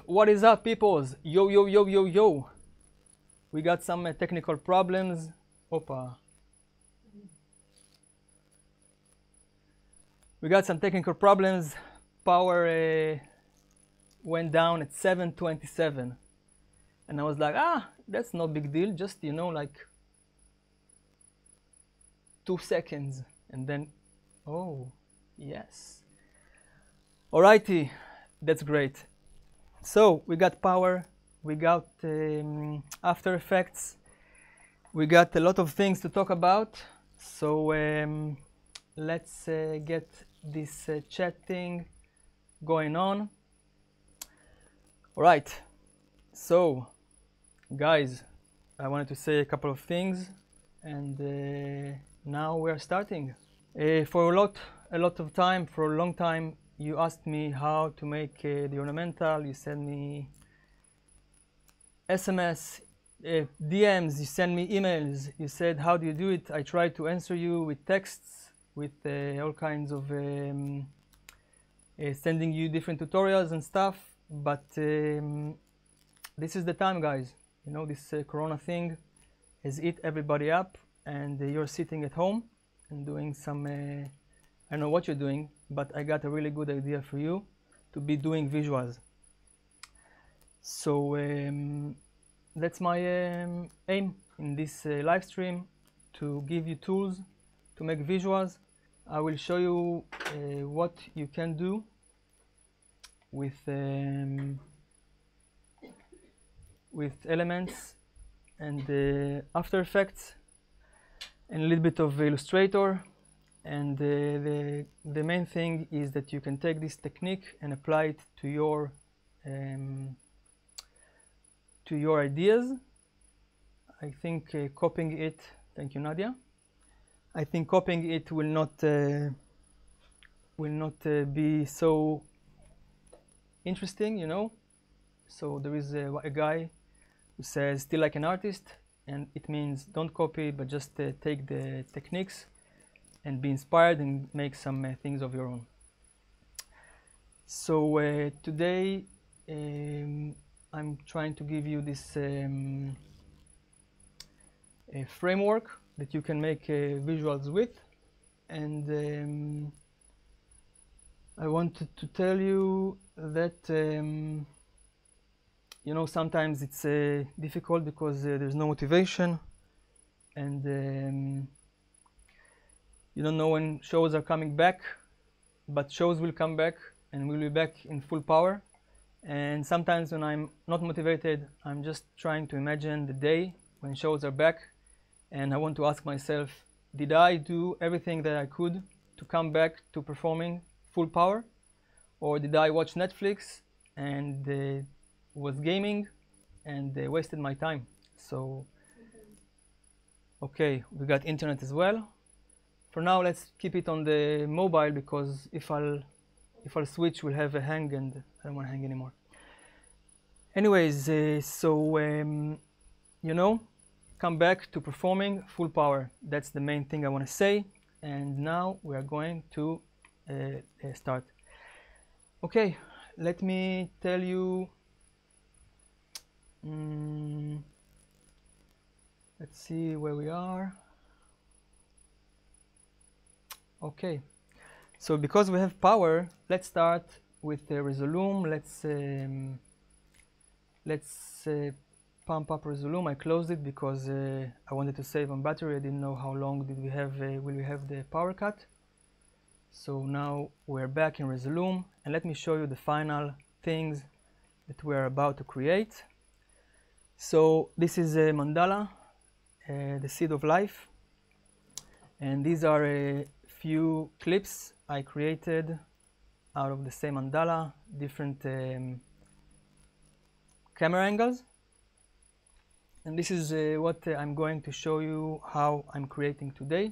What is up, peoples? Yo, yo, yo, yo, yo. We got some technical problems. Opa. We got some technical problems. Power went down at 7:27. And I was like, that's no big deal. Just, you know, like 2 seconds. And then, oh, yes. Alrighty, that's great. So we got power, we got After Effects, we got a lot of things to talk about. So let's get this chat thing going on. All right. So, guys, I wanted to say a couple of things, and now we're starting. For a lot of time, for a long time, you asked me how to make the ornamental. You sent me SMS, DMs, you send me emails. You said, how do you do it? I tried to answer you with texts, with all kinds of sending you different tutorials and stuff. But this is the time, guys. You know, this Corona thing has eat everybody up, and you're sitting at home and doing some, I don't know what you're doing, but I got a really good idea for you to be doing visuals. So that's my aim in this live stream, to give you tools to make visuals. I will show you what you can do with elements and After Effects and a little bit of Illustrator. And the main thing is that you can take this technique and apply it to your ideas. I think copying it, thank you, Nadia. I think copying it will not be so interesting, you know. So there is a guy who says, still like an artist, and it means don't copy, but just take the techniques and be inspired and make some things of your own. So today I'm trying to give you this a framework that you can make visuals with, and I wanted to tell you that you know, sometimes it's difficult because there's no motivation, and you don't know when shows are coming back, but shows will come back and we'll be back in full power. And sometimes when I'm not motivated, I'm just trying to imagine the day when shows are back, and I want to ask myself, did I do everything that I could to come back to performing full power? Or did I watch Netflix and was gaming and wasted my time? So, okay, we got internet as well. For now, let's keep it on the mobile, because if I'll switch, we'll have a hang, and I don't want to hang anymore. Anyways, so you know, come back to performing full power. That's the main thing I want to say. And now we are going to start. Okay, let me tell you. Let's see where we are. Okay, so because we have power, let's start with the Resolume. Let's pump up Resolume. I closed it because I wanted to save on battery. I didn't know how long did we have will we have the power cut. So now we're back in Resolume, and let me show you the final things that we're about to create. So this is a mandala, the seed of life, and these are a few clips I created out of the same mandala, different camera angles. And this is what I'm going to show you how I'm creating today.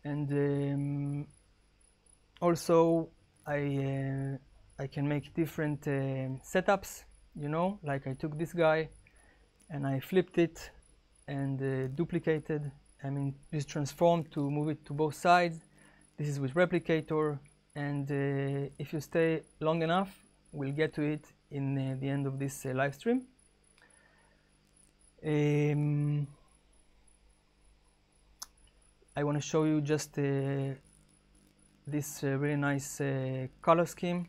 And also I can make different setups, you know, like I took this guy and I flipped it and duplicated, I mean, this transformed to move it to both sides. This is with Replicator. and if you stay long enough, we'll get to it in the end of this live stream. I want to show you just this really nice color scheme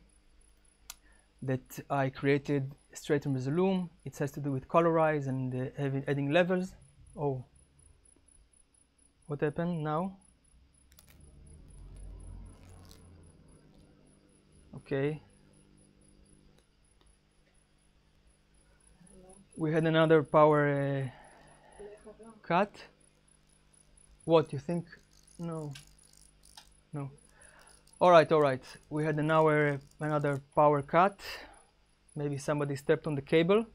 that I created straight in Resolume. It has to do with colorize and adding levels. Oh, what happened now? Okay. We had another power cut. What you think? No. No. All right. We had another power cut. Maybe somebody stepped on the cable.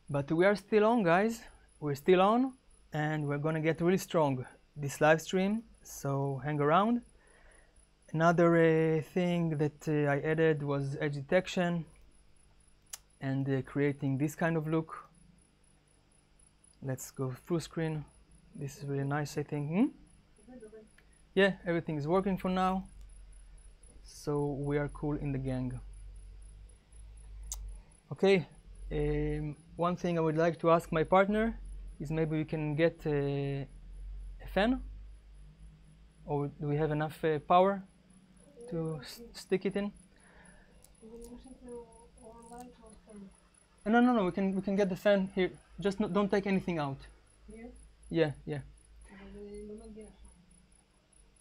But we are still on, guys. We're still on, and we're gonna get really strong this live stream. So hang around. Another thing that I added was edge detection and creating this kind of look. Let's go full screen. This is really nice, I think. Yeah, everything is working for now. So we are cool in the gang. Okay, one thing I would like to ask my partner is maybe we can get a fan, or do we have enough power to stick it in? No, we can get the fan here. Just don't take anything out. Here? Yeah.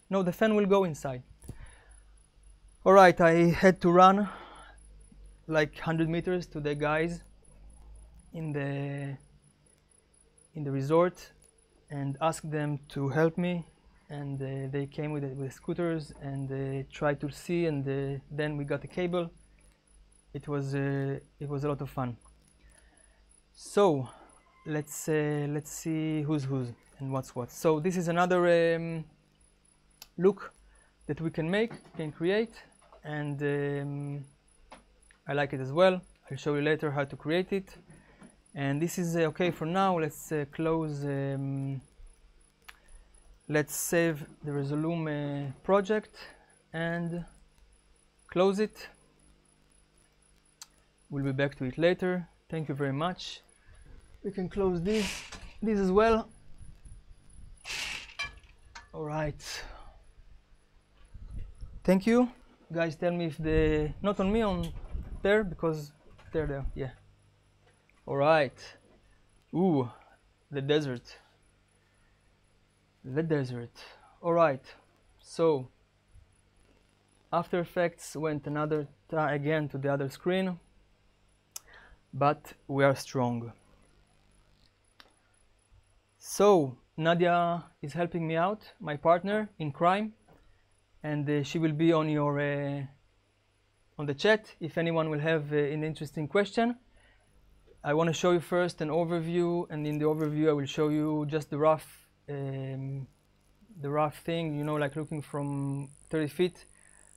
No, the fan will go inside. All right, I had to run like 100 meters to the guys in the resort and ask them to help me, and they came with scooters and tried to see, and then we got the cable. It was a lot of fun. So let's see who's and what's what. So this is another look that we can create, and I like it as well. I'll show you later how to create it. And this is okay for now. Let's close. Let's save the Resolume project and close it. We'll be back to it later. Thank you very much. We can close this as well. All right. Thank you. Guys, tell me if not on me, on there, because there. Yeah. All right. Ooh, the desert. All right. So After Effects went another again to the other screen, but we are strong. So Nadia is helping me out, my partner in crime, and she will be on your on the chat if anyone will have an interesting question. I want to show you first an overview, and in the overview I will show you just the rough thing, you know, like looking from 30 feet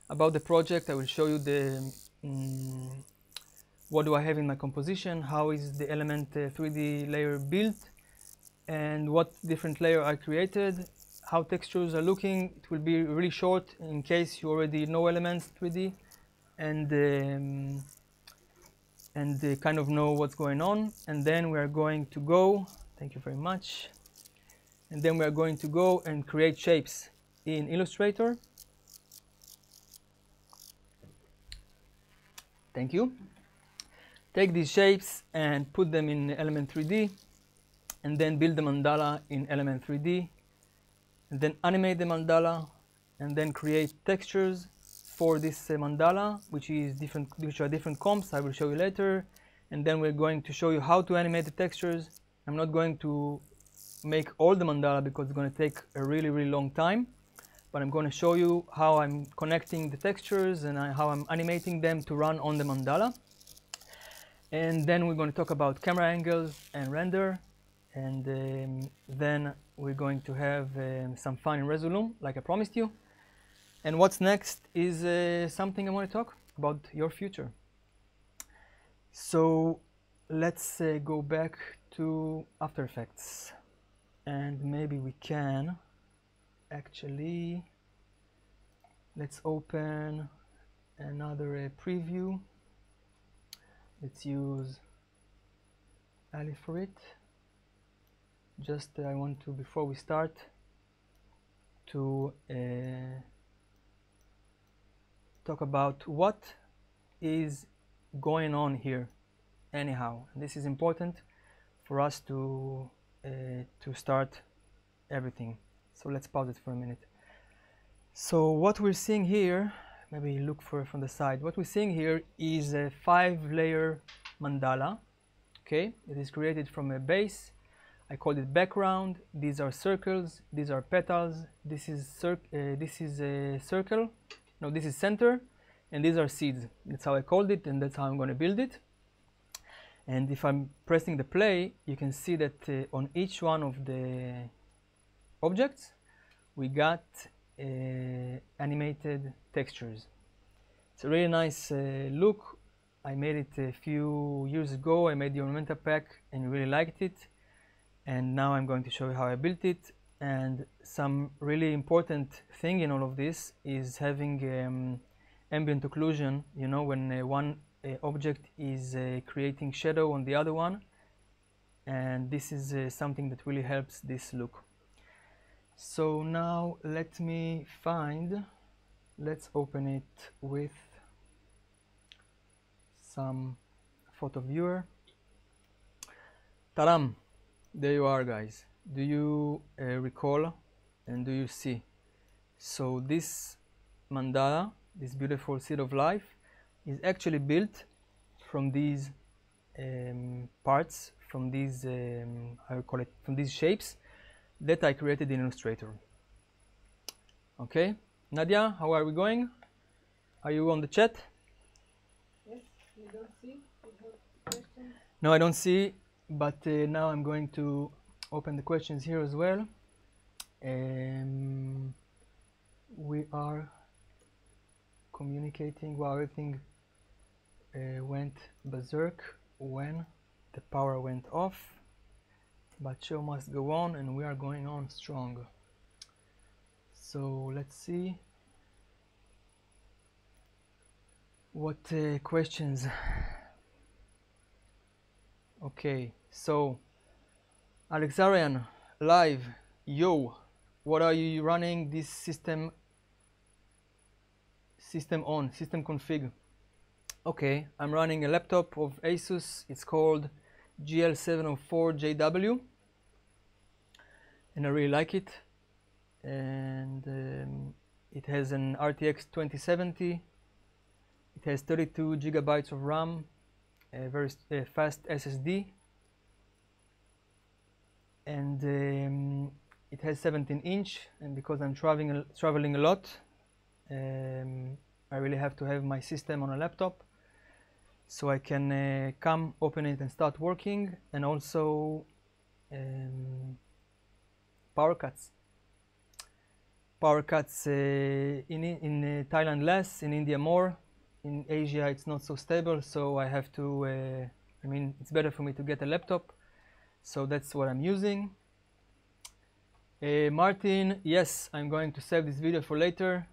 about the project. I will show you the what do I have in my composition, how is the element 3D layer built, and what different layer I created, how textures are looking. It will be really short in case you already know elements 3D and kind of know what's going on. And then we are going to go, thank you very much, and then we are going to go and create shapes in Illustrator. Thank you. Take these shapes and put them in Element 3D, and then build the mandala in Element 3D, and then animate the mandala, and then create textures for this mandala, which are different comps. I will show you later. And then we're going to show you how to animate the textures. I'm not going to make all the mandala because it's going to take a really long time, but I'm going to show you how I'm connecting the textures and how I'm animating them to run on the mandala. And then we're going to talk about camera angles and render, and then we're going to have some fun in Resolume, like I promised you. And what's next is something I want to talk about, your future. So let's go back to After Effects, and maybe we can actually let's open another preview. Let's use Ali for it. Just I want to, before we start, to talk about what is going on here anyhow. This is important for us to start everything. So let's pause it for a minute. So what we're seeing here, maybe look from the side. What we're seeing here is a 5-layer mandala. Okay, it is created from a base. I called it background. These are circles. These are petals. This is a circle. No, this is center, and these are seeds. That's how I called it, and that's how I'm going to build it. And if I'm pressing the play, you can see that on each one of the objects, we got animated textures. It's a really nice look. I made it a few years ago. I made the OrnaMental pack and really liked it. And now I'm going to show you how I built it. And some really important thing in all of this is having ambient occlusion. You know, when one object is creating shadow on the other one. And this is something that really helps this look. So now let me find, let's open it with some photo viewer. Taram, there you are, guys. Do you recall and do you see? So this mandala, this beautiful seed of life, is actually built from these parts, from these how you call it, from these shapes that I created in Illustrator. Okay, Nadia, how are we going? Are you on the chat? Yes, you don't see? You have questions? No, I don't see, but now I'm going to open the questions here as well. We are communicating. Wow, everything went berserk when the power went off. But show must go on, and we are going on strong. So let's see what questions. Okay, so Alexarian live, yo, what are you running this system on, system config? Okay, I'm running a laptop of Asus. It's called GL704JW, and I really like it. And it has an RTX 2070. It has 32 gigabytes of RAM, a very fast SSD, and it has 17-inch. And because I'm traveling a lot, I really have to have my system on a laptop, so I can come, open it, and start working. And also power cuts. Power cuts in Thailand less, in India more. In Asia it's not so stable, so I have to, I mean, it's better for me to get a laptop. So that's what I'm using. Martin, yes, I'm going to save this video for later,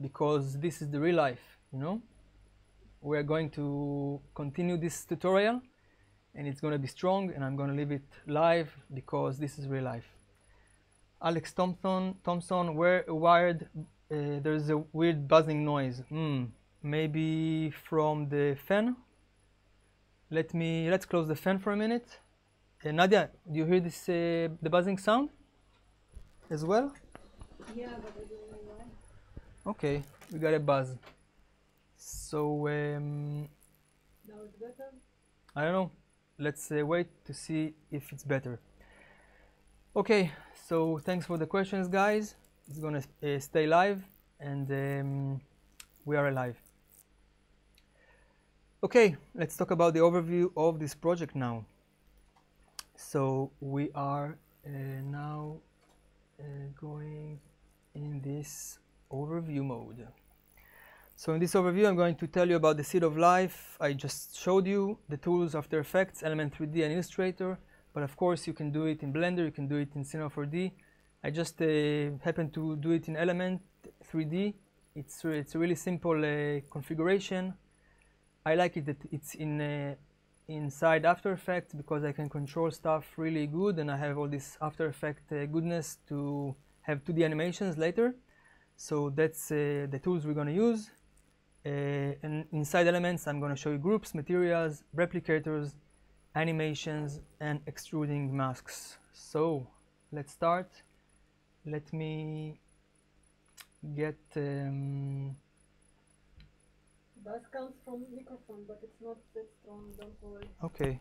because this is the real life, you know. We are going to continue this tutorial, and it's going to be strong, and I'm going to leave it live because this is real life. Alex Thompson, where wired, there's a weird buzzing noise. Maybe from the fan. Let's close the fan for a minute. Nadia, do you hear this the buzzing sound as well? Yeah, but I don't know why. Okay, we got a buzz. So Now it's better? I don't know. Let's wait to see if it's better. Okay, so thanks for the questions, guys. It's gonna stay live, and we are alive. Okay, let's talk about the overview of this project now. So we are now going in this overview mode. So in this overview, I'm going to tell you about the seed of life. I just showed you the tools, After Effects, Element 3D, and Illustrator. But of course, you can do it in Blender, you can do it in Cinema 4D. I just happen to do it in Element 3D It's a really simple configuration. I like it that it's inside After Effects because I can control stuff really good, and I have all this After Effects goodness to have 2D animations later. So that's the tools we're going to use. And inside Elements, I'm going to show you groups, materials, replicators, animations, and extruding masks. So let's start. Let me get Buzz comes from microphone, but it's not that strong, don't worry. okay,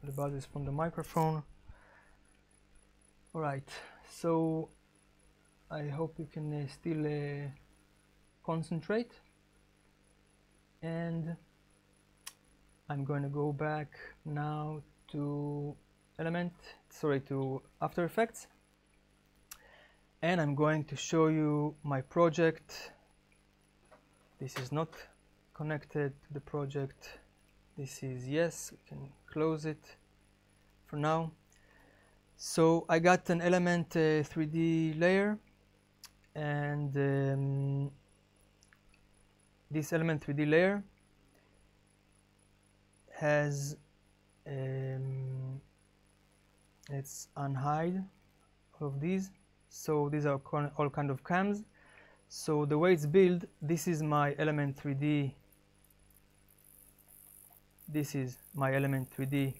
the buzz is from the microphone. All right, so I hope you can still concentrate, and I'm going to go back now to to After Effects, and I'm going to show you my project. This is not connected to the project. This is yes, we can close it for now. So I got an element 3D layer, and this element 3D layer has let's unhide all of these. So these are all kind of cams. So the way it's built, this is my element 3D. This is my element 3D.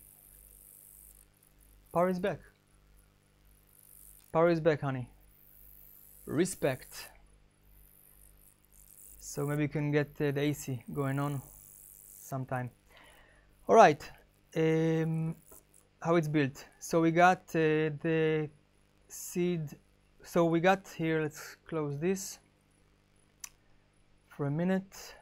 Power is back. Power is back, honey. Respect. So maybe you can get the AC going on sometime. All right. How it's built. So we got the seed. So we got here, let's close this for a minute.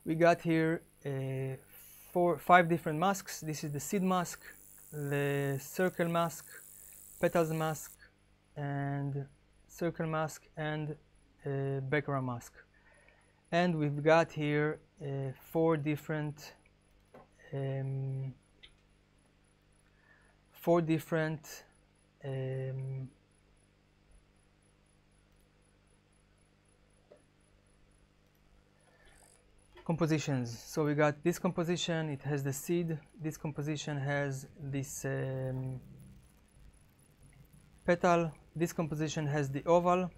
We got here 5 different masks. This is the seed mask, the circle mask, petals mask, and circle mask, and background mask. And we've got here 4 different compositions. So we got this composition, it has the seed. This composition has this petal. This composition has the oval.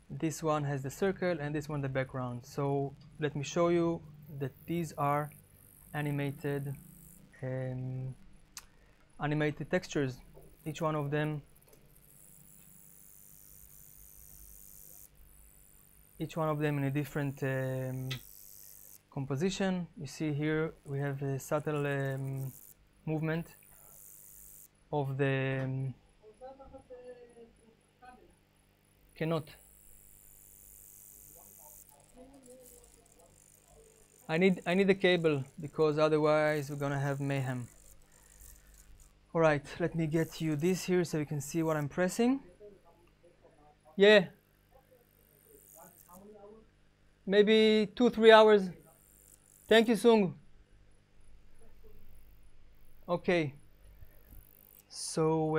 This one has the circle, and this one the background. So let me show you that these are animated textures. Each one of them in a different composition. You see here we have a subtle movement of the cannot. I need a cable because otherwise we're gonna have mayhem. All right, let me get you this here so you can see what I'm pressing. Yeah. Maybe 2-3 hours. Thank you, Sung. Okay. So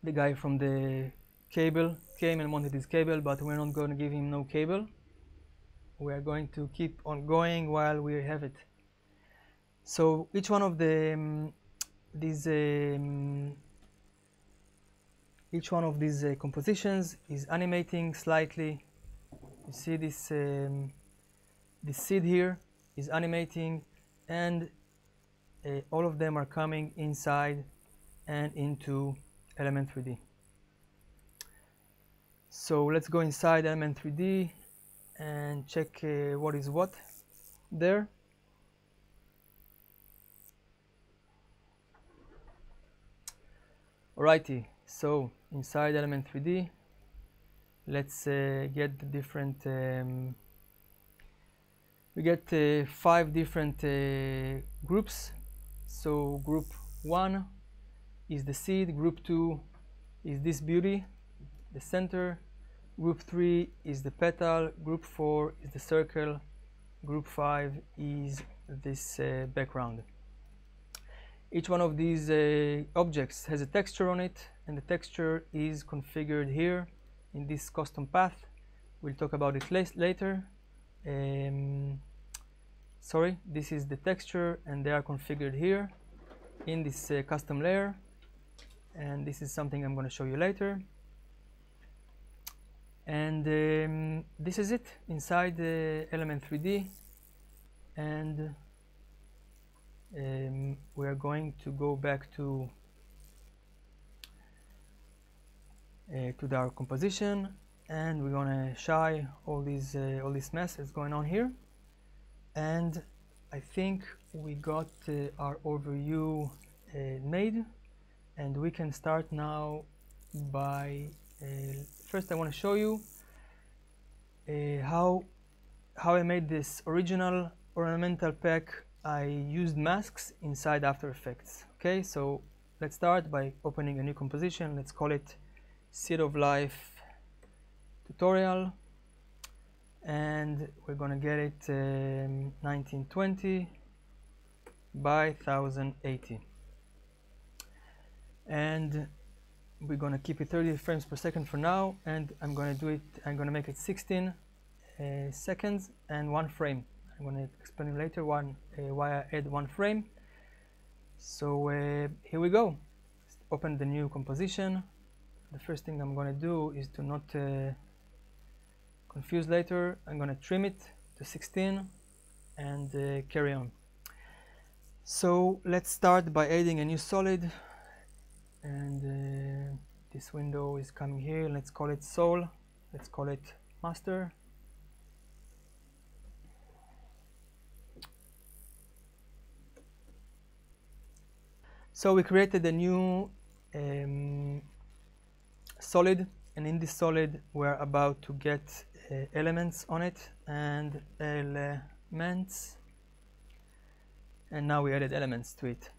the guy from the cable came and wanted his cable, but we're not going to give him no cable. We are going to keep on going while we have it. So each one of these compositions is animating slightly. You see this seed here is animating, and all of them are coming inside and into Element 3D. So let's go inside Element 3D and check what is what there. Alrighty, so inside Element 3D, let's get the different we get 5 different groups. So group 1 is the seed, group 2 is this beauty, the center, group 3 is the petal, group 4 is the circle, group 5 is this background. Each one of these objects has a texture on it, and the texture is configured here in this custom path. We'll talk about it later. Sorry, this is the texture, and they are configured here in this custom layer, and this is something I'm going to show you later. And this is it inside the Element 3D, and we are going to go back to our composition, and we're going to shy all this mess that's going on here. And I think we got our overview made, and we can start now by first I want to show you how I made this original ornamental pack. I used masks inside After Effects. Okay, so let's start by opening a new composition. Let's call it Seed of Life Tutorial, and we're gonna get it 1920 by 1080, and we're gonna keep it 30 frames per second for now, and I'm gonna make it 16 seconds and 1 frame. I'm gonna explain later why I add 1 frame. So here we go. Let's open the new composition. The first thing I'm gonna do is to not confuse later. I'm gonna trim it to 16 and carry on. So let's start by adding a new solid, and this window is coming here. Let's call it Soul. Let's call it Master. So we created a new solid, and in this solid we're about to get elements on it, and elements, and now we added elements to it.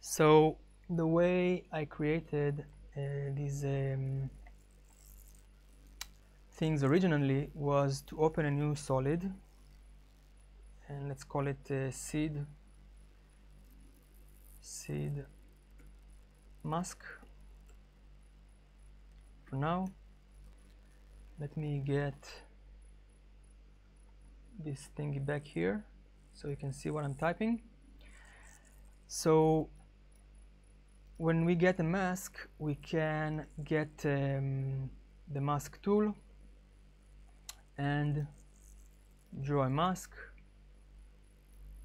So the way I created these things originally was to open a new solid, and let's call it seed mask for now. Let me get this thingy back here so you can see what I'm typing. So when we get a mask, we can get the mask tool and draw a mask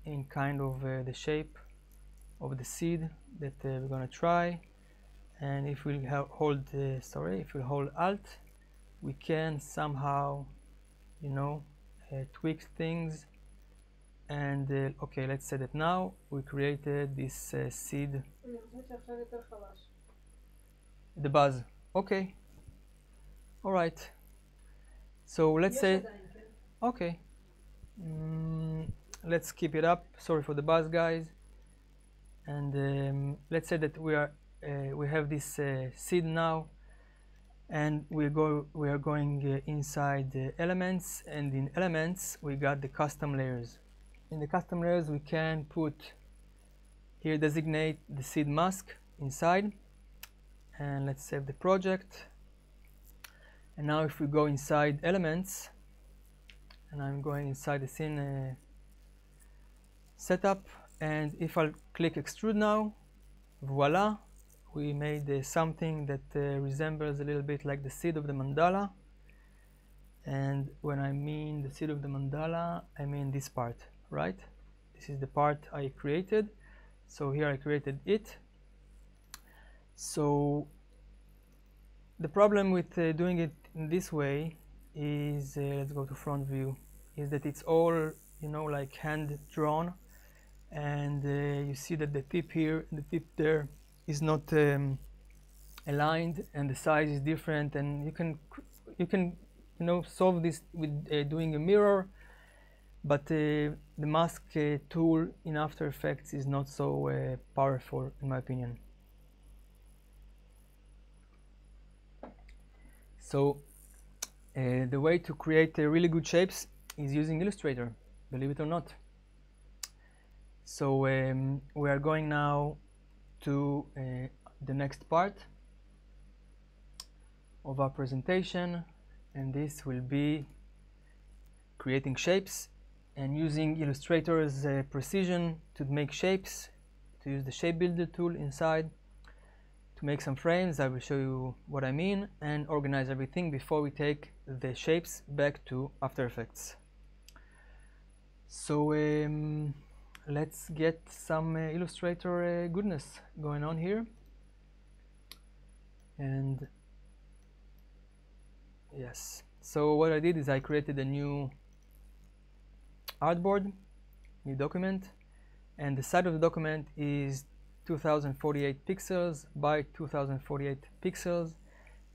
in kind of the shape of the seed that we're gonna try. And if we hold Alt, we can somehow, you know, tweak things. And okay, let's say that now we created this seed. The buzz. Okay. All right. So let's say, okay. Let's keep it up. Sorry for the buzz, guys. And let's say that we have this seed now, and we are going inside elements, and in elements we got the custom layers. In the custom layers we can put here, designate the seed mask inside, and let's save the project. And now if we go inside elements, and I'm going inside the scene setup, and if I click extrude now, voila, we made something that resembles a little bit like the seed of the mandala. And when I mean the seed of the mandala, I mean this part, right? This is the part I created. So here I created it. So the problem with doing it in this way is, let's go to front view, is that it's all, you know, like hand drawn. And you see that the tip here and the tip there is not aligned, and the size is different, and you can you know, solve this with doing a mirror, but the mask tool in After Effects is not so powerful in my opinion. So the way to create really good shapes is using Illustrator, believe it or not. So we are going now to the next part of our presentation, and this will be creating shapes and using Illustrator's precision to make shapes, to use the shape builder tool inside to make some frames. I will show you what I mean and organize everything before we take the shapes back to After Effects. So let's get some Illustrator goodness going on here. And yes, so what I did is I created a new artboard, new document, and the size of the document is 2048 pixels by 2048 pixels,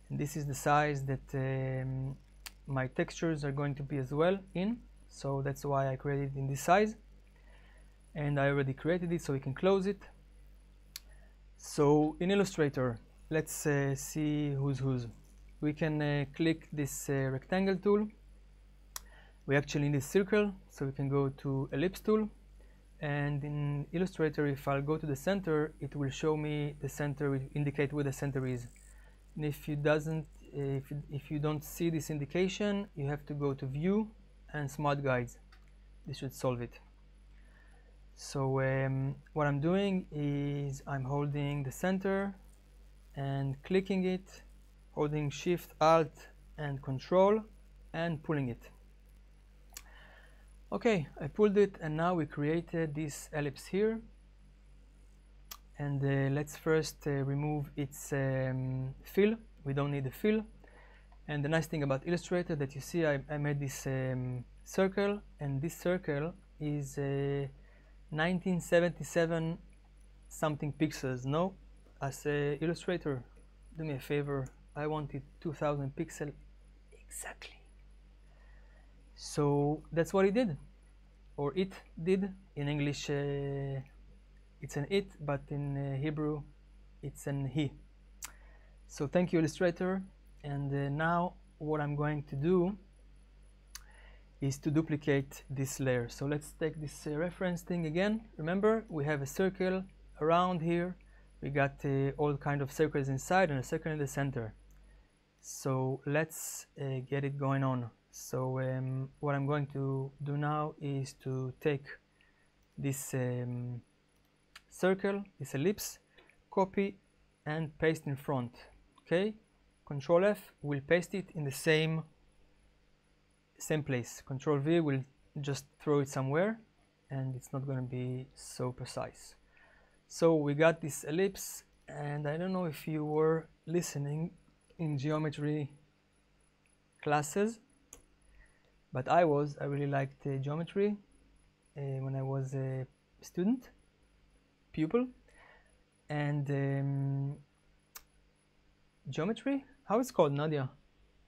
and this is the size that my textures are going to be as well in, so that's why I created it in this size, and I already created it so we can close it. So in Illustrator, let's see who's whose. We can click this rectangle tool. We actually need a circle, so we can go to ellipse tool, and in Illustrator, if I'll go to the center, it will show me the center, will indicate where the center is. And if you don't see this indication, you have to go to View and Smart Guides. This should solve it. So what I'm doing is I'm holding the center and clicking it, holding Shift, Alt, and Control, and pulling it. Okay, I pulled it, and now we created this ellipse here. And let's first remove its fill. We don't need the fill. And the nice thing about Illustrator that you see, I made this circle, and this circle is 1977 something pixels. No, as Illustrator, do me a favor, I want it 2000 pixel exactly. So that's what it did, or it did. In English it's an it, but in Hebrew it's an he. So thank you, Illustrator. And now what I'm going to do is to duplicate this layer. So let's take this reference thing again. Remember, we have a circle around here. We got all kind of circles inside and a circle in the center. So let's get it going on. So what I'm going to do now is to take this circle, this ellipse, copy and paste in front. Okay, Control F will paste it in the same place. Control V will just throw it somewhere, and it's not going to be so precise. So we got this ellipse, and I don't know if you were listening in geometry classes, but I really liked geometry when I was a student, pupil, and geometry, how it's called, Nadia?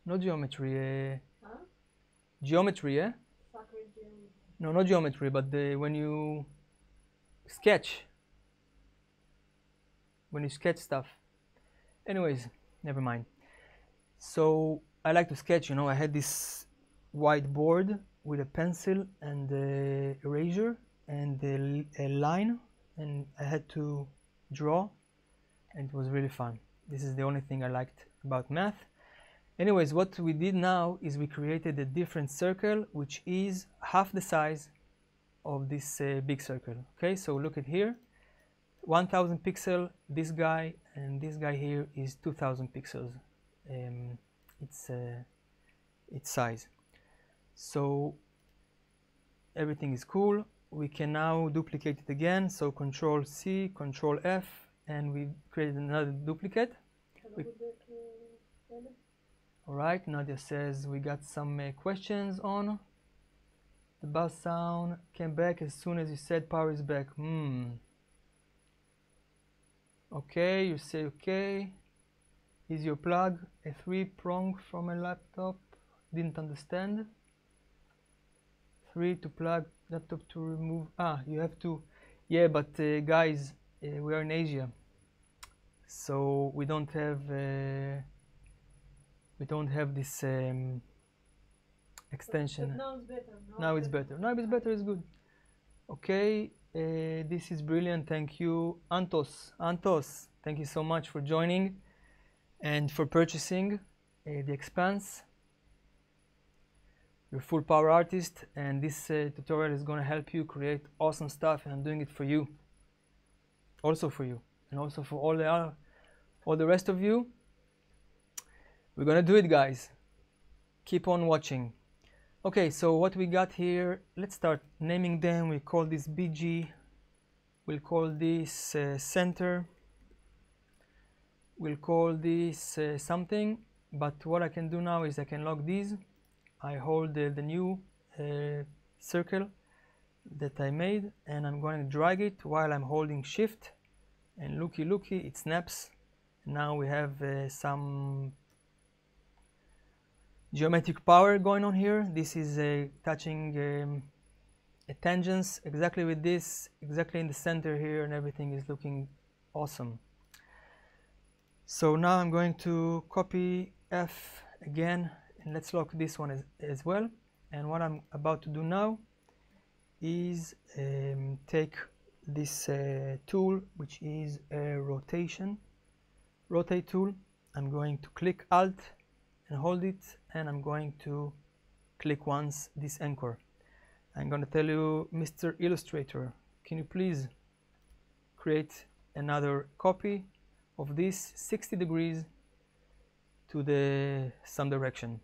Not geometry, geometry, yeah? Sacred geometry. No, not geometry, but when you sketch stuff. Anyways, never mind. So I like to sketch, you know. I had this whiteboard with a pencil and eraser and a line, and I had to draw, and it was really fun. This is the only thing I liked about math. Anyways, what we did now is we created a different circle which is half the size of this big circle. Okay, so look at here, 1000 pixel, this guy, and this guy here is 2000 pixels, its size. So everything is cool. We can now duplicate it again, so Control C, Control F, and we created another duplicate. Alright, Nadia says we got some questions on. The buzz sound came back as soon as you said power is back. Okay, you say okay. Is your plug a 3-prong from a laptop? Didn't understand. 3 to plug laptop to remove. You have to. Yeah, but guys, we are in Asia, so we don't have this extension. But now it's better. Now it's better. Now it's better. It's good. Okay, This is brilliant. Thank you, Antos. Antos, thank you so much for joining and for purchasing the Expanse. You're a full power artist, and this tutorial is going to help you create awesome stuff, and I'm doing it for you, also for you, and also for all the rest of you. We're going to do it, guys. Keep on watching. Okay, so what we got here, let's start naming them. We call this BG, we'll call this center, we'll call this something, but what I can do now is I can lock these. I hold the new circle that I made, and I'm going to drag it while I'm holding shift, and looky, it snaps. Now we have some geometric power going on here. This is touching a tangents exactly with this, exactly in the center here, and everything is looking awesome. So now I'm going to copy F again, and let's lock this one as well. And what I'm about to do now is take this tool, which is a rotate tool. I'm going to click Alt and hold it, and I'm going to click once this anchor. I'm going to tell you, Mr. Illustrator, can you please create another copy of this 60 degrees to some direction?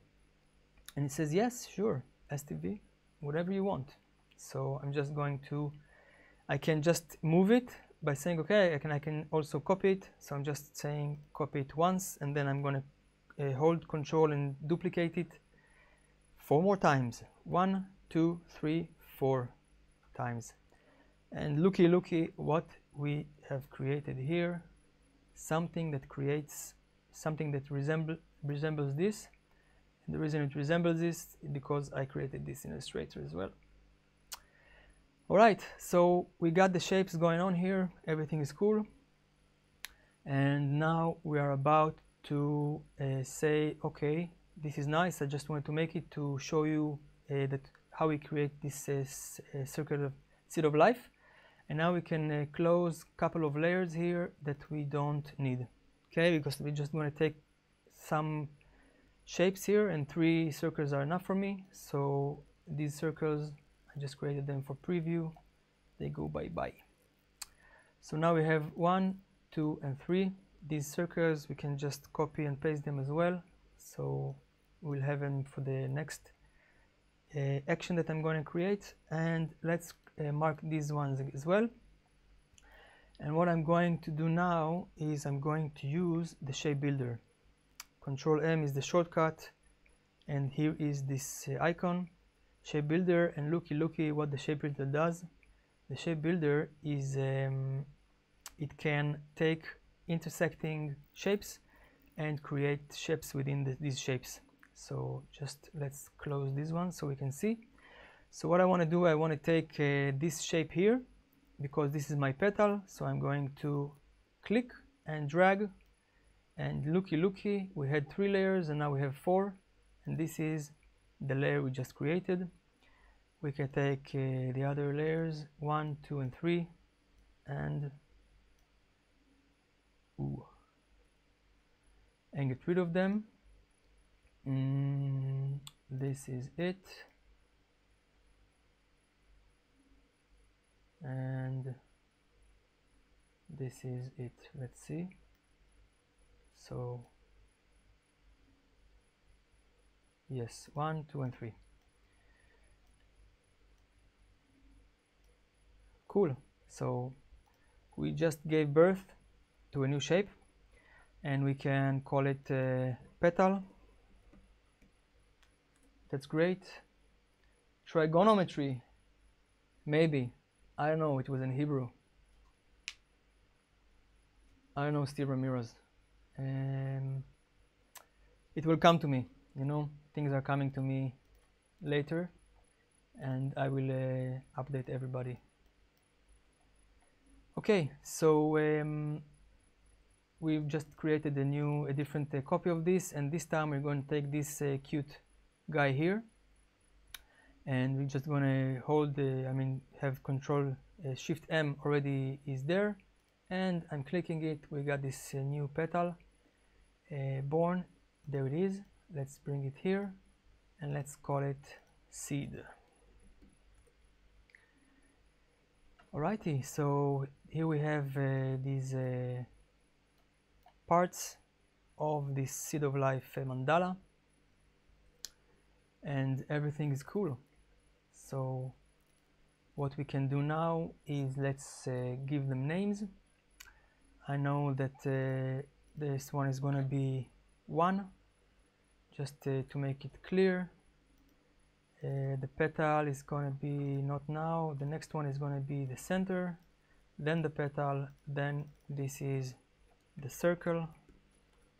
And it says yes, sure, STV, whatever you want. So I'm just going to, I can just move it by saying okay, I can also copy it. So I'm just saying copy it once, and then I'm going to hold Control and duplicate it 4 more times. 1, 2, 3, 4 times. And looky what we have created here. Something that creates something that resembles this. And the reason it resembles this is because I created this in Illustrator as well. Alright, so we got the shapes going on here, everything is cool. And now we are about to say, okay, this is nice, I just wanted to make it to show you how we create this circle of seed of life. And now we can close a couple of layers here that we don't need, okay, because we're just going to take some shapes here, and 3 circles are enough for me. So these circles, I just created them for preview, they go bye-bye. So now we have 1, 2, and 3. These circles, we can just copy and paste them as well. So we'll have them for the next action that I'm going to create. And let's mark these ones as well. And what I'm going to do now is I'm going to use the shape builder. Control M is the shortcut, and here is this icon, shape builder. And looky what the shape builder does. The shape builder is it can take intersecting shapes and create shapes within these shapes. So just let's close this one so we can see. So what I want to do, I want to take this shape here because this is my petal. So I'm going to click and drag, and looky, we had 3 layers and now we have 4, and this is the layer we just created. We can take the other layers 1, 2, and 3, and get rid of them. This is it, and this is it. Let's see. So yes, 1, 2, and 3. Cool. So we just gave birth to a new shape, and we can call it petal. That's great. Trigonometry, maybe, I don't know, it was in Hebrew. I don't know, Steve Ramirez. It will come to me, you know, things are coming to me later, and I will update everybody. Okay, so we've just created a different copy of this, and this time we're going to take this cute guy here, and we're just gonna hold the, have Control Shift M already is there, and I'm clicking it. We got this new petal born. There it is. Let's bring it here and let's call it seed. Alrighty, so here we have these parts of this Seed of Life mandala, and everything is cool. So what we can do now is let's give them names. I know that this one is going to be 1, just to make it clear. The petal is going to be not now. The next one is going to be the center, then the petal, then this is the circle,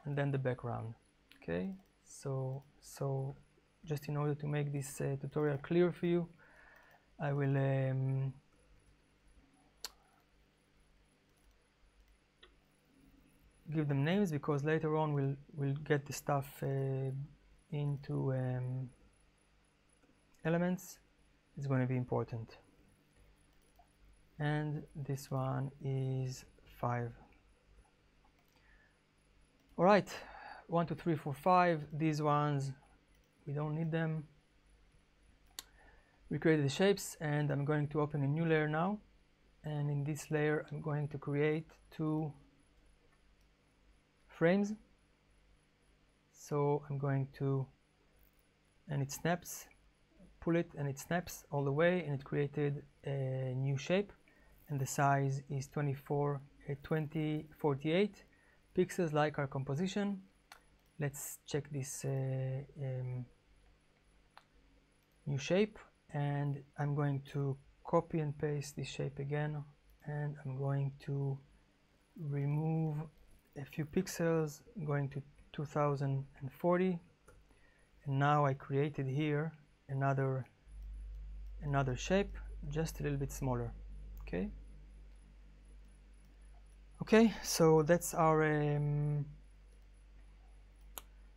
and then the background. Okay, so just in order to make this tutorial clear for you, I will give them names, because later on we'll get the stuff into elements. It's going to be important. And this one is 5. All right, 1, 2, 3, 4, 5. These ones we don't need them. We created the shapes, and I'm going to open a new layer now, and in this layer I'm going to create 2 frames. So I'm going to, and it snaps, pull it and it snaps all the way, and it created a new shape, and the size is 2048 pixels, like our composition. Let's check this new shape, and I'm going to copy and paste this shape again, and I'm going to remove a few pixels, going to 2040, and now I created here another shape, just a little bit smaller. Okay, so that's our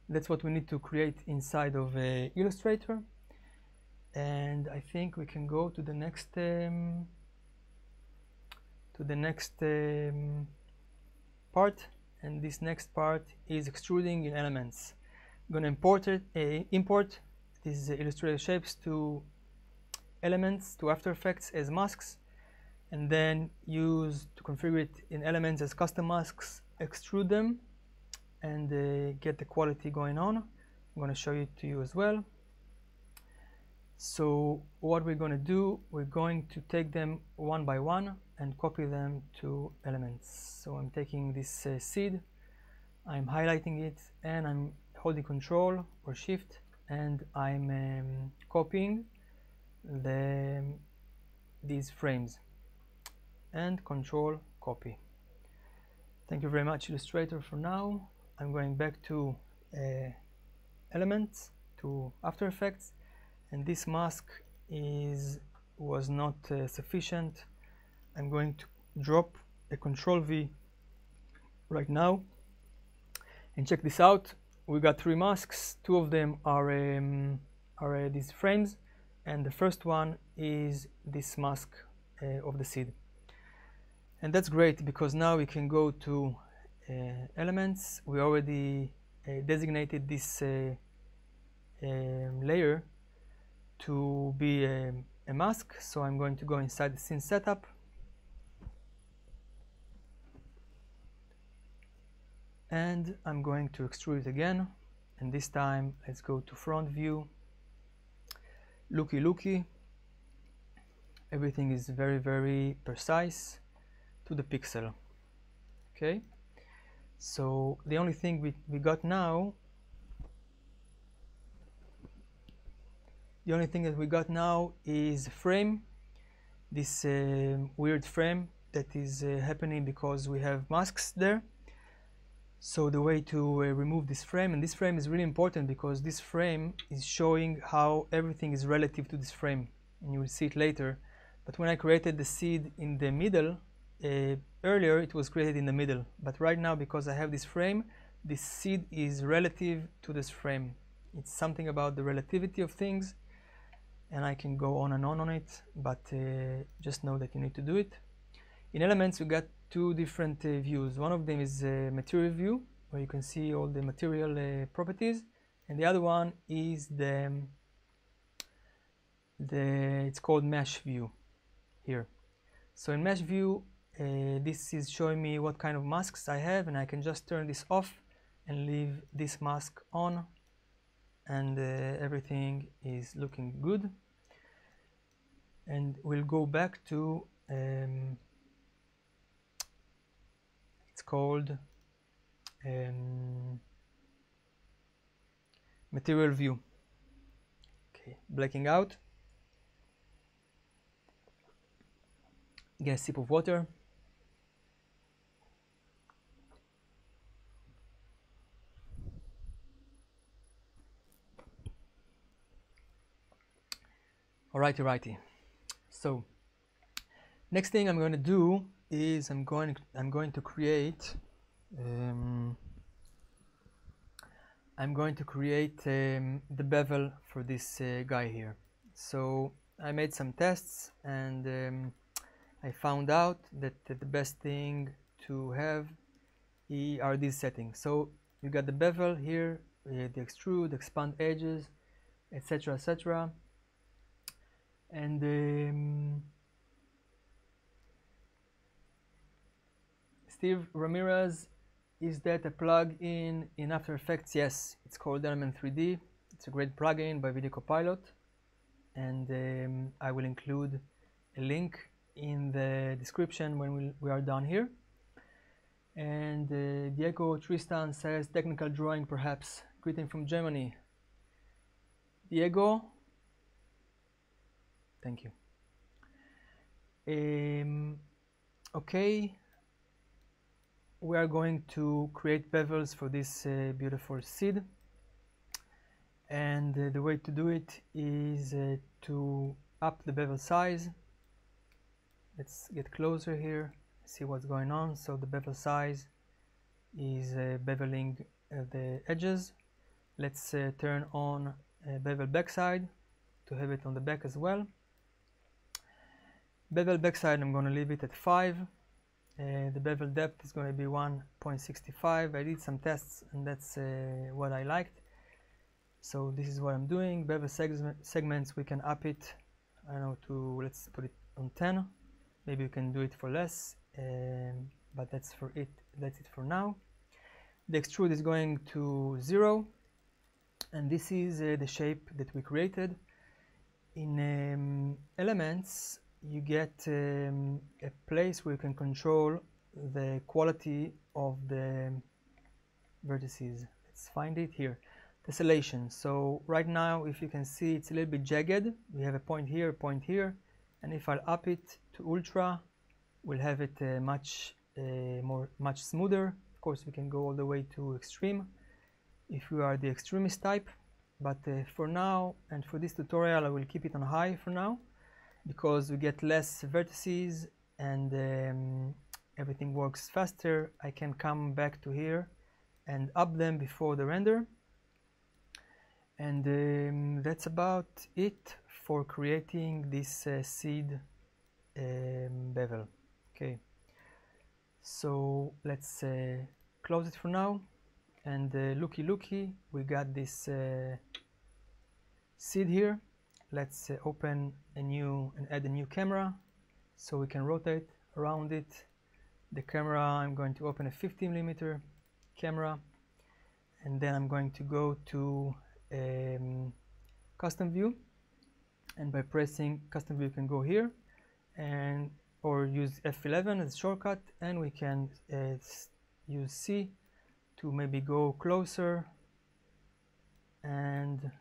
that's what we need to create inside of Illustrator, and I think we can go to the next part, and this next part is extruding in elements. I'm going to import these Illustrator shapes to elements, to After Effects as masks, and then use to configure it in elements as custom masks, extrude them, and get the quality going on. I'm going to show it to you as well. So what we're going to do, we're going to take them one by one and copy them to elements. So I'm taking this seed, I'm highlighting it, and I'm holding Control or Shift, and I'm copying these frames, and Control Copy. Thank you very much, Illustrator. For now, I'm going back to Elements, to After Effects, and this mask was not sufficient. I'm going to drop a Control V right now, and check this out. We got 3 masks. 2 of them are these frames, and the first one is this mask of the seed. And that's great, because now we can go to elements. We already designated this layer to be a mask, so I'm going to go inside the scene setup, and I'm going to extrude it again, and this time let's go to front view. Looky, everything is very, very precise to the pixel. Okay, so the only thing we got now, the only thing that we got now is frame, this weird frame that is happening because we have masks there. So the way to remove this frame, and this frame is really important because this frame is showing how everything is relative to this frame, and you will see it later. But when I created the seed in the middle, earlier it was created in the middle, but right now, because I have this frame, this seed is relative to this frame. It's something about the relativity of things, and I can go on and on it, but just know that you need to do it. In Elements, we got two different views. One of them is a material view, where you can see all the material properties, and the other one is it's called Mesh View here. So in Mesh View, this is showing me what kind of masks I have, and I can just turn this off and leave this mask on, and everything is looking good. And we'll go back to it's called Material View. Okay, blacking out. Get a sip of water. Alrighty. So next thing I'm going to do is I'm going to create the bevel for this guy here. So I made some tests, and I found out that the best thing to have are these settings. So you got the bevel here, the extrude, expand edges, etc. And Steve Ramirez, is that a plug-in in After Effects? Yes, it's called Element 3D. It's a great plugin by Video Copilot, and I will include a link in the description when we are done here. And Diego Tristan says, technical drawing perhaps. Greeting from Germany. Diego, thank you. Okay, we are going to create bevels for this beautiful seed, and the way to do it is to up the bevel size. Let's get closer here, see what's going on. So the bevel size is beveling the edges. Let's turn on bevel backside to have it on the back as well. Bevel backside, I'm going to leave it at 5. The bevel depth is going to be 1.65. I did some tests, and that's what I liked. So this is what I'm doing. Bevel segments, we can up it, I don't know, to, let's put it on 10. Maybe you can do it for less, but that's it for now. The extrude is going to 0, and this is the shape that we created. In Elements, you get a place where you can control the quality of the vertices. Let's find it here. Tessellation. So right now, if you can see, it's a little bit jagged. We have a point here, and if I'll up it to ultra, we'll have it much smoother. Of course, we can go all the way to extreme if you are the extremist type, but for now and for this tutorial, I will keep it on high for now, because we get less vertices and everything works faster. I can come back to here and up them before the render, and that's about it for creating this seed bevel. Okay, so let's close it for now, and looky, we got this seed here. Let's open a new and add a new camera so we can rotate around it. The camera, I'm going to open a 50mm camera, and then I'm going to go to custom view, and by pressing custom view you can go here and or use F11 as a shortcut, and we can use C to maybe go closer and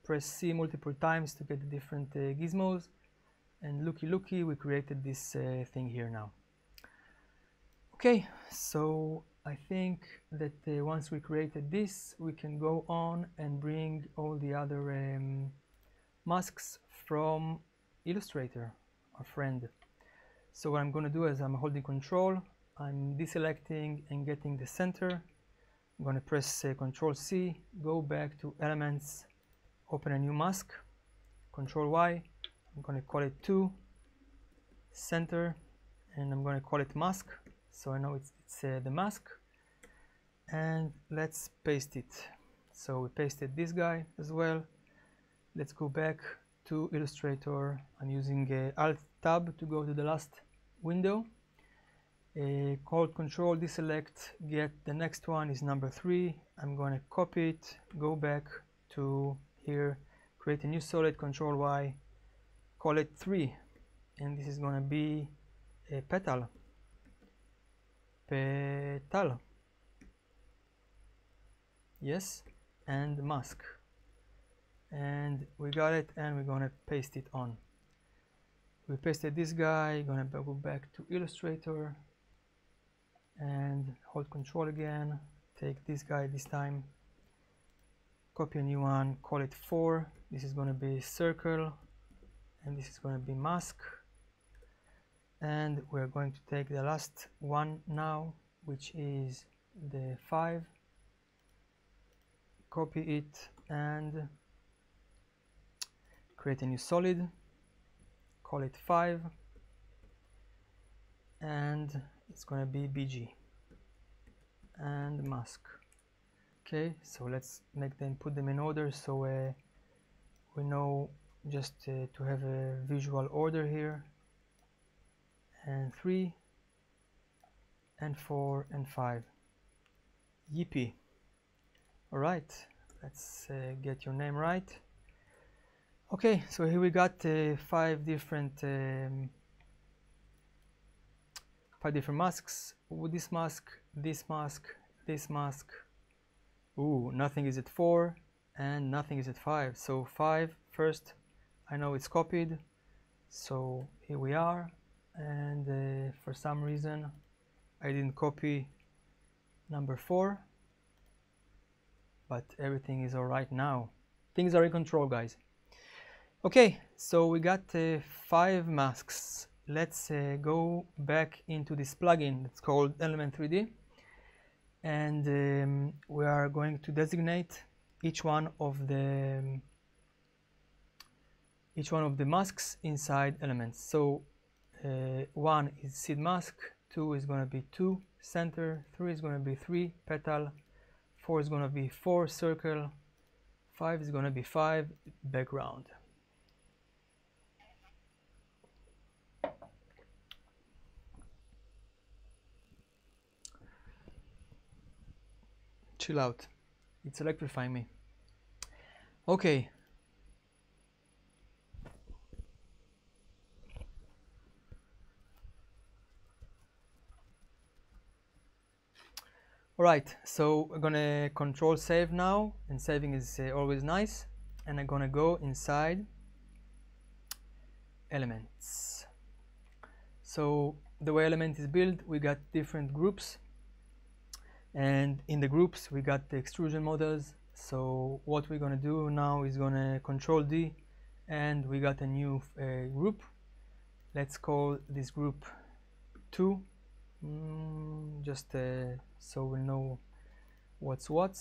press C multiple times to get the different gizmos, and looky, we created this thing here now. Okay, so I think that once we created this, we can go on and bring all the other masks from Illustrator, our friend. So what I'm going to do is I'm holding control, I'm deselecting and getting the center. I'm going to press Control C, go back to Elements, open a new mask, Control Y, I'm going to call it 2, center, and I'm going to call it mask, so I know it's the mask, and let's paste it. So we pasted this guy as well. Let's go back to Illustrator. I'm using Alt Tab to go to the last window. Hold Control, deselect, get the next one is number 3. I'm going to copy it, go back to here, create a new solid, Control Y, call it 3, and this is going to be a petal. Yes, and mask, and we got it, and we're going to paste it on. We pasted this guy, gonna go back to Illustrator and hold Control again, take this guy this time, copy a new one, call it 4. This is going to be circle, and this is going to be mask, and we're going to take the last one now, which is the 5, copy it and create a new solid, call it 5, and it's going to be VJ and mask. Okay, so let's make them, put them in order, so we know just to have a visual order here, and 3 and 4 and 5. Yippee. All right, let's get your name right. Okay, so here we got 5 different masks. With this mask, this mask, this mask. Ooh, nothing is at 4 and nothing is at 5. So 5 first, I know it's copied, so here we are, and for some reason I didn't copy number 4, but everything is all right now. Things are in control, guys. Okay, so we got 5 masks. Let's go back into this plugin. It's called Element 3D, and we are going to designate each one of the masks inside elements. So 1 is seed mask, 2 is going to be 2 center, 3 is going to be 3 petal, 4 is going to be 4 circle, 5 is going to be 5 background. Chill out, it's electrifying me. Okay, all right, so we're gonna control save now, and saving is always nice, and I'm gonna go inside elements. So the way element is built, we got different groups, and in the groups we got the extrusion models. So what we're gonna do now is gonna Control D, and we got a new group. Let's call this group 2, just so we know what's what.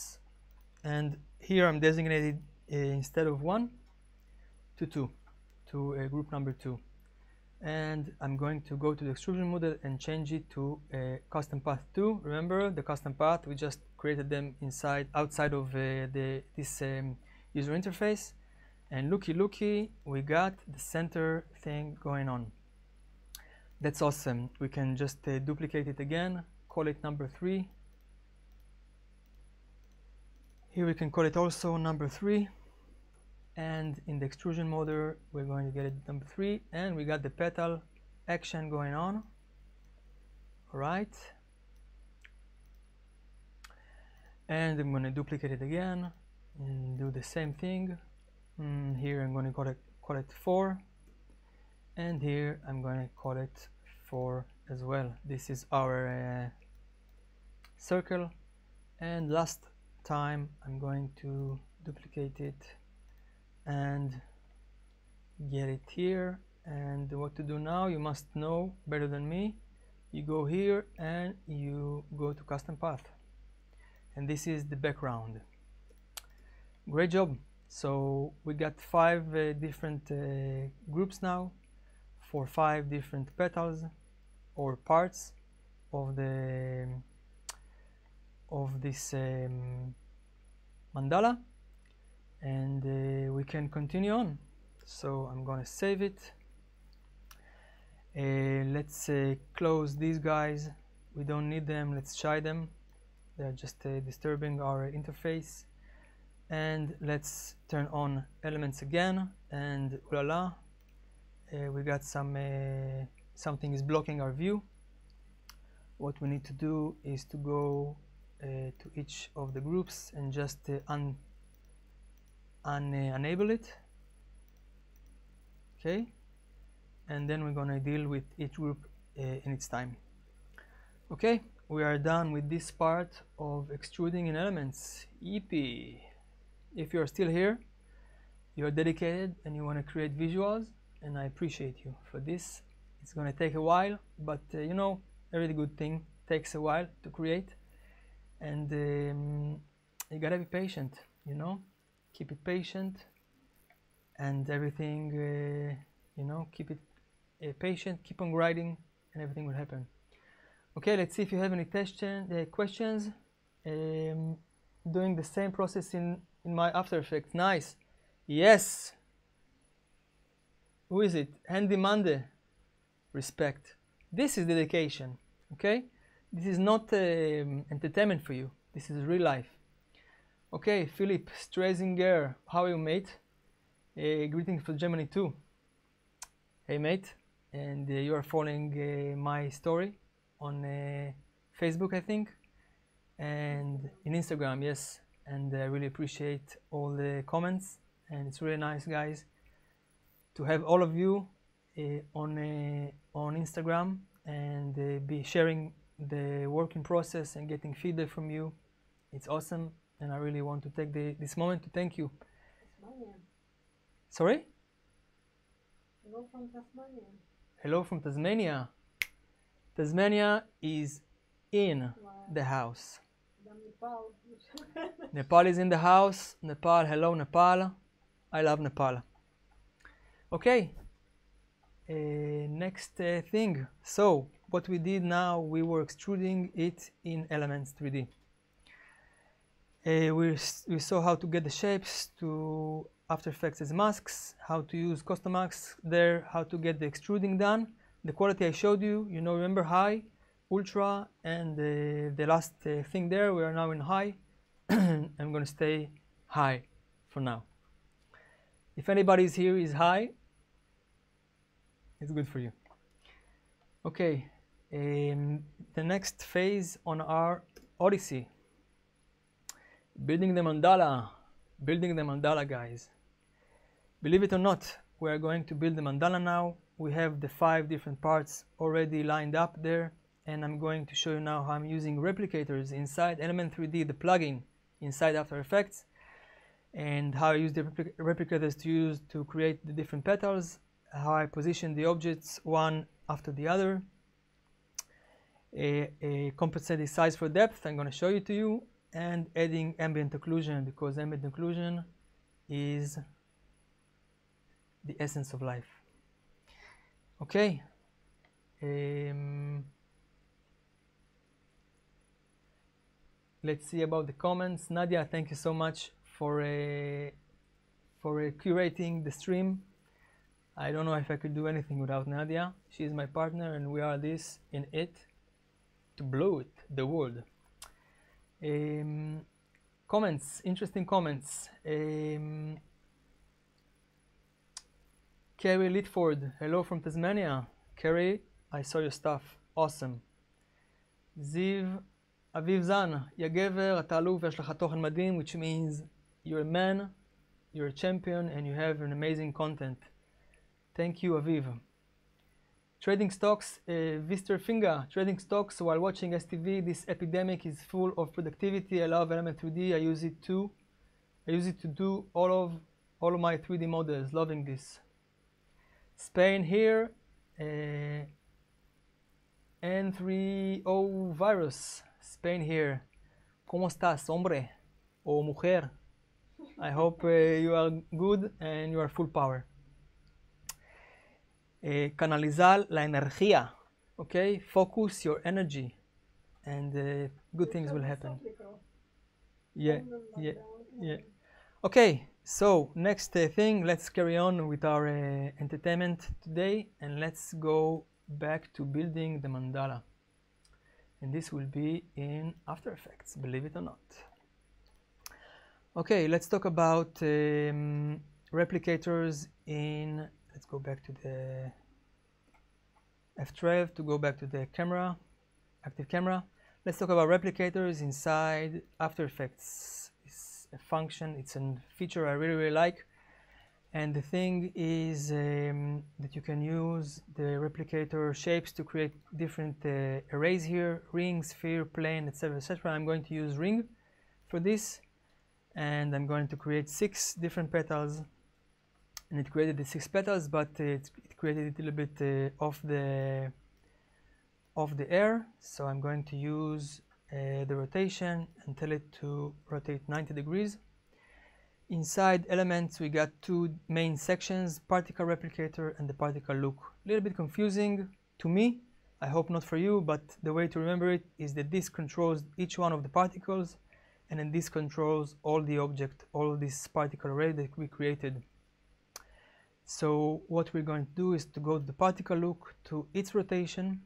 And here I'm designated instead of 1 to 2, to group number 2. And I'm going to go to the extrusion model and change it to custom path 2. Remember the custom path, we just created them outside of this user interface, and looky, we got the center thing going on. That's awesome. We can just duplicate it again, call it number 3. Here we can call it also number 3, and in the extrusion model we're going to get it number 3, and we got the petal action going on. All right, and I'm going to duplicate it again and do the same thing. Here I'm going to call it 4, and here I'm going to call it 4 as well. This is our circle, and last time I'm going to duplicate it and get it here. And what to do now, you must know better than me. You go here and you go to custom path, and this is the background. Great job. So we got 5 different groups now for 5 different petals or parts of this mandala, and we can continue on. So I'm gonna save it. Let's close these guys. We don't need them. Let's shy them. They're just disturbing our interface. And let's turn on elements again, and voila, we got something is blocking our view. What we need to do is to go to each of the groups and just enable it. Okay, and then we're gonna deal with each group in its time. Okay, we are done with this part of extruding in elements. Yippee! If you're still here, you're dedicated and you want to create visuals, and I appreciate you for this. It's going to take a while, but you know, every good thing takes a while to create, and you gotta be patient, you know, keep it patient, and everything, you know, keep it patient, keep on grinding, and everything will happen. Okay, let's see if you have any questions. Doing the same process in my After Effects. Nice. Yes. Who is it? Handy Monday. Respect. This is dedication. Okay? This is not entertainment for you. This is real life. Okay, Philip Strazinger. How are you, mate? Greetings from Germany too. Hey, mate. And you are following my story on Facebook, I think, and in Instagram, yes. And I really appreciate all the comments, and it's really nice, guys, to have all of you on Instagram and be sharing the working process and getting feedback from you. It's awesome, and I really want to take this moment to thank you. Tasmania. Sorry? Hello from Tasmania. Hello from Tasmania. Tasmania is in the house. Nepal. Nepal is in the house. Nepal, hello Nepal. I love Nepal. Okay, next thing. So what we did now, we were extruding it in Elements 3D. We saw how to get the shapes to After Effects as masks, how to use custom masks there, how to get the extruding done. The quality I showed you, you know, remember high, ultra, and the last thing there, we are now in high. I'm going to stay high for now. If anybody's here is high, it's good for you. Okay, the next phase on our odyssey, building the mandala. Building the mandala, guys. Believe it or not, we are going to build the mandala now. We have the 5 different parts already lined up there, and I'm going to show you now how I'm using replicators inside Element 3D, the plugin inside After Effects, and how I use the replicators to create the different petals, how I position the objects one after the other, compensate the size for depth, I'm going to show you to you, and adding ambient occlusion, because ambient occlusion is the essence of life. Okay. Let's see about the comments. Nadia, thank you so much for curating the stream. I don't know if I could do anything without Nadia. She is my partner, and we are this in it to blow it, the world. Comments, interesting comments. Carrie Litford, hello from Tasmania. Carrie, I saw your stuff, awesome. זיו אביב זן, יא גבר, אתה אלוף ויש לך תוכן מדהים, which means you're a man, you're a champion, and you have an amazing content. Thank you, Aviv. Trading stocks, Vister Finger. Trading stocks while watching STV. This epidemic is full of productivity. I love Element 3D. I use it to do all of my 3D models. Loving this. Spain here. N30 virus. Spain here. ¿Cómo estás, hombre? O mujer? I hope you are good and you are full power. Canalizar la energía, okay? Focus your energy and good things will happen. Yeah, yeah, yeah. Okay, so next thing, let's carry on with our entertainment today and let's go back to building the mandala. And this will be in After Effects, believe it or not. Okay, let's talk about replicators in, let's go back to the F12 to go back to the camera, active camera. Let's talk about replicators inside After Effects. It's a function, it's a feature I really like. And the thing is that you can use the replicator shapes to create different arrays here, ring, sphere, plane, etc, etc. I'm going to use ring for this, and I'm going to create 6 different petals, and it created the 6 petals, but it created it a little bit off the air, so I'm going to use the rotation and tell it to rotate 90 degrees. Inside elements we got 2 main sections, particle replicator and the particle look. A little bit confusing to me, I hope not for you, but the way to remember it is that this controls each one of the particles, and then this controls all the object, all this particle array that we created. So what we're going to do is to go to the particle look, to its rotation,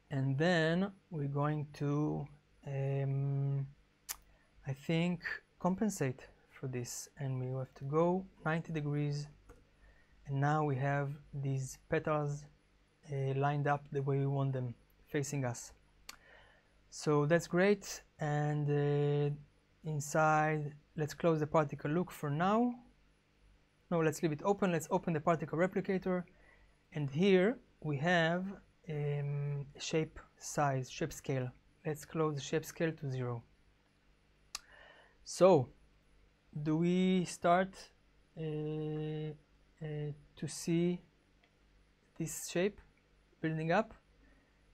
and then we're going to I think compensate for this, and we have to go 90 degrees, and now we have these petals lined up the way we want them, facing us. So that's great. And inside, let's close the particle look for now. No, let's leave it open. Let's open the particle replicator, and here we have shape size, shape scale. Let's close the shape scale to 0. So do we start to see this shape building up?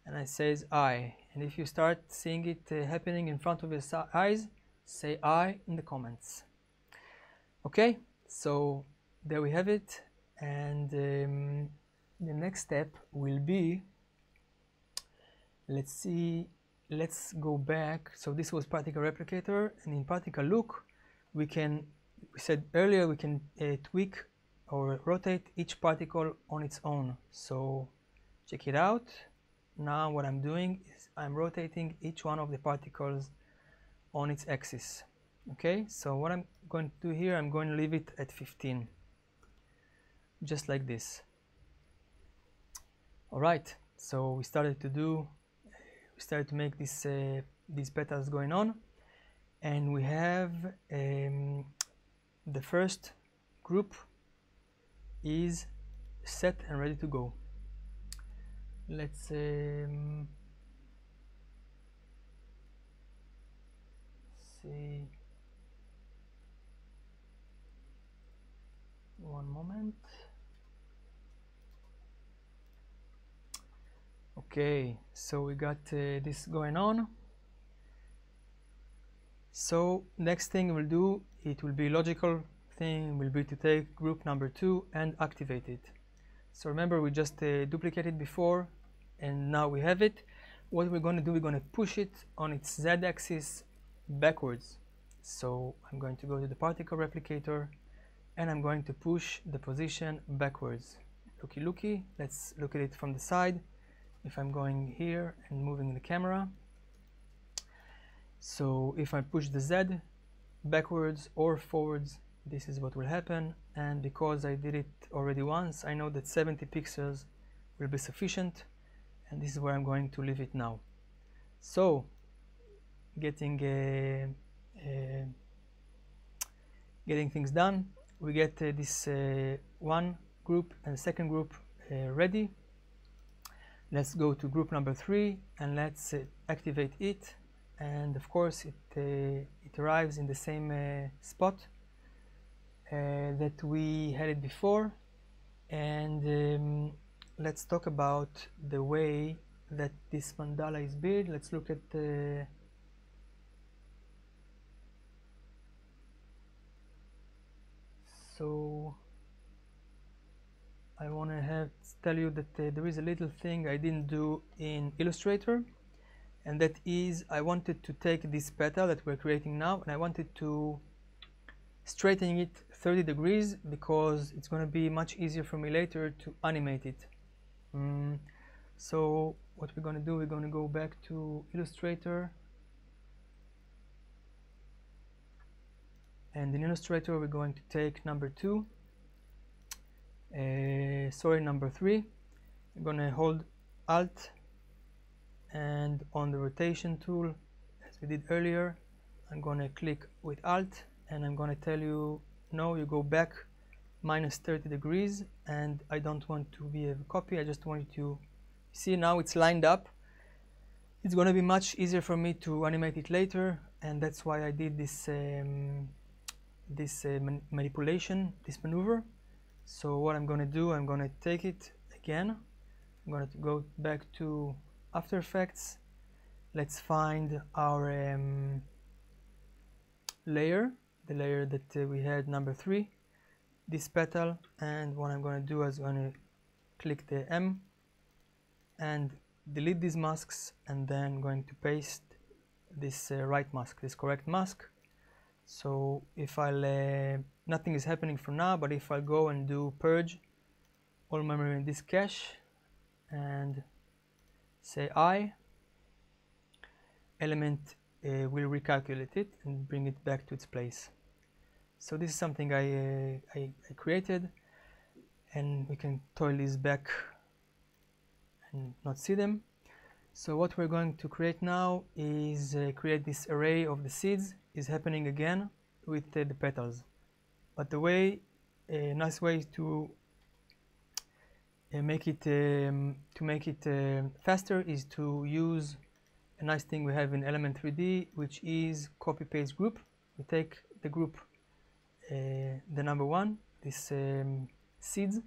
And I says I, and if you start seeing it happening in front of your eyes, say I in the comments. Okay, so there we have it. And the next step will be, let's go back. So this was particle replicator, and in particle look we said earlier we can tweak or rotate each particle on its own. So check it out. Now what I'm doing is I'm rotating each one of the particles on its axis. Okay, so what I'm going to do here, I'm going to leave it at 15, just like this. All right, so we started to make this these petals going on, and we have the first group is set and ready to go. Let's see one moment. Okay, so we got this going on. So next thing we'll do, it will be logical thing, will be to take group number 2 and activate it. So remember, we just duplicated before, and now we have it. What we're going to do, we're going to push it on its z-axis backwards. So I'm going to go to the particle replicator, and I'm going to push the position backwards. Looky looky, let's look at it from the side. If I'm going here and moving the camera, so if I push the Z backwards or forwards, this is what will happen. And because I did it already once, I know that 70 pixels will be sufficient, and this is where I'm going to leave it now. So getting things done, we get this one group and second group ready. Let's go to group number 3 and let's activate it. And of course it arrives in the same spot that we had it before. And let's talk about the way that this mandala is built. Let's look at So I want to tell you that there is a little thing I didn't do in Illustrator, and that is I wanted to take this petal that we're creating now and I wanted to straighten it 30 degrees because it's going to be much easier for me later to animate it. So what we're going to do, we're going to go back to Illustrator, and in Illustrator we're going to take number 2, number 3. I'm going to hold Alt, and on the rotation tool, as we did earlier, I'm going to click with Alt, and I'm going to tell you, no, you go back minus 30 degrees, and I don't want to be a copy, I just want you to see now it's lined up. It's going to be much easier for me to animate it later, and that's why I did this manipulation, this maneuver. So what I'm going to do, I'm going to take it again. I'm going to go back to After Effects. Let's find our layer, the layer that we had, number 3, this petal, and what I'm going to do is I'm going to click the M and delete these masks, and then going to paste this right mask, this correct mask. So if I'll nothing is happening for now, but if I go and do purge all memory in this cache and say I, element will recalculate it and bring it back to its place. So this is something I created, and we can toil these back and not see them. So what we're going to create now is create this array of the seeds. Is happening again with the petals, but the way, a nice way to make it faster is to use a nice thing we have in Element 3D, which is copy paste group. We take the group, the number 1, this seeds,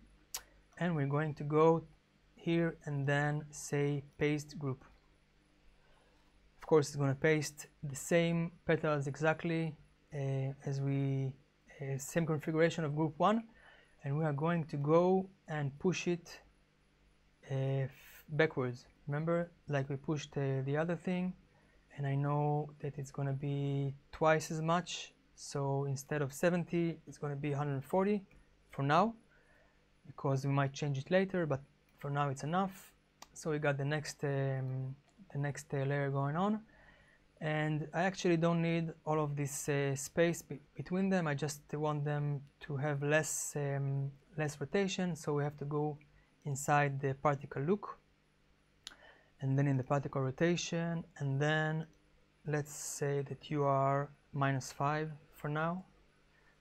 and we're going to go here and then say paste group. Of course, it's going to paste the same petals exactly as we same configuration of group 1, and we are going to go and push it backwards. Remember, like we pushed the other thing, and I know that it's going to be twice as much, so instead of 70 it's going to be 140 for now, because we might change it later, but for now it's enough. So we got the next layer going on, and I actually don't need all of this space between them. I just want them to have less rotation, so we have to go inside the particle look, and then in the particle rotation, and then let's say that you are -5 for now,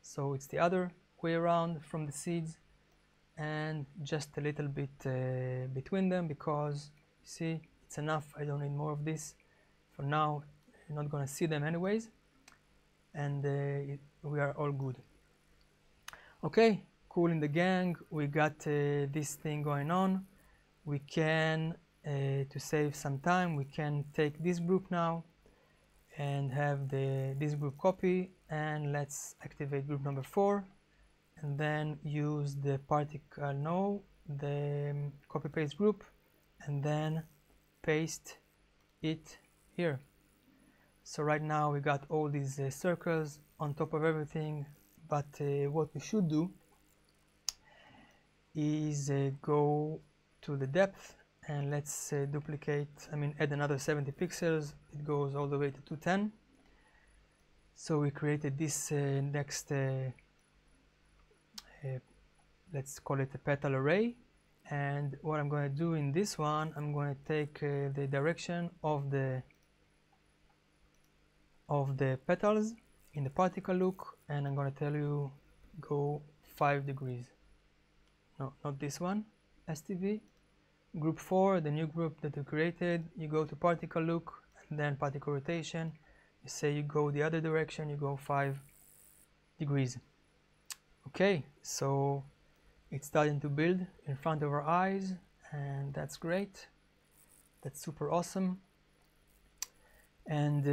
so it's the other way around from the seeds, and just a little bit between them, because you see it's enough. I don't need more of this for now. You're not going to see them anyways, and we are all good. Okay, cool in the gang. We got this thing going on. We can to save some time, we can take this group now and have this group copy, and let's activate group number 4, and then use the particle, the copy paste group, and then paste it here. So right now we got all these circles on top of everything, but what we should do is go to the depth, and let's add another 70 pixels. It goes all the way to 210. So we created this next let's call it a petal array, and what I'm going to do in this one, I'm going to take the direction of the petals in the particle look, and I'm going to tell you go 5 degrees. No, not this one, STV. Group 4, the new group that we created, you go to particle look and then particle rotation. You say you go the other direction, you go 5 degrees. Okay, so it's starting to build in front of our eyes, and that's great. That's super awesome. And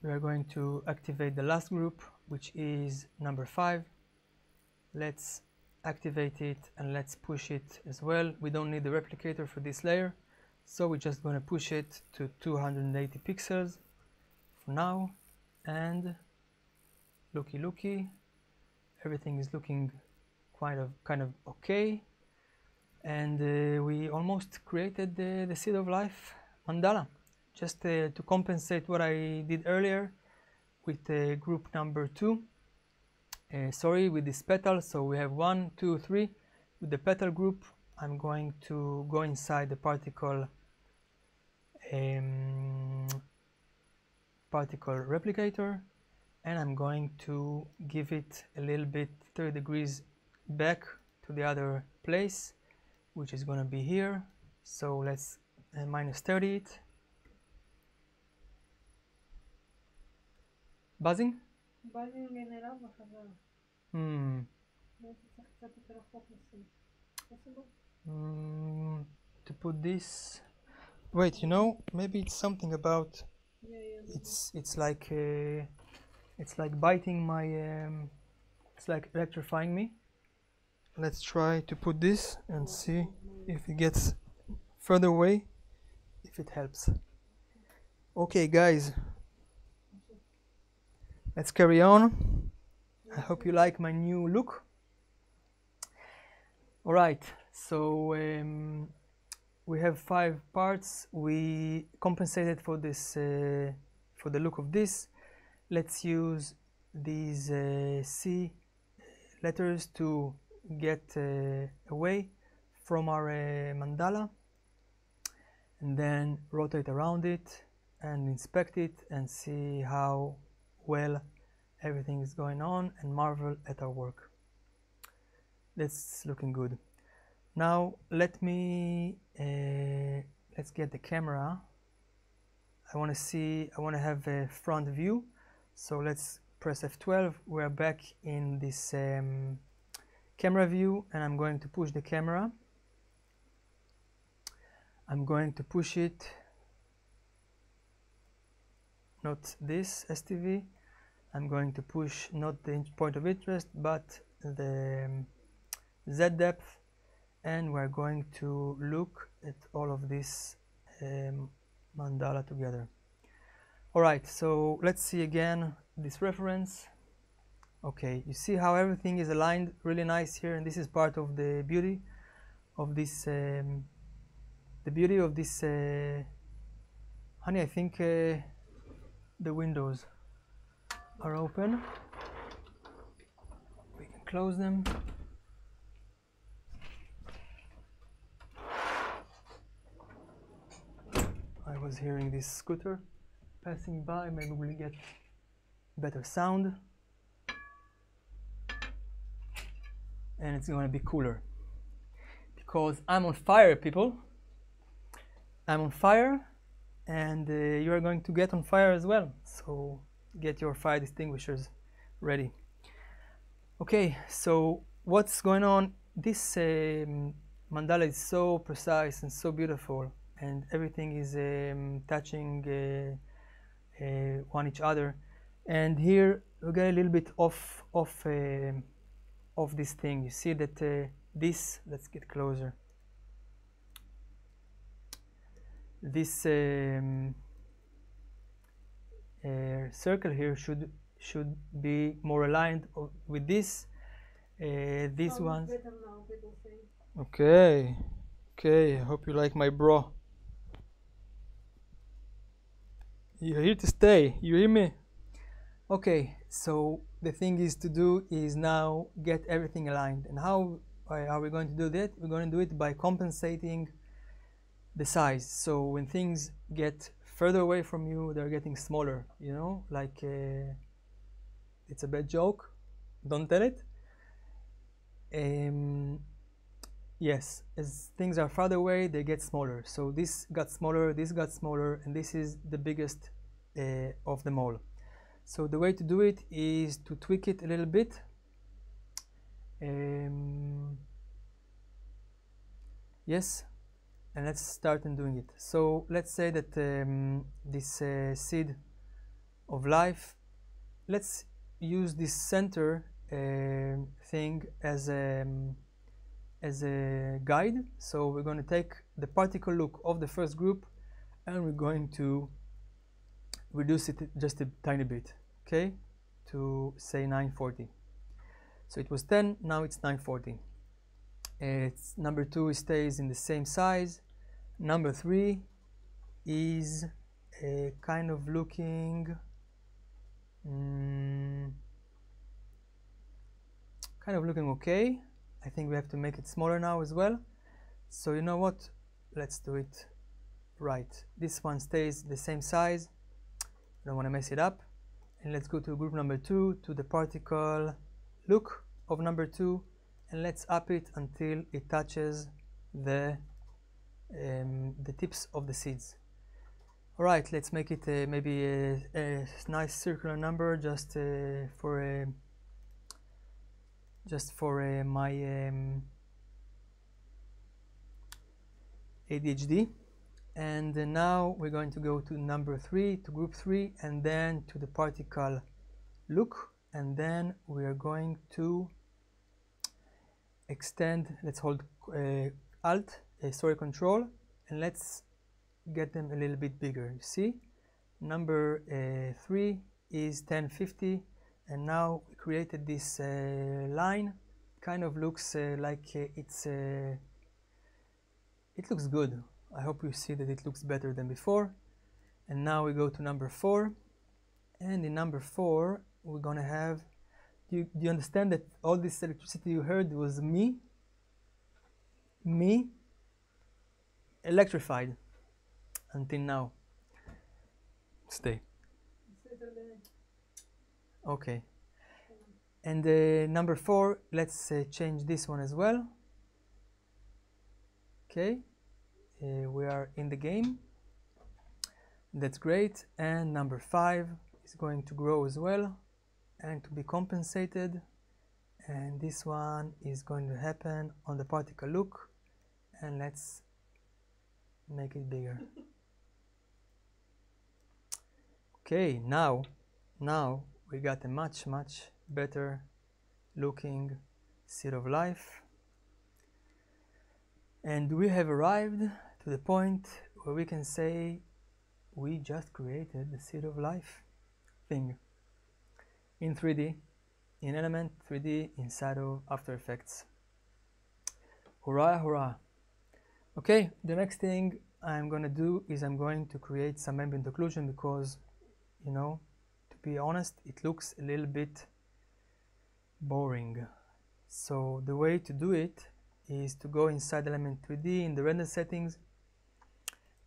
we are going to activate the last group, which is number 5. let's activate it and let's push it as well. We don't need the replicator for this layer, so we're just going to push it to 280 pixels for now, and looky, everything is looking kind of okay, and we almost created the Seed of Life mandala. Just to compensate what I did earlier with group number 2, sorry, with this petal. So we have 1, 2, 3 with the petal group. I'm going to go inside the particle replicator, and I'm going to give it a little bit 30 degrees back to the other place, which is going to be here. So let's minus 30 it. Buzzing? buzzing נראה בחזרה. צריך קצת יותר רחוק לשים. Possible? To put this, wait, you know, maybe it's something about, it's like biting my, it's like electrifying me. Let's try to put this and see if it gets further away, if it helps. Okay guys, let's carry on. I hope you like my new look. Alright, so we have 5 parts. We compensated for this, for the look of this. Let's use these C letters to get away from our mandala, and then rotate around it and inspect it and see how well everything is going on, and marvel at our work. That's looking good. Now let me let's get the camera. I want to have a front view, so let's press F12. We're back in this camera view, and I'm going to push the camera. I'm going to push it, not this STV. I'm going to push not the point of interest but the Z depth, and we're going to look at all of this mandala together. Alright, so let's see again this reference. Okay, you see how everything is aligned really nice here, and this is part of the beauty of this honey, I think the windows are open. We can close them. I was hearing this scooter passing by. Maybe we'll get better sound, and it's going to be cooler because I'm on fire, people. I'm on fire, and you are going to get on fire as well, so get your fire extinguishers ready. Okay, so what's going on? This mandala is so precise and so beautiful, and everything is touching one each other, and here we get a little bit off this thing. You see that this, let's get closer, this circle here should be more aligned with this. This one. Okay, okay. I hope you like my bra. You're here to stay. You hear me? Okay. So the thing is to do is now get everything aligned. And how are we going to do that? We're going to do it by compensating the size. So when things get further away from you, they're getting smaller, you know, like it's a bad joke, don't tell it. Yes, as things are farther away, they get smaller. So this got smaller, this got smaller, and this is the biggest of them all. So the way to do it is to tweak it a little bit. Yes, and let's start in doing it. So let's say that this seed of life, let's use this center thing as a guide. So we're going to take the particle look of the first group and we're going to reduce it just a tiny bit, okay, to say 940. So it was 10, now it's 940. It's number 2 stays in the same size. Number 3 is kind of looking okay. I think we have to make it smaller now as well. So you know what? Let's do it right. This one stays the same size. I don't want to mess it up. And let's go to group number 2, to the particle look of number 2, and let's up it until it touches the tips of the seeds. All right, let's make it maybe a nice circular number just for my ADHD. And now we're going to go to number 3, to group 3, and then to the particle look, and then we are going to extend. Let's hold Control, and let's get them a little bit bigger. You see, number 3 is 1050, and now we created this line. Kind of looks like it looks good. I hope you see that it looks better than before. And now we go to number 4, and in number 4 we're gonna have, do you understand that all this electricity you heard was me electrified until now. Stay. Okay. And number 4, let's change this one as well. Okay, we are in the game. That's great. And number 5 is going to grow as well and to be compensated. And this one is going to happen on the particle look. And let's make it bigger. Okay, now we got a much better looking seed of life, and we have arrived to the point where we can say we just created the seed of life thing in 3D, in Element 3D inside of After Effects. Hurrah, hurrah. Okay, the next thing I'm going to do is I'm going to create some ambient occlusion because, you know, to be honest, it looks a little bit boring. So the way to do it is to go inside Element 3D in the render settings.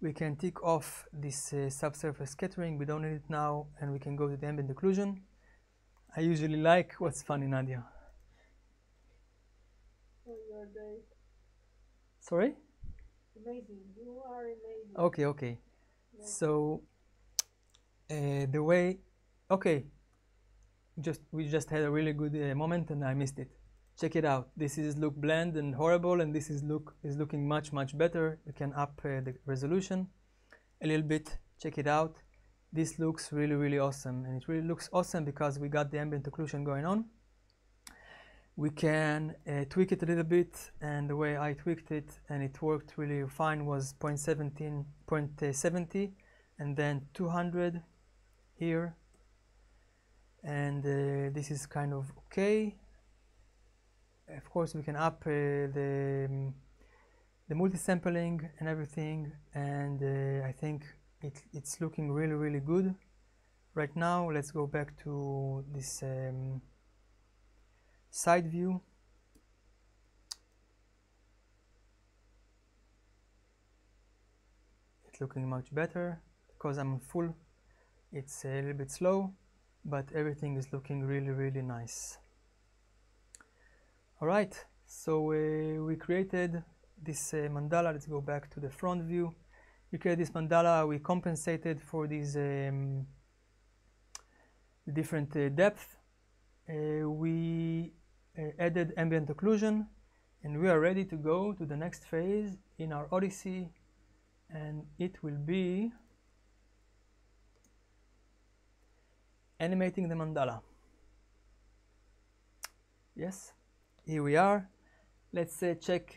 We can tick off this subsurface scattering, we don't need it now, and we can go to the ambient occlusion. I usually like, what's funny, Nadia? Oh, you're great. Sorry? Amazing, you are amazing. Okay. So the way, okay, we just had a really good moment and I missed it. Check it out. This is look bland and horrible, and this is looking much better. You can up the resolution a little bit. Check it out. This looks really awesome, and it really looks awesome because we got the ambient occlusion going on. We can tweak it a little bit, and the way I tweaked it and it worked really fine was 0.70 and then 200 here, and this is kind of okay. Of course we can up the multi-sampling and everything, and I think it's looking really good right now. Let's go back to this side view. It's looking much better because I'm on full. It's a little bit slow, but everything is looking really nice. Alright, so we created this mandala. Let's go back to the front view. We created this mandala. We compensated for these different depth. We added ambient occlusion, and we are ready to go to the next phase in our odyssey, and it will be animating the mandala. Yes, here we are. Let's check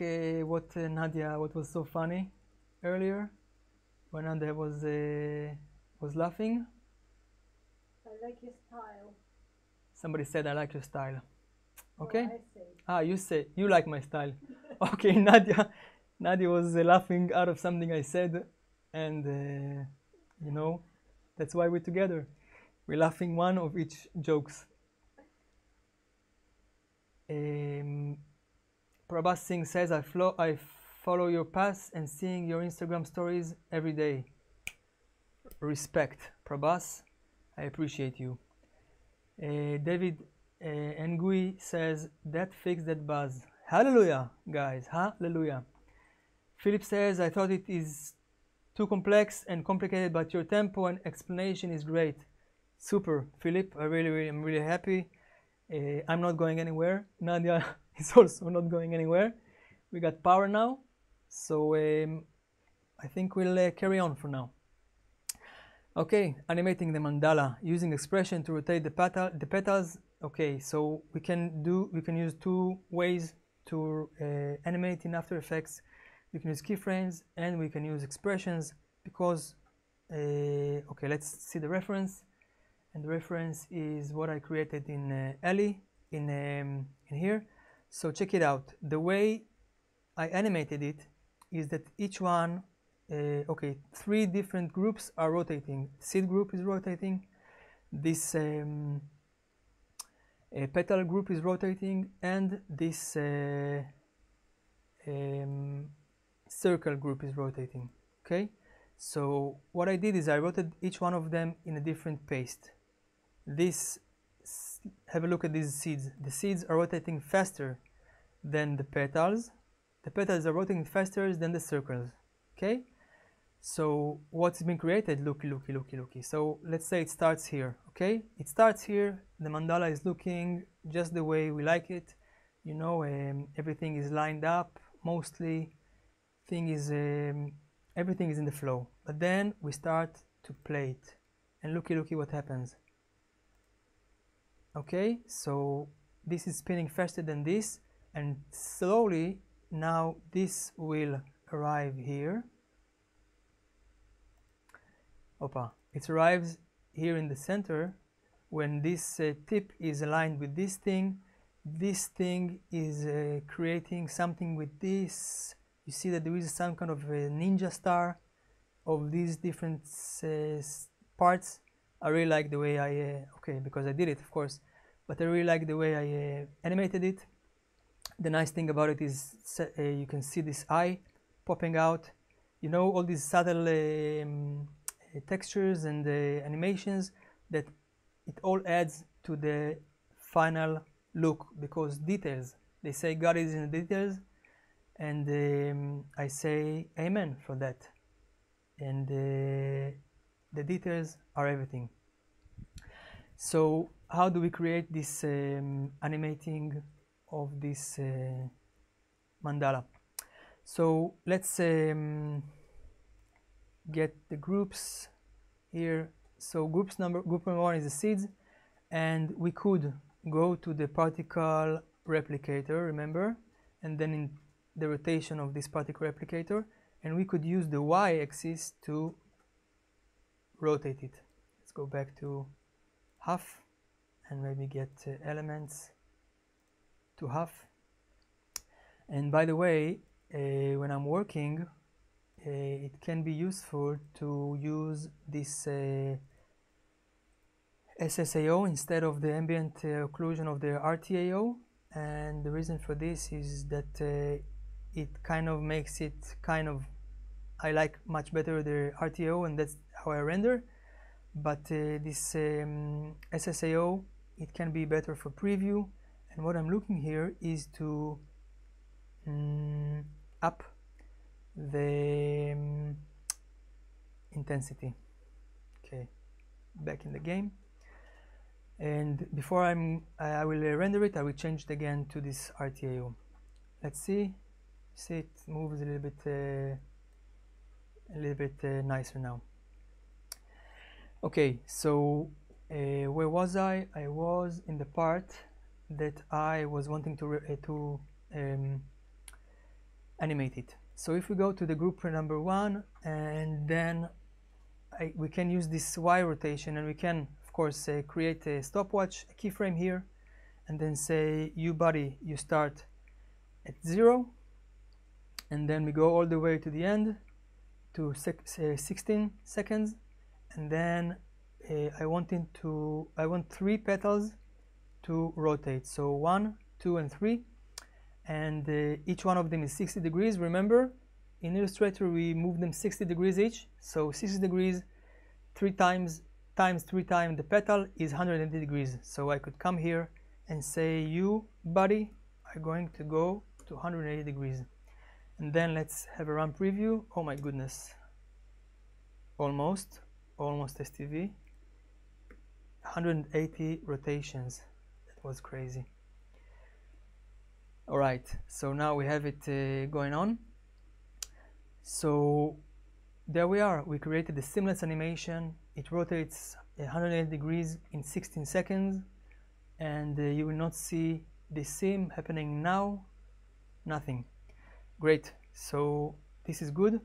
what Nadia, what was so funny earlier when Nadia was laughing. I like your style. Somebody said, I like your style. Well, Okay. I say. Ah, you say you like my style. Okay, Nadia was laughing out of something I said, and you know, that's why we're together. We're laughing one of each jokes. Prabhas Singh says, I follow your path and seeing your Instagram stories every day. Respect, Prabhas. I appreciate you. David Ngui says, that fixed that buzz. Hallelujah, guys. Hallelujah. Philip says, I thought it is too complex and complicated, but your tempo and explanation is great. Super, Philip. I'm really happy. I'm not going anywhere. Nadia is also not going anywhere. We got power now, so I think we'll carry on for now. Okay, animating the mandala using expression to rotate the petals. Okay, so we can use two ways to animate in After Effects. We can use keyframes and we can use expressions because okay, let's see the reference, and the reference is what I created in Ellie in here. So check it out. The way I animated it is that each one, okay, three different groups are rotating. Seed group is rotating, this petal group is rotating, and this circle group is rotating. Okay, so what I did is I rotated each one of them in a different paste. Have a look at these seeds. The seeds are rotating faster than the petals. The petals are rotating faster than the circles. Okay, so what's been created? Looky. So let's say it starts here. Okay, it starts here. The mandala is looking just the way we like it. You know, everything is lined up mostly. Everything is in the flow. But then we start to play it, and looky what happens. Okay, so this is spinning faster than this, and slowly now this will arrive here. It arrives here in the center. When this tip is aligned with this thing is creating something with this. You see that there is some kind of a ninja star of these different parts. I really like the way I okay, because I did it, of course, but I really like the way I animated it. The nice thing about it is you can see this eye popping out. You know, all these subtle textures and animations, that it all adds to the final look, because details, they say God is in the details, and I say amen for that. And the details are everything. So how do we create this animating of this mandala? So let's get the groups here. So group number one is the seeds, and we could go to the particle replicator, remember, and then in the rotation of this particle replicator, and we could use the y-axis to rotate it. Let's go back to half and maybe get elements to half. And by the way, when I'm working, it can be useful to use this SSAO instead of the ambient occlusion of the RTAO, and the reason for this is that it kind of makes it I like much better the RTAO, and that's how I render. But this SSAO, it can be better for preview, and what I'm looking here is to up the intensity. Okay, back in the game, and before I will render it, I will change it again to this RTAO. Let's see it moves a little bit nicer now. Okay, so where was I? I was in the part that I was wanting to animate it. So if we go to the group number 1, and then we can use this Y rotation, and we can of course create a stopwatch, a keyframe here, and then say you body, you start at 0, and then we go all the way to the end to 16 seconds, and then I want 3 petals to rotate, so 1, 2 and 3, and each one of them is 60 degrees. Remember, in Illustrator we move them 60 degrees each, so 60 degrees 3 times 3 times the petal is 180 degrees. So I could come here and say you body are going to go to 180 degrees, and then let's have a run preview. Oh my goodness, almost STV, 180 rotations. That was crazy. Alright, so now we have it going on. So there we are, we created the seamless animation. It rotates 180 degrees in 16 seconds, and you will not see the seam happening now, nothing. Great, so this is good,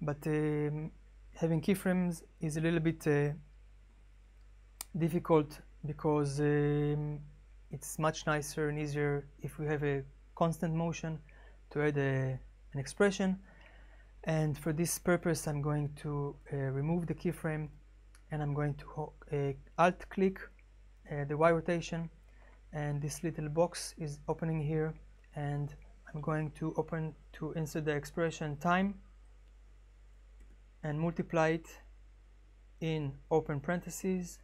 but having keyframes is a little bit difficult, because it's much nicer and easier if we have a constant motion to add an expression. And for this purpose I'm going to remove the keyframe, and I'm going to alt click the Y rotation, and this little box is opening here, and I'm going to insert the expression time and multiply it in open parentheses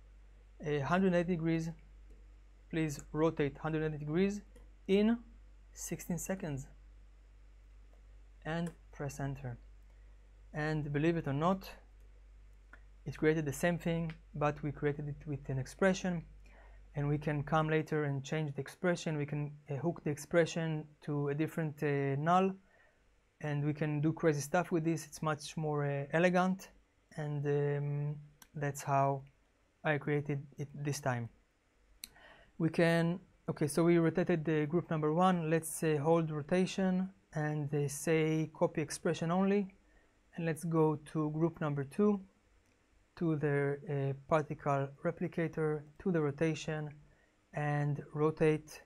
180 degrees. Please rotate 180 degrees in 16 seconds and press enter. And believe it or not, it created the same thing, but we created it with an expression, and we can come later and change the expression. We can hook the expression to a different null, and we can do crazy stuff with this. It's much more elegant, and that's how I created it this time. We can, okay, so we rotated the group number 1. Let's hold rotation and say copy expression only, and let's go to group number 2, to the particle replicator, to the rotation, and rotate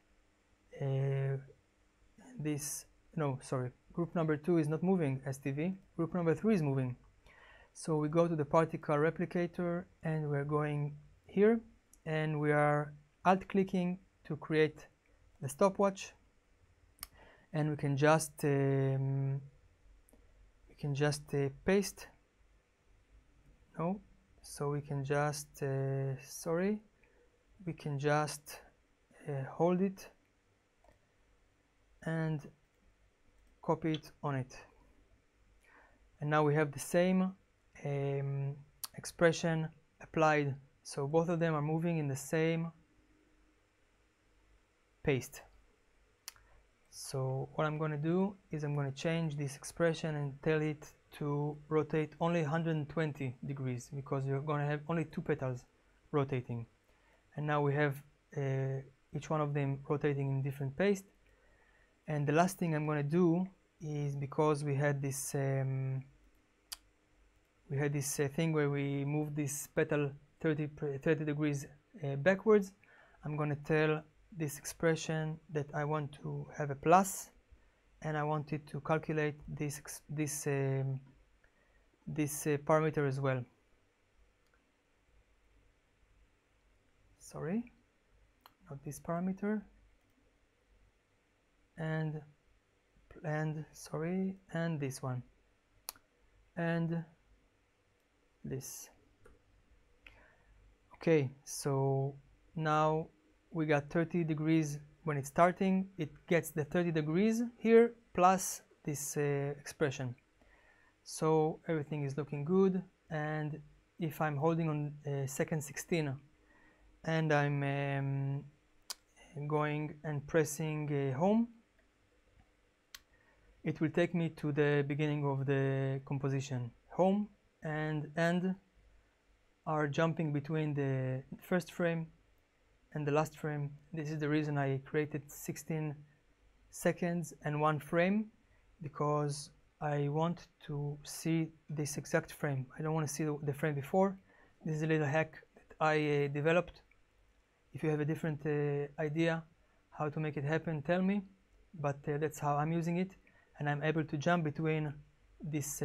this. No, sorry, group number 2 is not moving, STV. Group number 3 is moving. So we go to the particle replicator, and we're going here, and we are alt clicking to create the stopwatch, and we can just paste. No, so we can just we can just hold it and copy it on it, and now we have the same expression applied. So both of them are moving in the same paste. So what I'm going to do is I'm going to change this expression and tell it to rotate only 120 degrees, because you're going to have only 2 petals rotating, and now we have each one of them rotating in different paste. And the last thing I'm going to do is, because we had this thing where we moved this petal 30 degrees backwards, I'm going to tell this expression that I want to have a plus, and I want it to calculate this parameter as well. Sorry, not this parameter, and sorry, and this one, and this. Okay, so now we got 30 degrees when it's starting. It gets the 30 degrees here plus this expression. So everything is looking good, and if I'm holding on second 16 and I'm going and pressing home, it will take me to the beginning of the composition. Home and end are jumping between the first frame and the last frame. This is the reason I created 16 seconds and 1 frame, because I want to see this exact frame. I don't want to see the frame before. This is a little hack that I developed. If you have a different idea how to make it happen, tell me, but that's how I'm using it, and I'm able to jump between this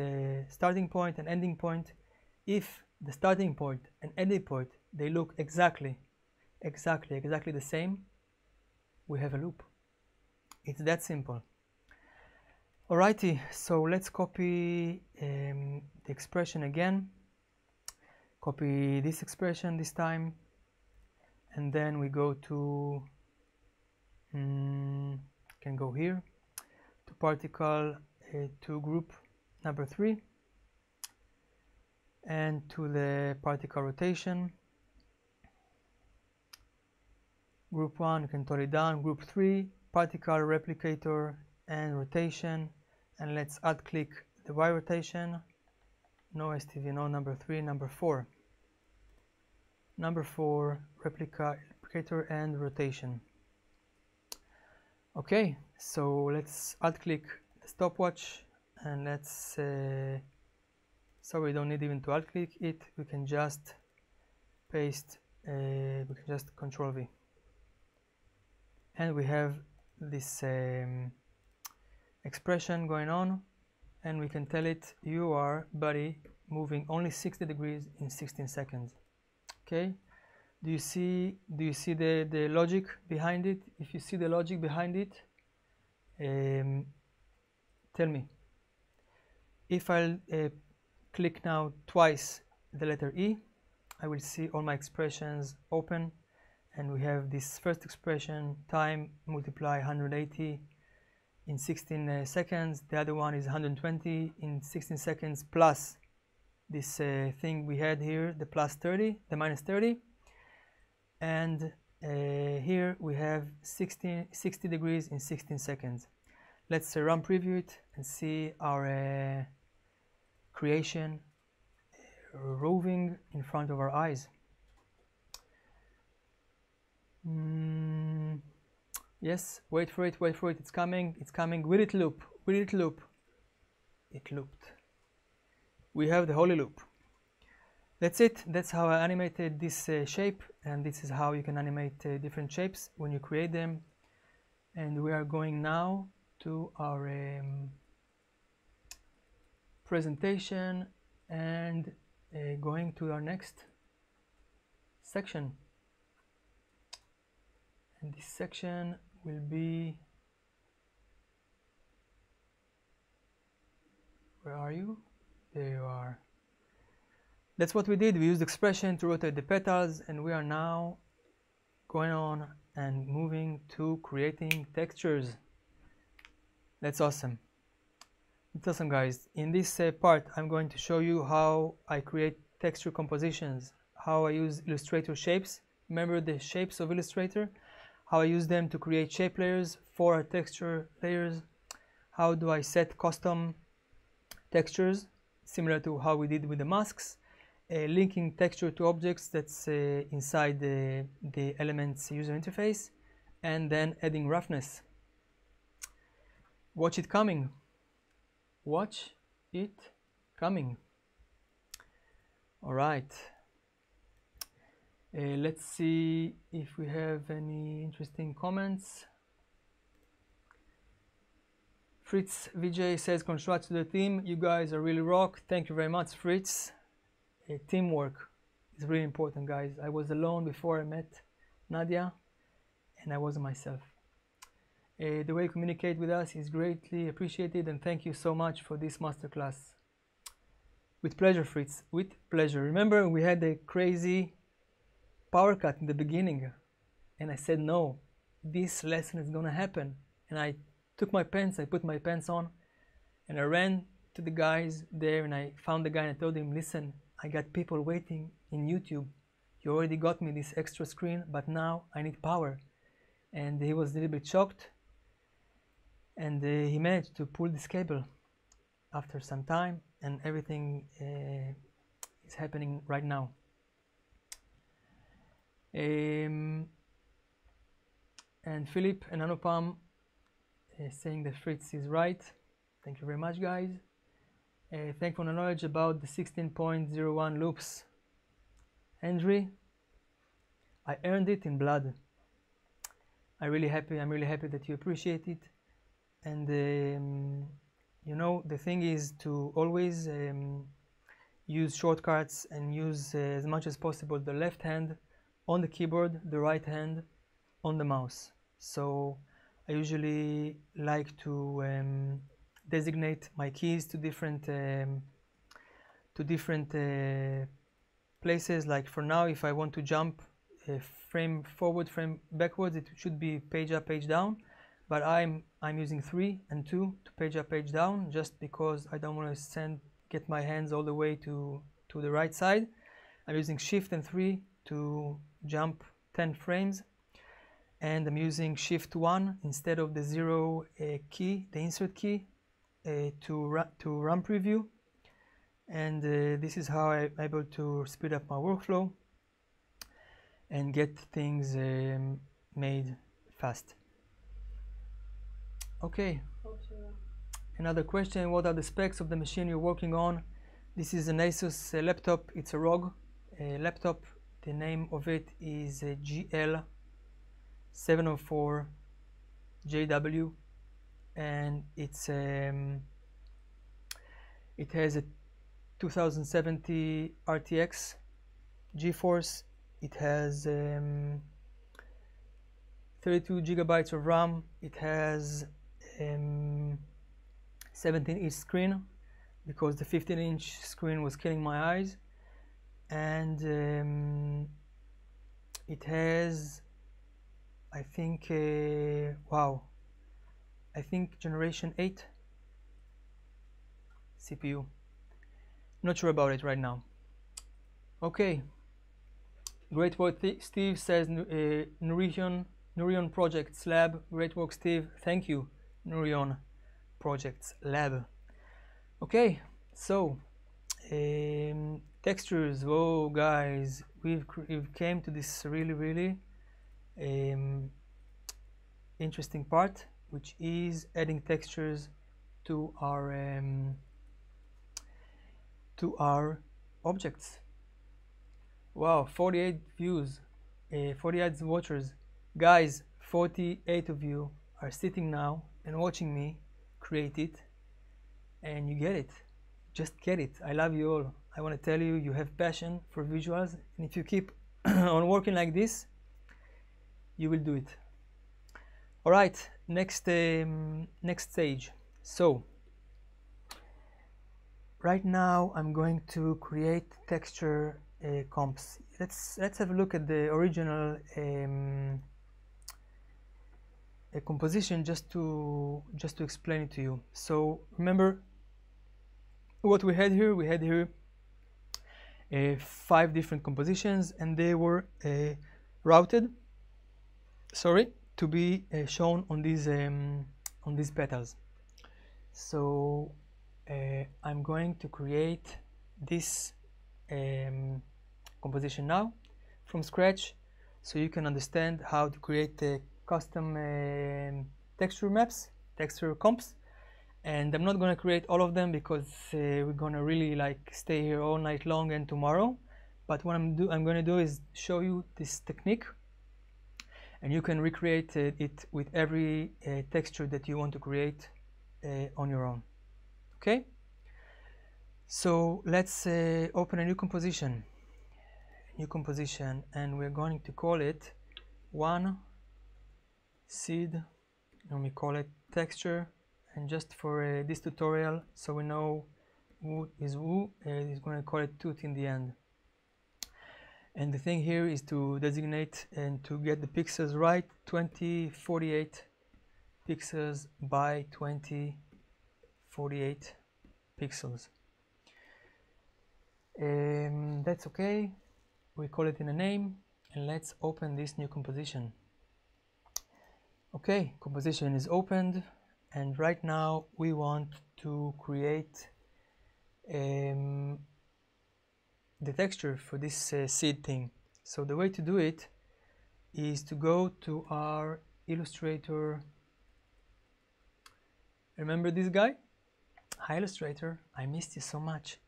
starting point and ending point. If the starting point and ending point, they look exactly the same, we have a loop. It's that simple. Alrighty, so let's copy the expression again. Copy this expression this time, and then we go to can go here to particle to group number 3, and to the particle rotation. Group 1, you can tone it down. Group 3, particle replicator and rotation, and let's alt click the Y rotation. No STV, no number 3, number 4. Number 4, replicator and rotation. Okay, so let's alt click the stopwatch, and let's so we don't need even to alt click it, we can just paste, we can just Control V, and we have this expression going on, and we can tell it you are, buddy, moving only 60 degrees in 16 seconds. Okay, do you see the logic behind it? If you see the logic behind it, tell me. If I'll click now twice the letter E, I will see all my expressions open, and we have this first expression, time multiply 180 in 16 seconds. The other one is 120 in 16 seconds, plus this thing we had here, the plus 30, the minus 30, and here we have 60 degrees in 16 seconds. Let's run preview it and see our creation roving in front of our eyes. Yes, wait for it, it's coming, will it loop, it looped. We have the holy loop. That's it, that's how I animated this shape, and this is how you can animate different shapes when you create them. And we are going now to our presentation, and going to our next section. And this section will be, where are you? There you are. That's what we did. We used expression to rotate the petals, and we are now going on and moving to creating textures. That's awesome. It's awesome, guys. In this part, I'm going to show you how I create texture compositions, how I use Illustrator shapes. Remember the shapes of Illustrator? How I use them to create shape layers for our texture layers. How do I set custom textures, similar to how we did with the masks. Linking texture to objects that's inside the elements user interface, and then adding roughness. Watch it coming. Watch it coming. All right. Let's see if we have any interesting comments. Fritz VJ says, congrats to the team. You guys are really rock. Thank you very much, Fritz. Teamwork is really important, guys. I was alone before I met Nadia, and I wasn't myself. The way you communicate with us is greatly appreciated, and thank you so much for this masterclass. With pleasure, Fritz, with pleasure. Remember, we had a crazy power cut in the beginning, and I said, no, this lesson is gonna happen. And I took my pants, I put my pants on, and I ran to the guys there, and I found the guy and I told him, listen, I got people waiting in YouTube. You already got me this extra screen, but now I need power. And he was a little bit shocked, and he managed to pull this cable after some time, and everything is happening right now. And Philip and Anupam saying that Fritz is right. Thank you very much, guys. Thank you for the knowledge about the 16.01 loops. Henry, I earned it in blood. I'm really happy that you appreciate it. And you know, the thing is to always use shortcuts and use as much as possible the left hand on the keyboard, the right hand on the mouse. So I usually like to designate my keys to different places. Like for now, if I want to jump frame forward, frame backwards, it should be page up, page down. But I'm using 3 and 2 to page up, page down, just because I don't want to get my hands all the way to the right side. I'm using Shift and 3 to jump 10 frames, and I'm using Shift 1 instead of the 0 key, the insert key, to run preview. And this is how I'm able to speed up my workflow and get things made fast. Okay, another question: what are the specs of the machine you're working on? This is an Asus laptop. It's a ROG laptop. The name of it is GL704JW, and it's it has a 2070 RTX GeForce. It has 32 gigabytes of RAM. It has 17-inch screen, because the 15-inch screen was killing my eyes. And it has, I think, I think generation 8 CPU. Not sure about it right now. Okay, great work. Steve says Nurion Projects Lab. Great work, Steve. Thank you, Nurion Projects Lab. Okay, so textures. Whoa, guys, we've came to this really interesting part, which is adding textures to our objects. Wow, 48 views, 48 watchers. Guys, 48 of you are sitting now and watching me create it, and you get it. Just get it. I love you all. I want to tell you, you have passion for visuals, and if you keep on working like this, you will do it. All right, next stage. So right now I'm going to create texture comps. Let's have a look at the original composition, just to explain it to you. So remember what we had here. We had here 5 different compositions, and they were routed, to be shown on these petals. So I'm going to create this composition now from scratch, so you can understand how to create custom texture maps, texture comps. And I'm not going to create all of them, because we're going to really stay here all night long and tomorrow. But what I'm going to do is show you this technique, and you can recreate it with every texture that you want to create on your own. Okay, so let's open a new composition, and we're going to call it one seed, and we call it texture. And just for this tutorial, so we know who is who, is going to call it tooth in the end. And the thing here is to designate and to get the pixels right, 2048 pixels by 2048 pixels. That's okay. We call it in a name, and let's open this new composition. Okay, composition is opened, and right now we want to create the texture for this seed thing. So the way to do it is to go to our Illustrator. Remember this guy? Hi Illustrator, I missed you so much.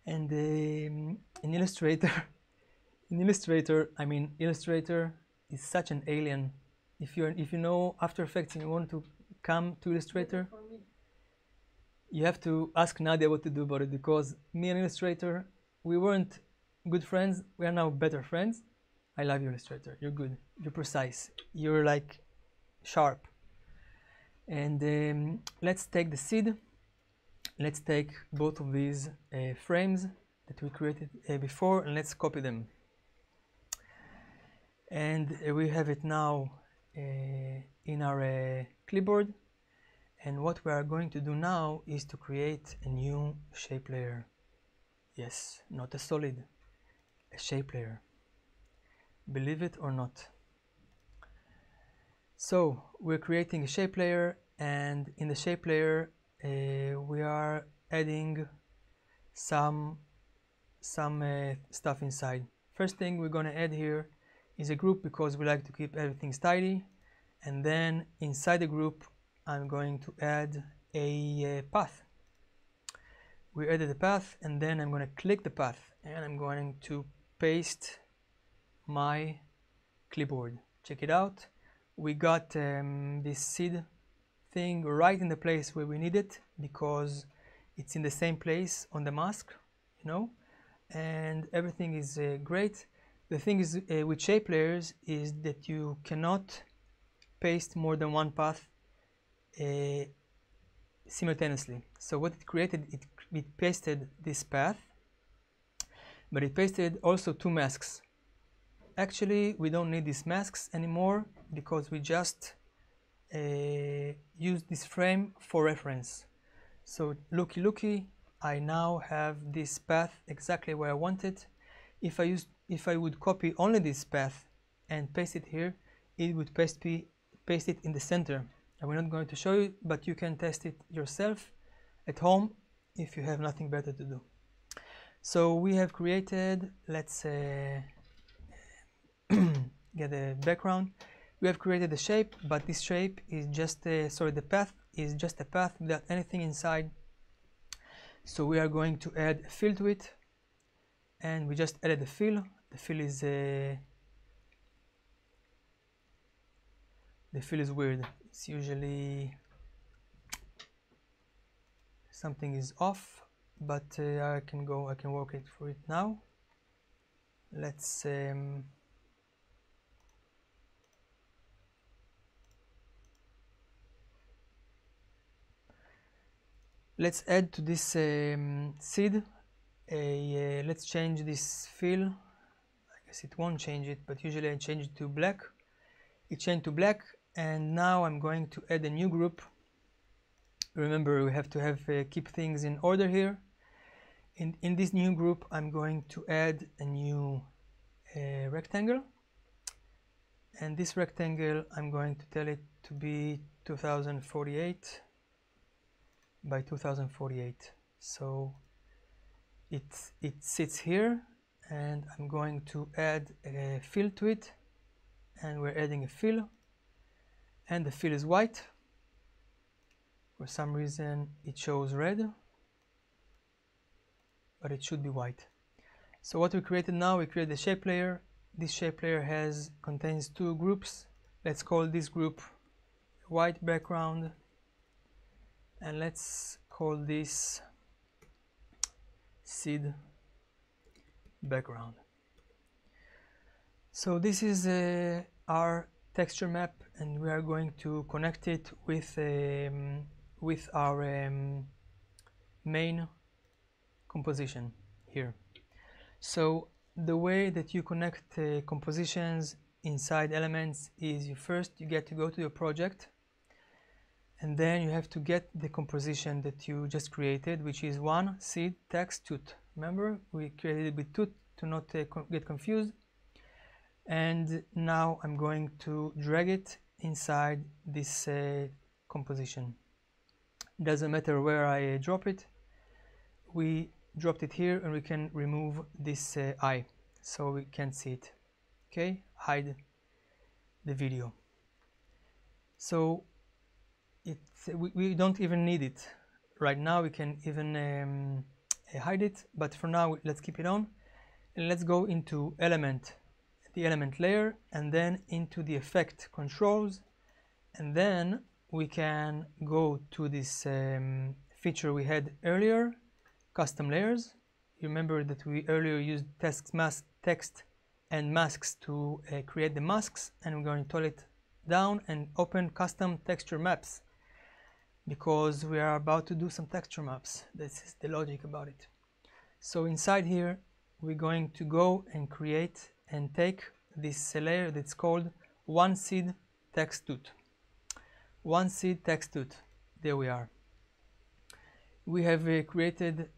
And in Illustrator, Illustrator is such an alien. If you know After Effects and you want to come to Illustrator, you have to ask Nadia what to do about it, because me and Illustrator, we weren't good friends. We are now better friends. I love you, Illustrator. You're good. You're precise. You're like sharp. And let's take the seed. Let's take both of these frames that we created before, and let's copy them. And we have it now in our clipboard. And what we are going to do now is to create a new shape layer. Yes, not a solid, a shape layer. Believe it or not. So we're creating a shape layer, and in the shape layer we are adding some stuff inside. First thing we're going to add here is a group, because we like to keep everything tidy. And then inside the group I'm going to add a path. We added a path, and then I'm going to click the path, and I'm going to paste my clipboard. Check it out. We got this seed thing right in the place where we need it, because it's in the same place on the mask, you know, and everything is great. The thing is with shape layers is that you cannot paste more than one path simultaneously. So what it created, it pasted this path, but it pasted also two masks. Actually, we don't need these masks anymore, because we just use this frame for reference. So looky, I now have this path exactly where I want it. If I would copy only this path and paste it here, it would paste it in the center. I'm not going to show you, but you can test it yourself at home if you have nothing better to do. So we have created, let's get a background. We have created a shape, but this shape is just the path is just a path without anything inside. So we are going to add a fill to it, and we just added the fill. The fill is weird. It's usually something is off, but I can work it for it now. Let's add to this seed let's change this fill. I guess it won't change it, but usually I change it to black. It changed to black, and now I'm going to add a new group. Remember, we have to keep things in order here. In this new group, I'm going to add a new rectangle, and this rectangle I'm going to tell it to be 2048 by 2048. So it sits here, and I'm going to add a fill to it, and we're adding a fill, and the fill is white. For some reason it shows red, but it should be white. So what we created now, we created a shape layer. This shape layer contains two groups. Let's call this group white background, and let's call this seed background. So this is our texture map, and we are going to connect it with our main composition here. So the way that you connect compositions inside elements is you get to go to your project, and then you have to get the composition that you just created, which is one seed text tooth. Remember, we created it with tooth to not get confused. And now I'm going to drag it inside this composition. Doesn't matter where I drop it. We dropped it here, and we can remove this eye so we can't see it. Okay, hide the video. So we don't even need it right now. We can even hide it, but for now let's keep it on, and let's go into the element layer, and then into the effect controls, and then we can go to this feature we had earlier, custom layers. You remember that we earlier used text and masks to create the masks, and we're going to toggle it down and open custom texture maps, because we are about to do some texture maps. This is the logic about it. So inside here we're going to go and create and take this layer that's called one seed text tooth. One seed text tooth. There we are. We have created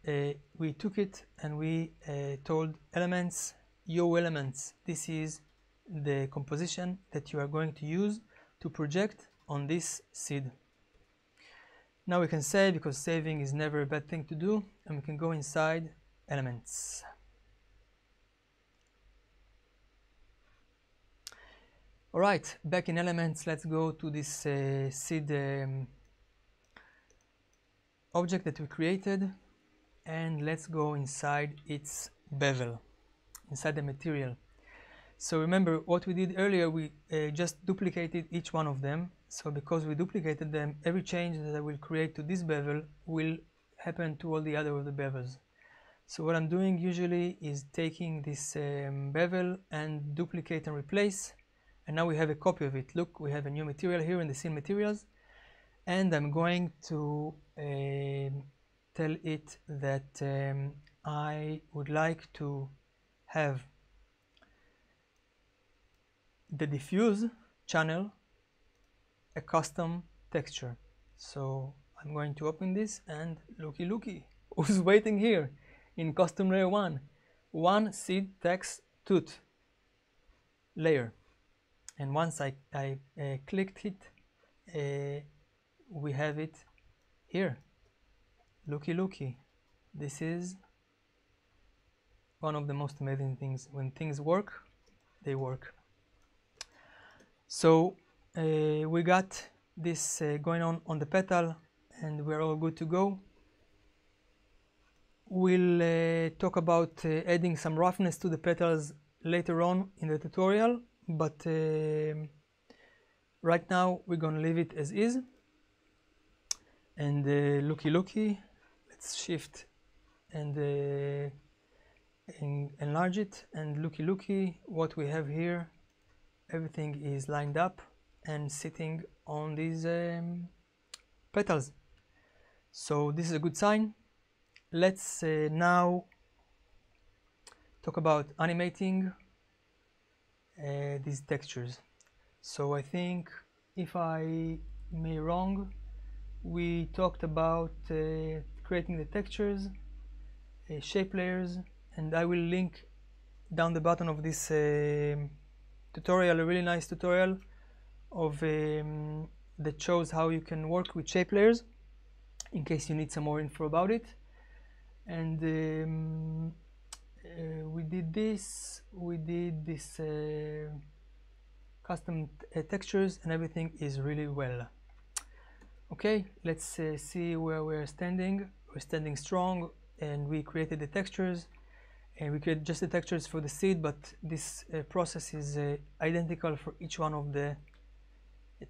we took it and we told elements, yo elements, this is the composition that you are going to use to project on this seed. Now we can save, because saving is never a bad thing to do, and we can go inside elements. Alright, back in elements, let's go to this seed object that we created, and let's go inside its bevel, inside the material. So remember what we did earlier, we just duplicated each one of them. So because we duplicated them, every change that I will create to this bevel will happen to all the other of the bevels. So what I'm doing usually is taking this bevel and duplicate and replace, and now we have a copy of it. Look, we have a new material here in the scene materials, and I'm going to tell it that I would like to have the diffuse channel a custom texture. So I'm going to open this, and looky who's waiting here in custom layer 1 seed text tooth layer. And once I clicked it, we have it here. Looky, this is one of the most amazing things. When things work, they work. So we got this going on the petal, and we're all good to go. We'll talk about adding some roughness to the petals later on in the tutorial, but right now we're going to leave it as is. And looky, let's shift and enlarge it, and looky what we have here. Everything is lined up and sitting on these petals. So this is a good sign. Let's now talk about animating these textures. So I think, if I may wrong, we talked about creating the textures, shape layers, and I will link down the bottom of this tutorial, a really nice tutorial of that shows how you can work with shape layers, in case you need some more info about it. And we did this custom textures, and everything is really well. Okay, let's see where we're standing. We're standing strong, and we created the textures, and we created just the textures for the seed, but this process is identical for each one of the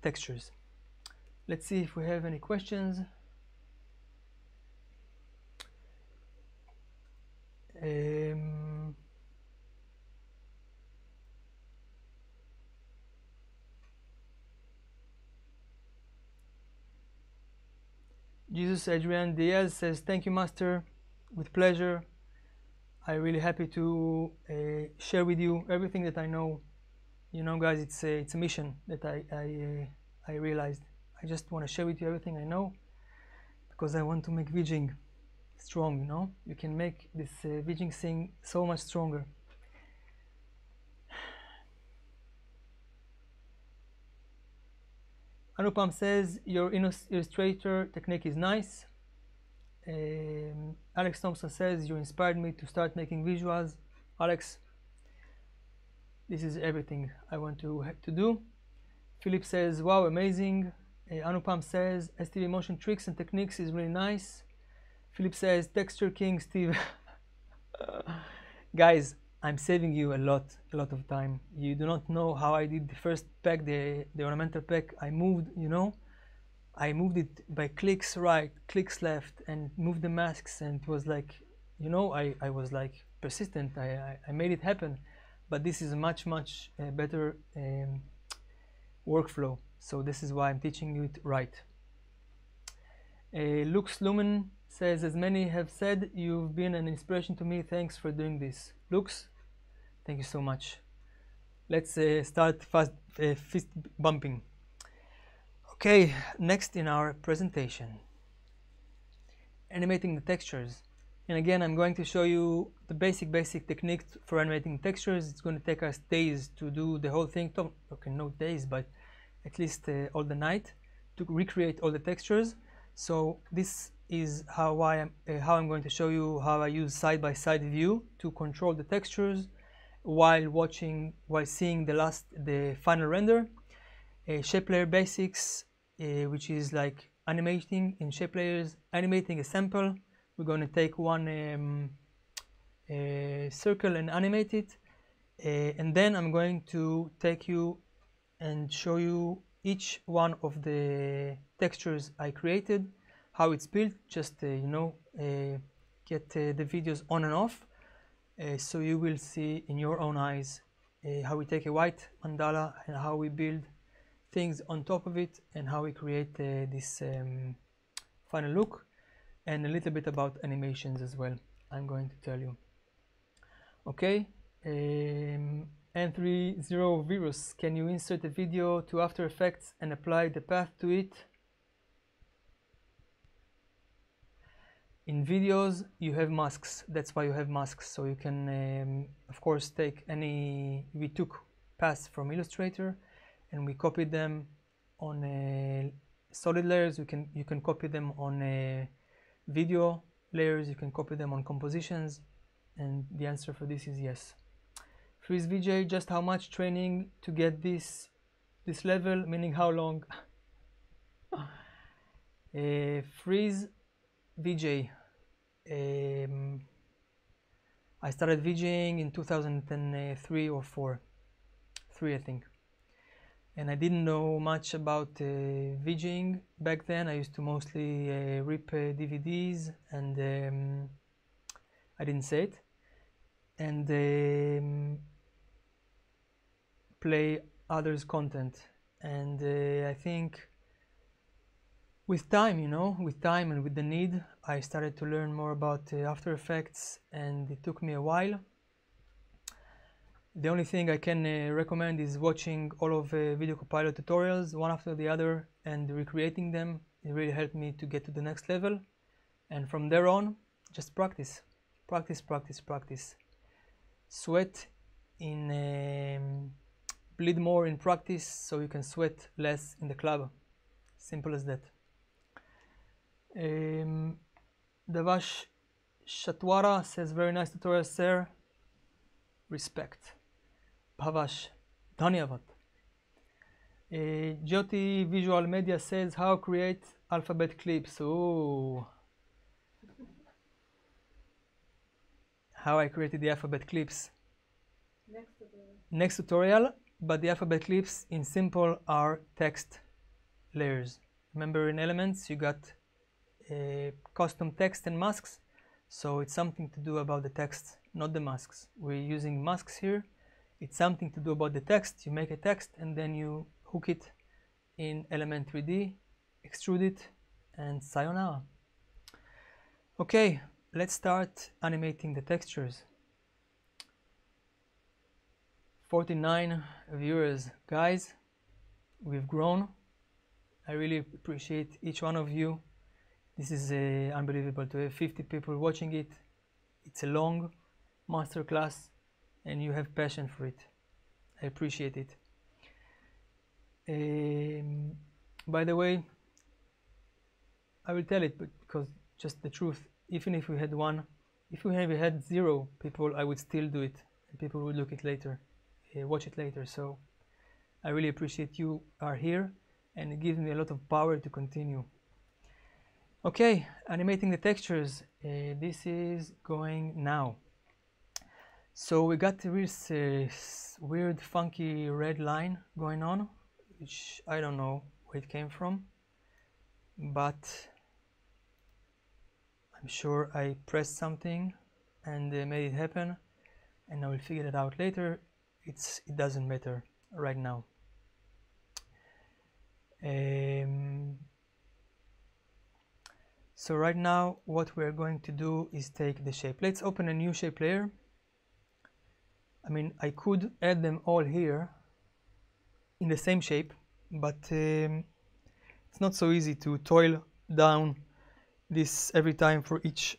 textures. Let's see if we have any questions. Jesus Adrian Diaz says, thank you, Master, with pleasure. I'm really happy to share with you everything that I know. You know, guys, it's a mission that I realized. I just want to share with you everything I know, because I want to make VJing strong. You know, you can make this VJing thing so much stronger. Anupam says, your Illustrator technique is nice. Alex Thompson says, you inspired me to start making visuals. Alex, this is everything I want to do. Philip says, wow, amazing. Anupam says, STVinMotion tricks and techniques is really nice. Philip says, texture king, Steve. Guys, I'm saving you a lot of time. You do not know how I did the first pack, the ornamental pack. I moved, you know, I moved it by clicks right, clicks left, and moved the masks, and it was like, you know, I was like persistent. I made it happen. But this is a much better workflow. So this is why I'm teaching you it right. Lux Lumen says, as many have said, you've been an inspiration to me. Thanks for doing this. Lux, thank you so much. Let's start fist bumping. Okay, next in our presentation, animating the textures. And again, I'm going to show you the basic technique for animating textures. It's going to take us days to do the whole thing. Okay, no days, but at least all the night to recreate all the textures. So this is how I'm going to show you how I use side-by-side view to control the textures while seeing the final render. Shape layer basics, which is like animating in shape layers, animating a sample. We're going to take one circle and animate it, and then I'm going to take you and show you each one of the textures I created, how it's built, just you know, get the videos on and off, so you will see in your own eyes how we take a white mandala and how we build things on top of it and how we create this final look, and a little bit about animations as well I'm going to tell you. Okay, N30 virus, can you insert a video to After Effects and apply the path to it? In videos you have masks, that's why you have masks, so you can of course take any, we took paths from Illustrator and we copied them on solid layers. You can copy them on video layers, you can copy them on compositions, and the answer for this is yes. Freeze VJ, just how much training to get this level, meaning how long? Freeze VJ, I started VJing in 2003 or 4, I think, and I didn't know much about VJing back then. I used to mostly rip DVDs, and I didn't say it, and play others' content, and I think with time, you know, with time and with the need, I started to learn more about After Effects, and it took me a while. The only thing I can recommend is watching all of Video Copilot tutorials one after the other and recreating them. It really helped me to get to the next level, and from there on, just practice. Sweat in bleed more in practice so you can sweat less in the club. Simple as that. Davash Shatwara says, very nice tutorial, sir. Respect. Bhavash, Dhanyavad. Jyoti Visual Media says, how create alphabet clips. Oh, how I created the alphabet clips. Next tutorial, but the alphabet clips in simple are text layers. Remember, in Elements you got custom text and masks, so it's something to do about the text, not the masks. We're using masks here. It's something to do about the text. You make a text and then you hook it in Element 3D, extrude it, and sayonara. Okay, let's start animating the textures. 49 viewers, guys, we've grown. I really appreciate each one of you. This is unbelievable to have 50 people watching it. It's a long masterclass and you have passion for it. I appreciate it. By the way, I will tell it, but because just the truth, even if we had had 0 people, I would still do it and people would look it later, watch it later. So I really appreciate you are here, and it gives me a lot of power to continue. Okay, animating the textures. This is going now. So we got this weird funky red line going on, which I don't know where it came from, but I'm sure I pressed something and made it happen, and I will figure it out later. It doesn't matter right now. So right now what we're going to do is take the shape. Let's open a new shape layer. I mean, I could add them all here in the same shape, but it's not so easy to toil down this every time for each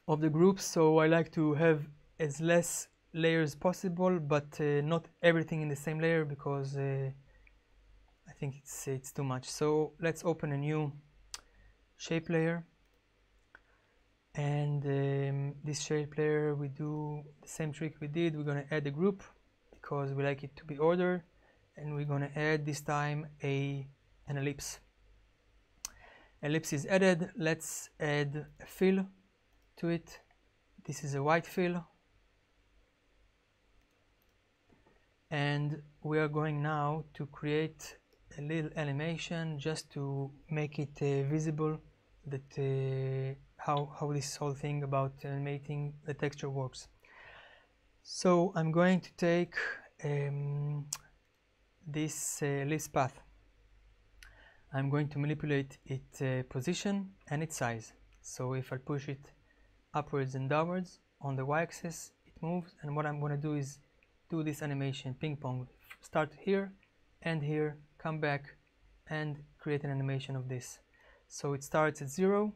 of the groups, so I like to have as less layers possible, but not everything in the same layer, because I think it's too much. So let's open a new shape layer, and this shape layer, we do the same trick we did. We're going to add a group because we like it to be ordered, and we're going to add this time an ellipse. Ellipse is added. Let's add a fill to it. This is a white fill, and we are going now to create a little animation just to make it visible that how this whole thing about animating the texture works. So I'm going to take this ellipse path. I'm going to manipulate its position and its size. So if I push it upwards and downwards on the y-axis, it moves, and what I'm going to do is do this animation ping pong. Start here and here, come back and create an animation of this. So it starts at 0,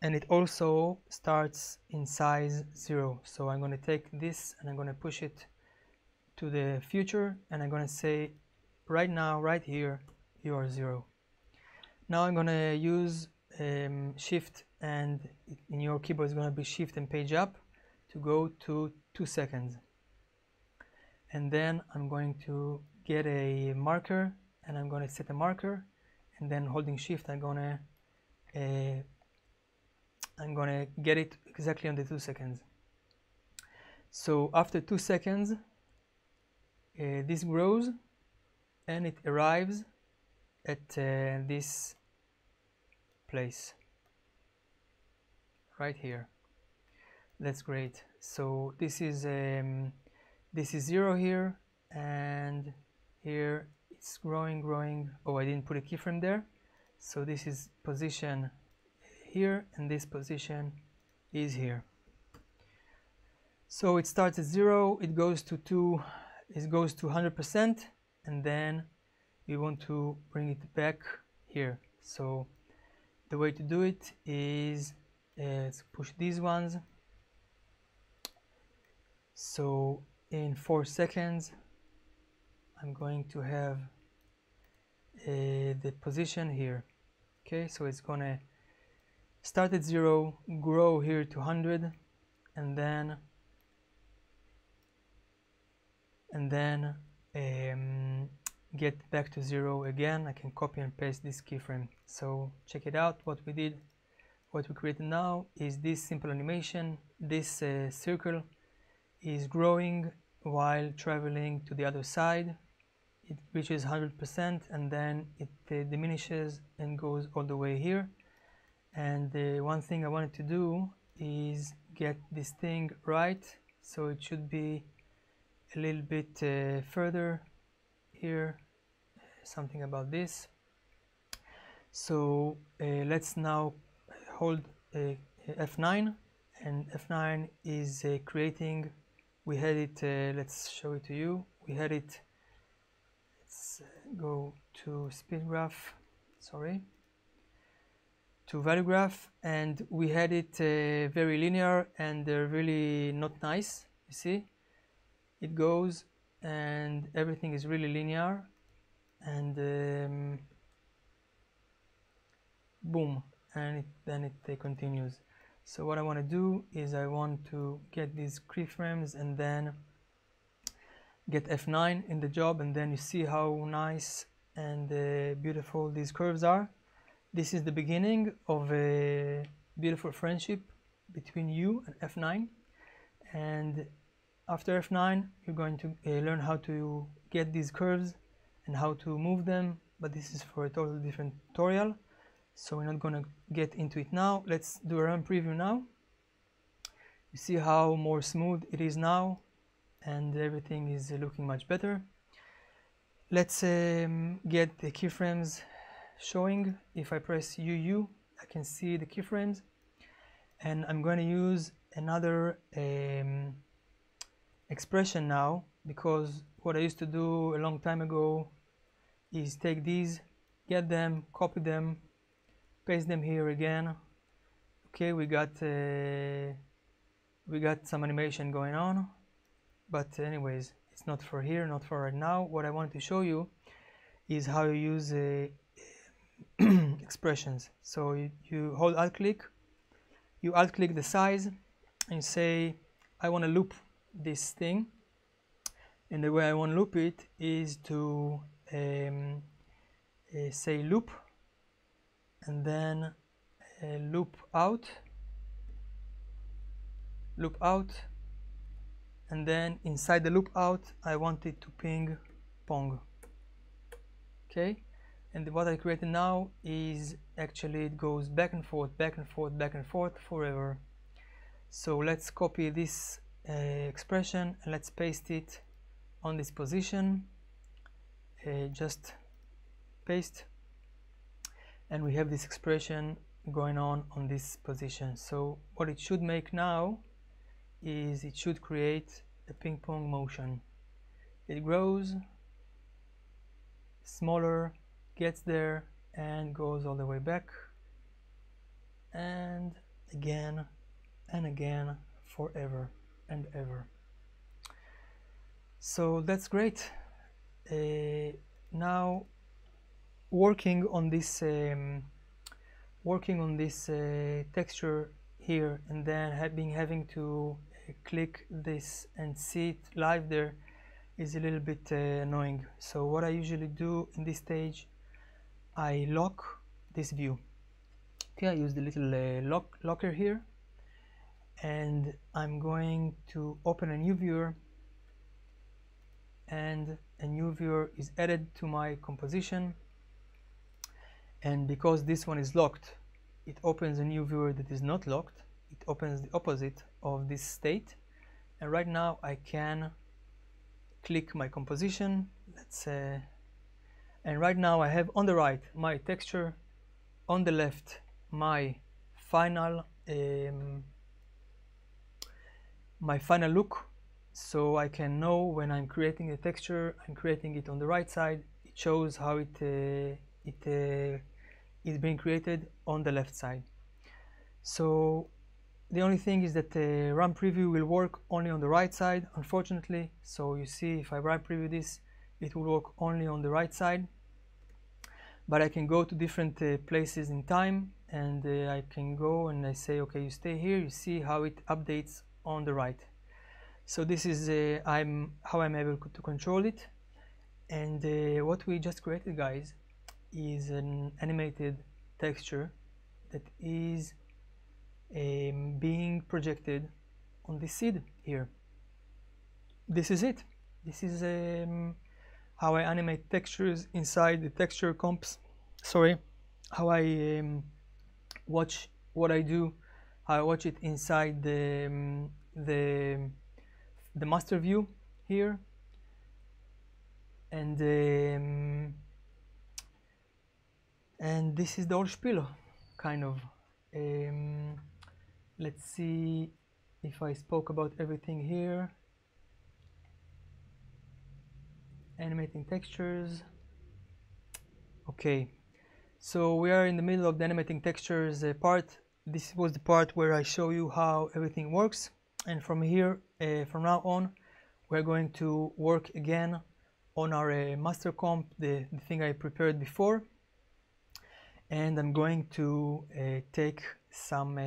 and it also starts in size 0. So I'm going to take this and I'm going to push it to the future, and I'm going to say right now, right here, you are 0. Now I'm going to use shift, and in your keyboard is going to be shift and page up to go to 2 seconds. And then I'm going to get a marker, and I'm going to set a marker, and then holding shift I'm going to get it exactly on the 2 seconds. So after 2 seconds this grows and it arrives at this place right here. That's great. So this is 0 here, and here it's growing. Oh, I didn't put a keyframe there. So this is position here, and this position is here. So it starts at 0, it goes to 100%, and then we want to bring it back here. So the way to do it is let's push these ones. So in 4 seconds I'm going to have the position here. Okay, so it's gonna start at 0, grow here to 100, and then get back to 0 again. I can copy and paste this keyframe. So check it out. What we created now is this simple animation. This circle is growing while traveling to the other side. It reaches 100%, and then it diminishes and goes all the way here. And one thing I wanted to do is get this thing right, so it should be a little bit further here, something about this. So let's now hold F9, and F9 is creating. We had it, let's show it to you. We had it, let's go to speed graph, to value graph, and we had it very linear and really not nice. You see, it goes and everything is really linear, and boom, and then it continues. So what I want to do is I want to get these keyframes, and then get F9 in the job, and then you see how nice and beautiful these curves are. This is the beginning of a beautiful friendship between you and F9, and after F9 you're going to learn how to get these curves and how to move them, but this is for a totally different tutorial, so we're not going to get into it now. Let's do a run preview now. You see how more smooth it is now, and everything is looking much better. Let's get the keyframes showing. If I press UU, I can see the keyframes, and I'm going to use another expression now, because what I used to do a long time ago is take these, get them, copy them, paste them here again. Okay, we got some animation going on, but anyways, it's not for here, not for right now. What I wanted to show you is how you use expressions. So you hold alt click, you alt click the size, and you say I want to loop this thing, and the way I want to loop it is to say loop, and then loop out, and then inside the loop out I want it to ping pong. Okay, and what I created now is actually it goes back and forth, back and forth, back and forth forever. So let's copy this expression and let's paste it on this position. Just paste, and we have this expression going on this position. So what it should make now is it should create a ping pong motion. It grows smaller, gets there, and goes all the way back, and again and again, forever and ever. So that's great. Now working on this texture here, and then having to click this and see it live there is a little bit annoying. So what I usually do in this stage, I lock this view. Okay, I use the little locker here, and I'm going to open a new viewer, and a new viewer is added to my composition. And because this one is locked, it opens a new viewer that is not locked. It opens the opposite of this state, and right now I can click my composition. And right now I have on the right my texture, on the left my final look, so I can know when I'm creating a texture, I'm creating it on the right side. It shows how it is being created on the left side. So the only thing is that the run preview will work only on the right side, unfortunately. So you see, if I run preview this, it will work only on the right side, but I can go to different places in time, and I can go and I say, okay, you stay here. You see how it updates on the right. So this is how I'm able to control it. And what we just created, guys, is an animated texture that is being projected on this seed here. This is it. This is how I animate textures inside the texture comps. Sorry, how I watch what I do, how I watch it inside the master view here, and this is the whole spiel, kind of. Let's see if I spoke about everything here. Animating textures. Okay, so we are in the middle of the animating textures part. This was the part where I show you how everything works, and from here, from now on, we're going to work again on our master comp, the thing I prepared before, and I'm going to take some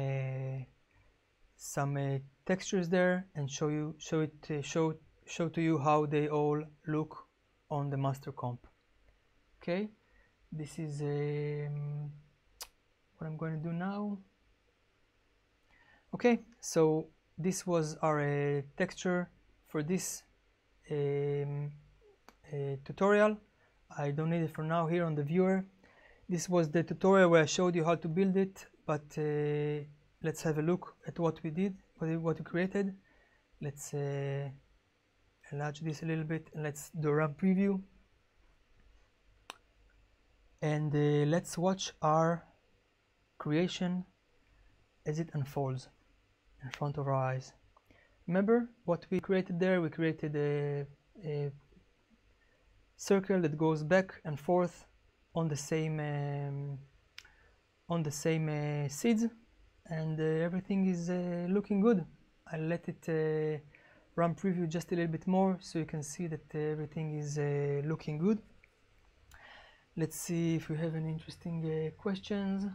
textures there and show show to you how they all look on the master comp. Okay, this is what I'm going to do now. Okay, so this was our texture for this tutorial. I don't need it for now here on the viewer. This was the tutorial where I showed you how to build it, but let's have a look at what we did, what we created. Let's enlarge this a little bit and let's do a run preview. And let's watch our creation as it unfolds in front of our eyes. Remember what we created there? We created a circle that goes back and forth on the same seeds, and everything is looking good. I'll let it run preview just a little bit more so you can see that everything is looking good. Let's see if we have any interesting questions.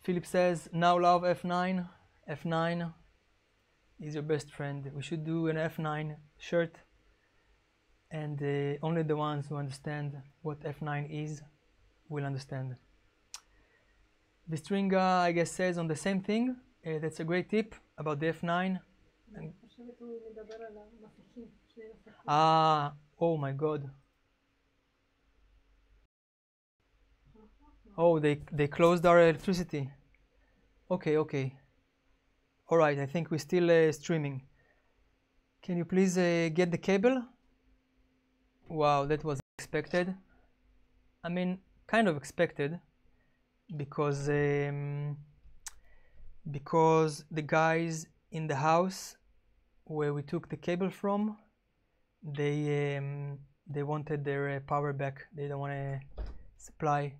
Philip says, now love F9. F9 is your best friend. We should do an F9 shirt, and only the ones who understand what F9 is will understand. Vistringa, I guess, says on the same thing. That's a great tip about the F9. Oh my god. Oh, they closed our electricity. Okay. Alright, I think we're still streaming. Can you please get the cable? Wow, that was expected. I mean, kind of expected, because the guys in the house where we took the cable from, they wanted their power back. They don't want to supply.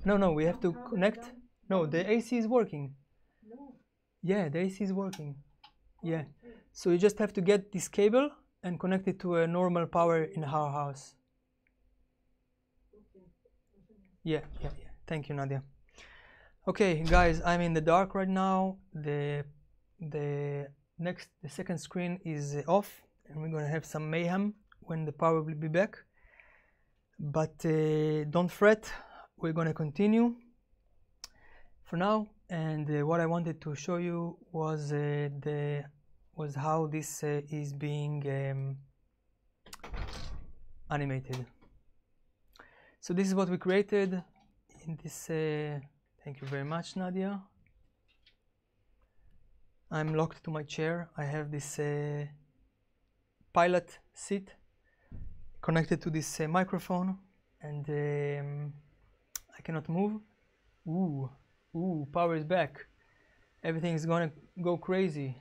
No, we have to connect. No, the AC is working. Yeah, the AC is working. Yeah, so you just have to get this cable and connect it to a normal power in our house. Yeah. Thank you, Nadia. Okay, guys, I'm in the dark right now. The second screen is off, and we're gonna have some mayhem when the power will be back. But don't fret, we're gonna continue for now. And what I wanted to show you was how this is being animated. So this is what we created in this. Thank you very much, Nadia. I'm locked to my chair. I have this pilot seat connected to this microphone, and I cannot move. Ooh, power is back. Everything is gonna go crazy.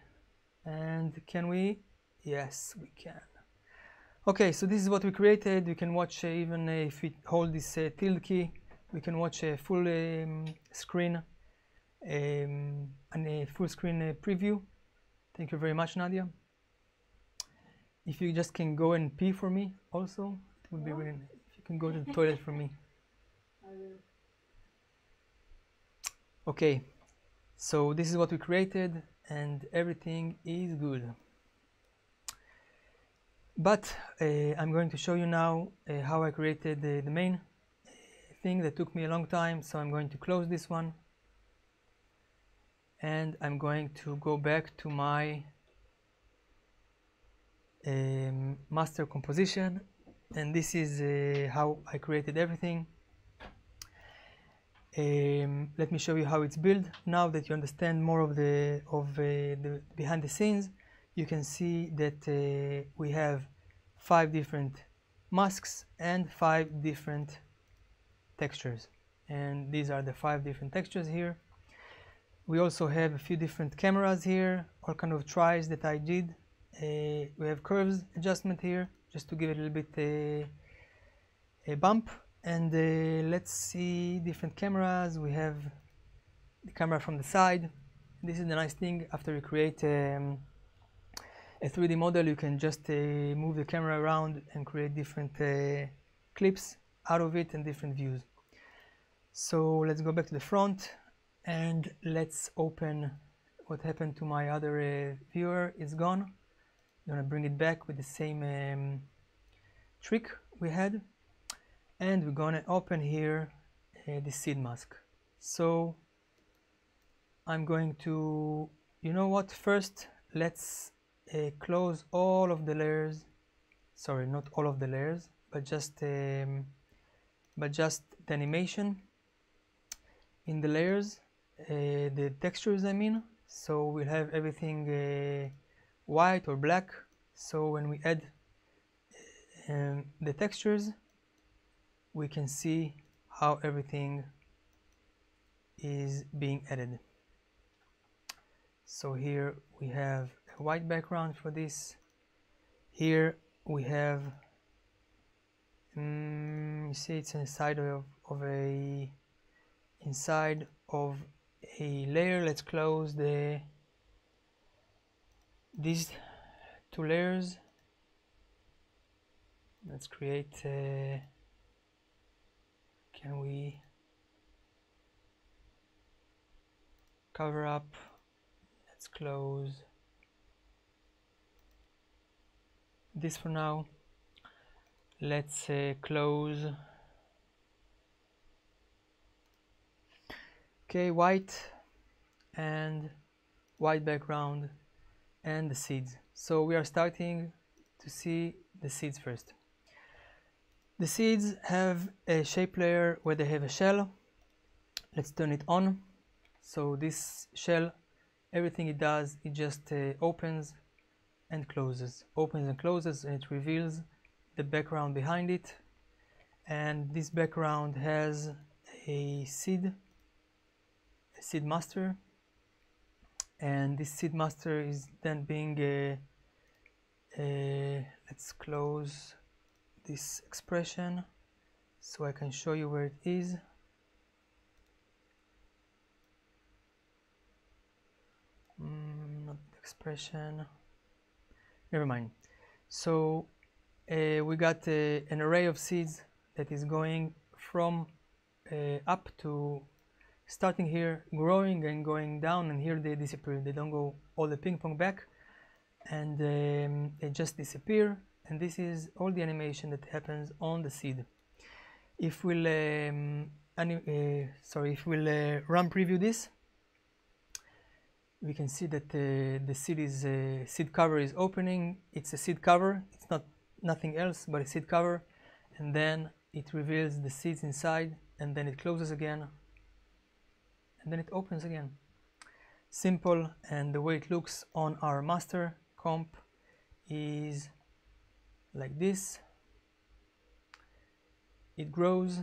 And can we? Yes, we can. Okay, so this is what we created. You can watch even if we hold this tilde key, we can watch a full screen and a full screen preview. Thank you very much, Nadia. If you just can go and pee for me also, it would be really nice. If you can go to the toilet for me. Okay, so this is what we created, and everything is good. But I'm going to show you now how I created the main thing that took me a long time. So I'm going to close this one, and I'm going to go back to my master composition, and this is how I created everything. Let me show you how it's built. Now that you understand more of the behind the scenes, you can see that we have 5 different masks and 5 different textures, and these are the 5 different textures here. We also have a few different cameras here, all kind of tries that I did. We have curves adjustment here just to give it a little bit a bump. And let's see different cameras. We have the camera from the side. This is the nice thing. After you create a 3D model, you can just move the camera around and create different clips out of it and different views. So let's go back to the front, And let's open what happened to my other viewer. It's gone. I'm gonna bring it back with the same trick we had, and we're gonna open here the seed mask. So I'm going to, you know what, first let's close all of the layers. Sorry, not all of the layers, but just the animation in the layers, the textures I mean. So we'll have everything white or black, so when we add the textures we can see how everything is being added. So here we have a white background for this. Here we have you see it's inside of a layer. Let's close these two layers. Let's create can we cover up? Let's close this for now. Let's close white and white background and the seeds. So we are starting to see the seeds first. The seeds have a shape layer where they have a shell. Let's turn it on. So this shell, everything it does, it just opens and closes, and it reveals the background behind it. And this background has a seed master, and this seed master is then being let's close this expression so I can show you where it is. Not the expression, never mind. So we got an array of seeds that is going from up to starting here, growing and going down, and here they disappear. They don't go all the ping pong back, and they just disappear. And this is all the animation that happens on the seed. If we'll run preview this, we can see that the seed cover is opening. It's a seed cover. It's not nothing else but a seed cover, and then it reveals the seeds inside, and then it closes again, and then it opens again. Simple. And the way it looks on our master comp is like this. It grows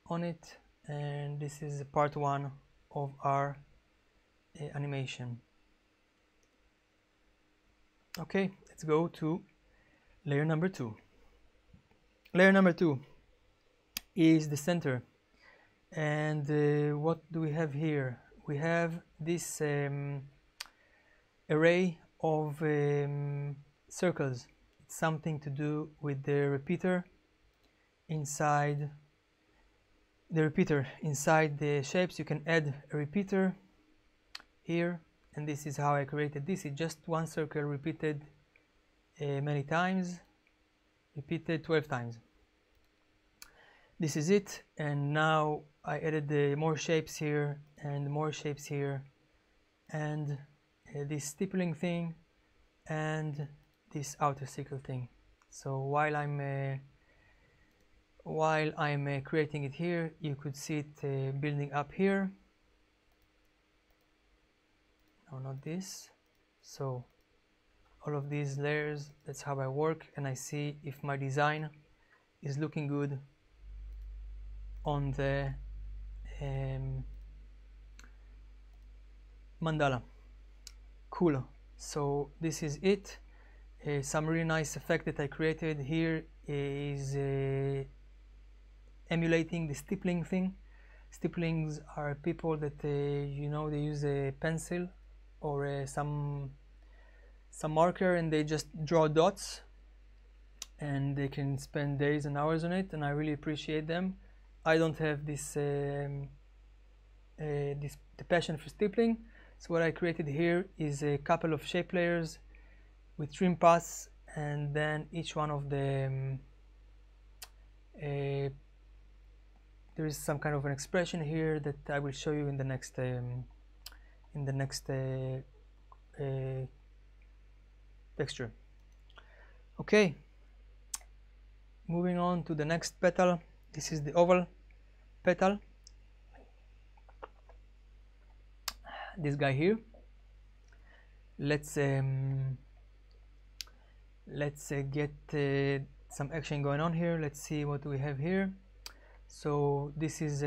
on it, and this is part one of our animation. Okay, let's go to layer number two. Layer number two is the center, and what do we have here? We have this array of circles. It's something to do with the repeater inside the shapes. You can add a repeater here, and this is how I created this. It's just one circle repeated many times, repeated 12 times. This is it, and now I added more shapes here and more shapes here, and this stippling thing and this outer circle thing. So while I'm creating it here, you could see it building up here. No, not this. So all of these layers, that's how I work, and I see if my design is looking good on the mandala. Cool. So this is it. Some really nice effect that I created here is emulating the stippling thing. Stipplings are people that you know, they use a pencil or some marker, and they just draw dots, and they can spend days and hours on it, and I really appreciate them. I don't have this the passion for stippling. So what I created here is a couple of shape layers with trim paths, and then each one of the there is some kind of an expression here that I will show you in the next texture. Okay, moving on to the next petal. This is the oval petal, this guy here. Let's get some action going on here. Let's see what we have here. So this is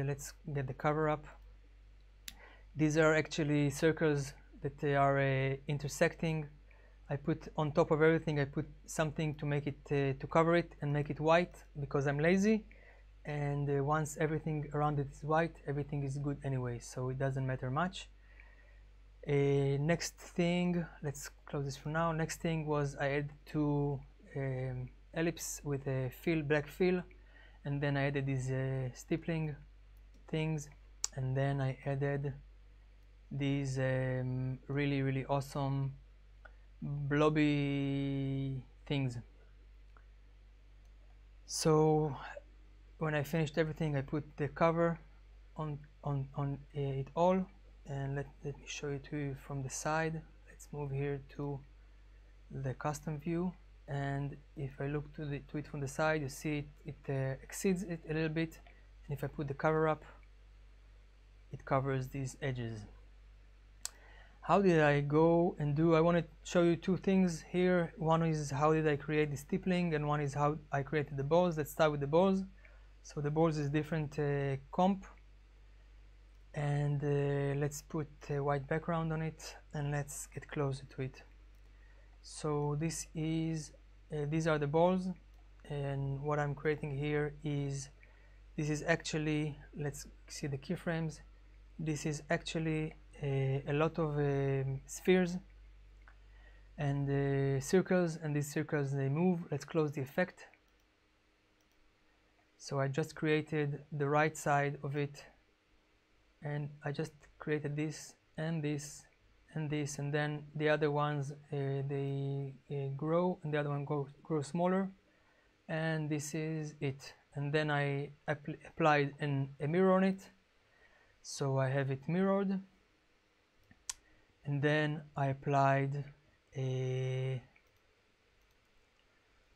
let's get the cover up. These are actually circles that they are intersecting. I put on top of everything, I put something to make it to cover it and make it white, because I'm lazy, and once everything around it is white, everything is good anyway, so it doesn't matter much. Next thing, let's close this for now. Next thing was I added two ellipse with a fill, black fill, and then I added these stippling things, and then I added these really awesome blobby things. So when I finished everything, I put the cover on it all, and let me show it to you from the side. Let's move here to the custom view, and if I look to it from the side, you see it exceeds it a little bit, and if I put the cover up, it covers these edges. How did I go and do? I want to show you two things here. One is how did I create the stippling, and one is how I created the balls. Let's start with the balls. So the balls is different comp, and let's put a white background on it, and let's get closer to it. So this is these are the balls, and what I'm creating here is, this is actually, let's see the keyframes. This is actually a lot of spheres and circles, and these circles, they move. Let's close the effect. So I just created the right side of it, and I just created this and this and this, and then the other ones they grow, and the other one grow smaller, and this is it. And then I applied a mirror on it, so I have it mirrored, and then I applied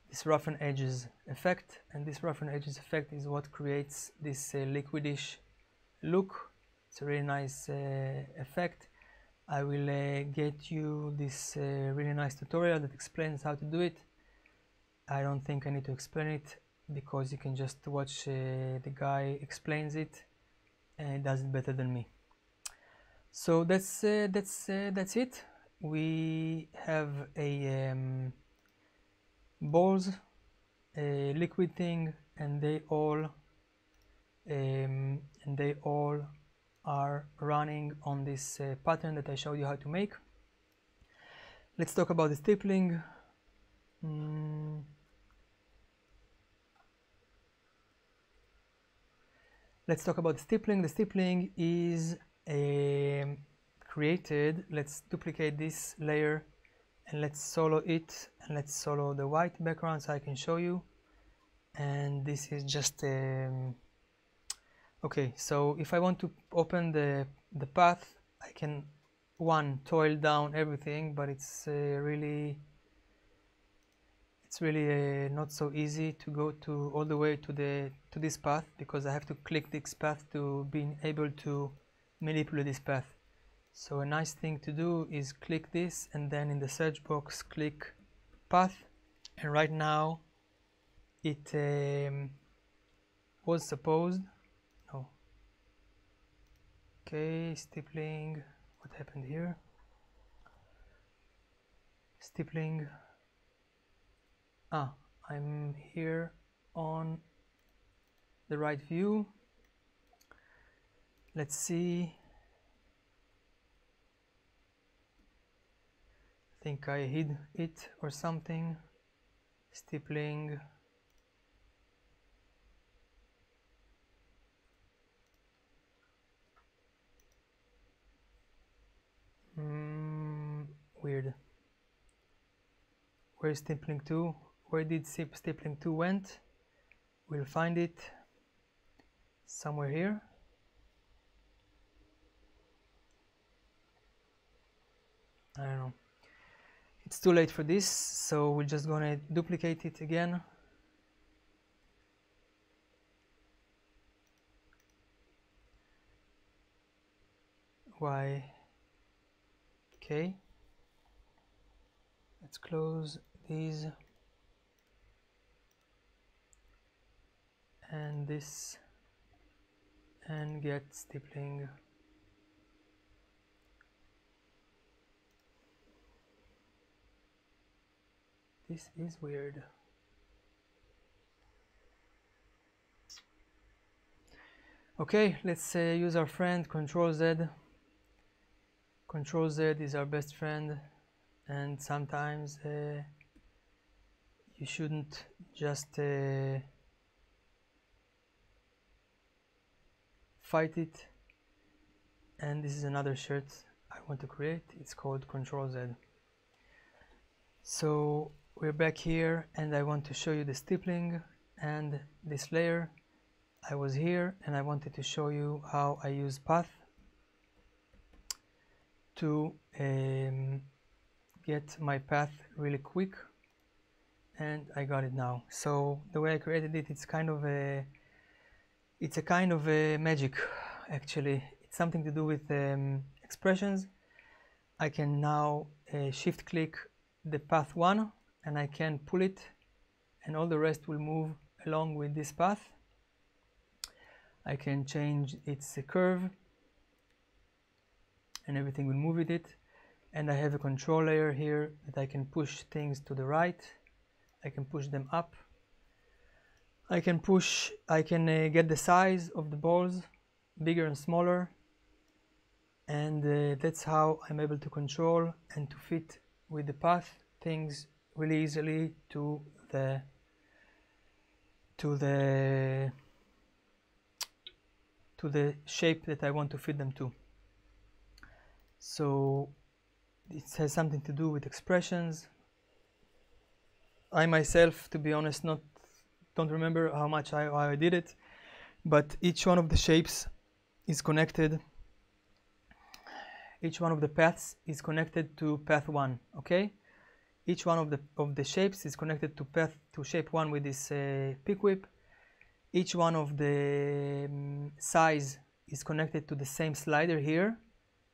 this roughen edges effect, and this roughen edges effect is what creates this liquidish look. It's a really nice effect. I will get you this really nice tutorial that explains how to do it. I don't think I need to explain it, because you can just watch the guy explains it, and he does it better than me. So that's it. We have a balls, a liquid thing, and they all are running on this pattern that I showed you how to make. Let's talk about the stippling. Let's talk about the stippling. The stippling is created. Let's duplicate this layer, and let's solo it, and let's solo the white background so I can show you. And this is just okay, so if I want to open the path, I can toil down everything, but it's really not so easy to go to all the way to this path, because I have to click this path to be able to manipulate this path. So a nice thing to do is click this, and then in the search box click path, and right now it was supposed, no, okay, stippling, what happened here? Stippling, I'm here on the right view. Let's see, I think I hid it or something. Stippling, Where is stippling 2? Where did stippling 2 went? We'll find it somewhere here. I don't know. It's too late for this, so we're just gonna duplicate it again. Okay. Let's close these and this and get stippling. This is weird. Okay, let's use our friend Control Z. Control Z is our best friend, and sometimes you shouldn't just fight it. And this is another shirt I want to create. It's called Control Z. So we're back here, and I want to show you the stippling and this layer. I was here and I wanted to show you how I use path to get my path really quick, and I got it now. So the way I created it, it's a kind of a magic, actually. It's something to do with expressions. I can now shift click the path 1 and I can pull it, and all the rest will move along with this path. I can change its curve and everything will move with it, and I have a control layer here that I can push things to the right. I can push them up. I can get the size of the balls bigger and smaller, and that's how I'm able to control and to fit with the path things really easily to the shape that I want to fit them to. So it has something to do with expressions. I myself, to be honest, don't remember how much I did it, but each one of the shapes is connected. Each one of the paths is connected to path 1. Okay, each one of the shapes is connected to shape 1 with this pick whip. Each one of the size is connected to the same slider here,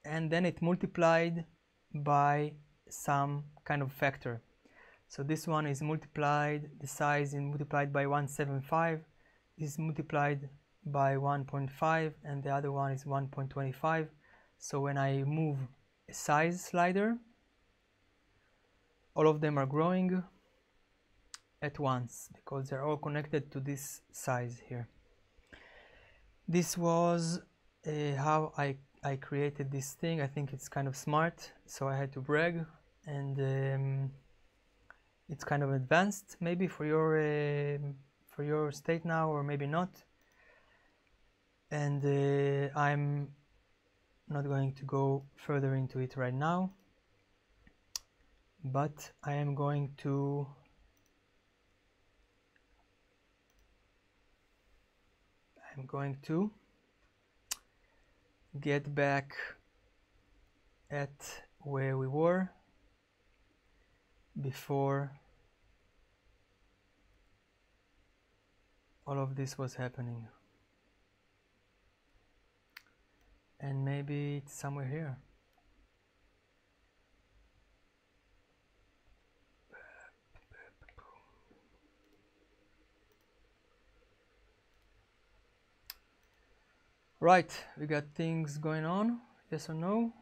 and then it multiplied by some kind of factor. So this one is multiplied, the size is multiplied by 175, this is multiplied by 1.5, and the other one is 1.25. So when I move a size slider, all of them are growing at once because they're all connected to this size here. This was how I created this thing. I think it's kind of smart, so I had to brag, and it's kind of advanced maybe for your state now, or maybe not. And I'm not going to go further into it right now, but I am going to get back at where we were before all of this was happening, and maybe it's somewhere here. Right, we got things going on, yes or no?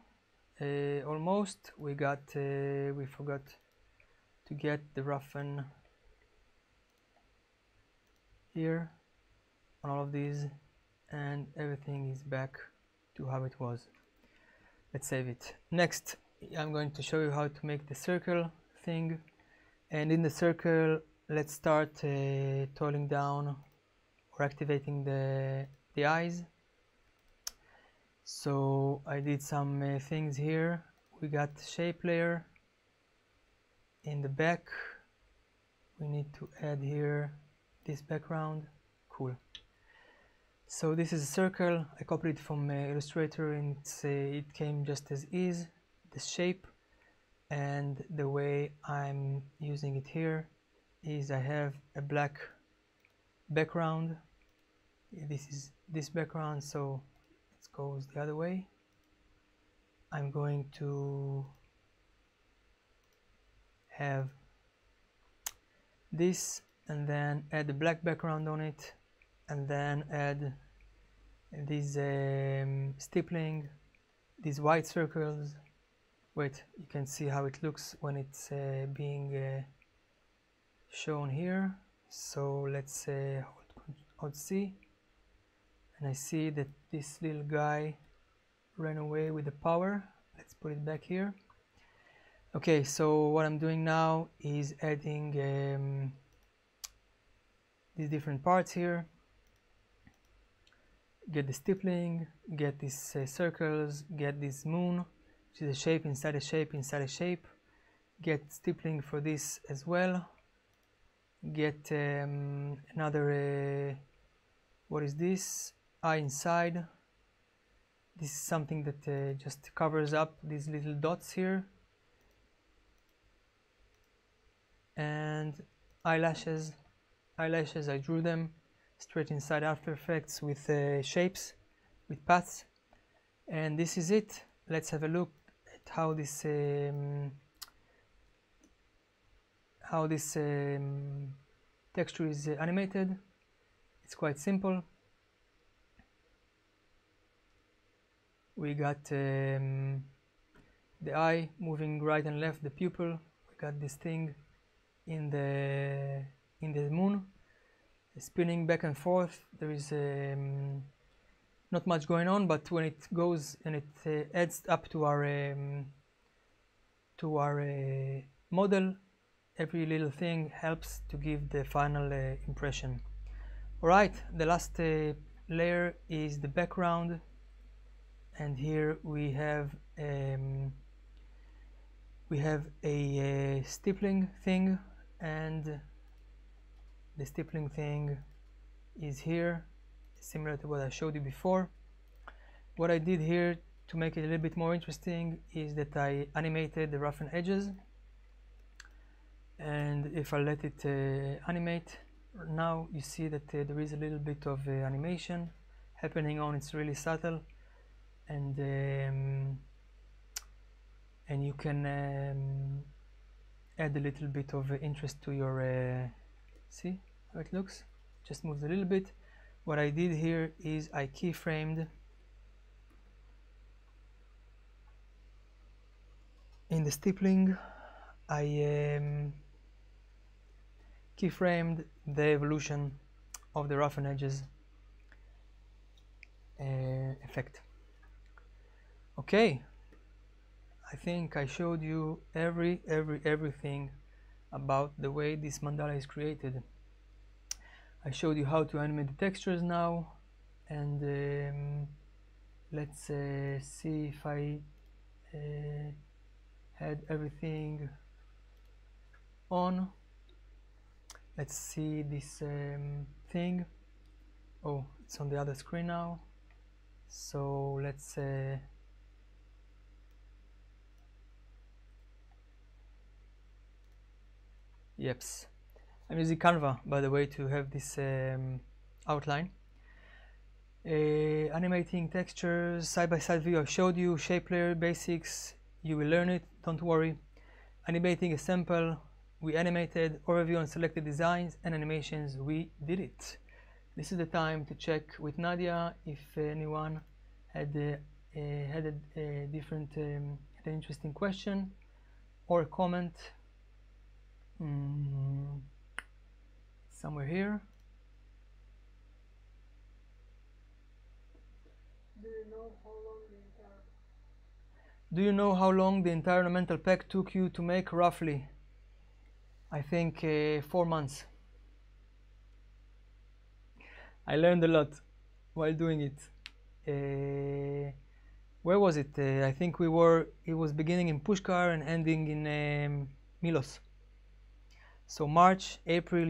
Almost. We forgot to get the roughen here on all of these, and everything is back to how it was. Let's save it. Next, I'm going to show you how to make the circle thing, and in the circle, let's start toiling down or activating the eyes. So I did some things here. We got shape layer in the back we need to add here this background. Cool. So this is a circle. I copied it from Illustrator, and it came just as is, this shape. And the way I'm using it here is I have a black background. This is this background, so it goes the other way. I'm going to have this and then add the black background on it, and then add these stippling, these white circles. Wait, you can see how it looks when it's being shown here. So let's hold C, and I see that this little guy ran away with the power. Let's put it back here. Okay, so what I'm doing now is adding these different parts here. Get the stippling, get these circles, get this moon, which is a shape inside a shape inside a shape. Get stippling for this as well. Get another, what is this? Eye inside. This is something that just covers up these little dots here. And eyelashes. Eyelashes, I drew them straight inside After Effects with shapes, with paths. And this is it. Let's have a look at how this texture is animated. It's quite simple. We got the eye moving right and left, the pupil. We got this thing in the moon, spinning back and forth. There is not much going on, but when it goes and it adds up to our model, every little thing helps to give the final impression. Alright, the last layer is the background, and here we have a stippling thing, and the stippling thing is here, similar to what I showed you before. What I did here to make it a little bit more interesting is that I animated the roughen edges, and if I let it animate, now you see that there is a little bit of animation happening on. It's really subtle, and you can add a little bit of interest to your see how it looks. Just moves a little bit. What I did here is I keyframed in the stippling. I keyframed the evolution of the roughen edges effect. Okay, I think I showed you everything about the way this mandala is created. I showed you how to animate the textures now, and let's see if I had everything on. Let's see this thing. Oh, it's on the other screen now. So let's yeps. I'm using Canva, by the way, to have this outline. Animating textures, side-by-side view I showed you, shape layer basics, you will learn it, don't worry. Animating a sample, we animated, overview on selected designs and animations, we did it. This is the time to check with Nadia if anyone had a different, an interesting question or a comment. Somewhere here. Do you know how long the entire OrnaMental pack took you to make roughly? I think 4 months. I learned a lot while doing it. Where was it? I think it was beginning in Pushkar and ending in Milos. So March, April,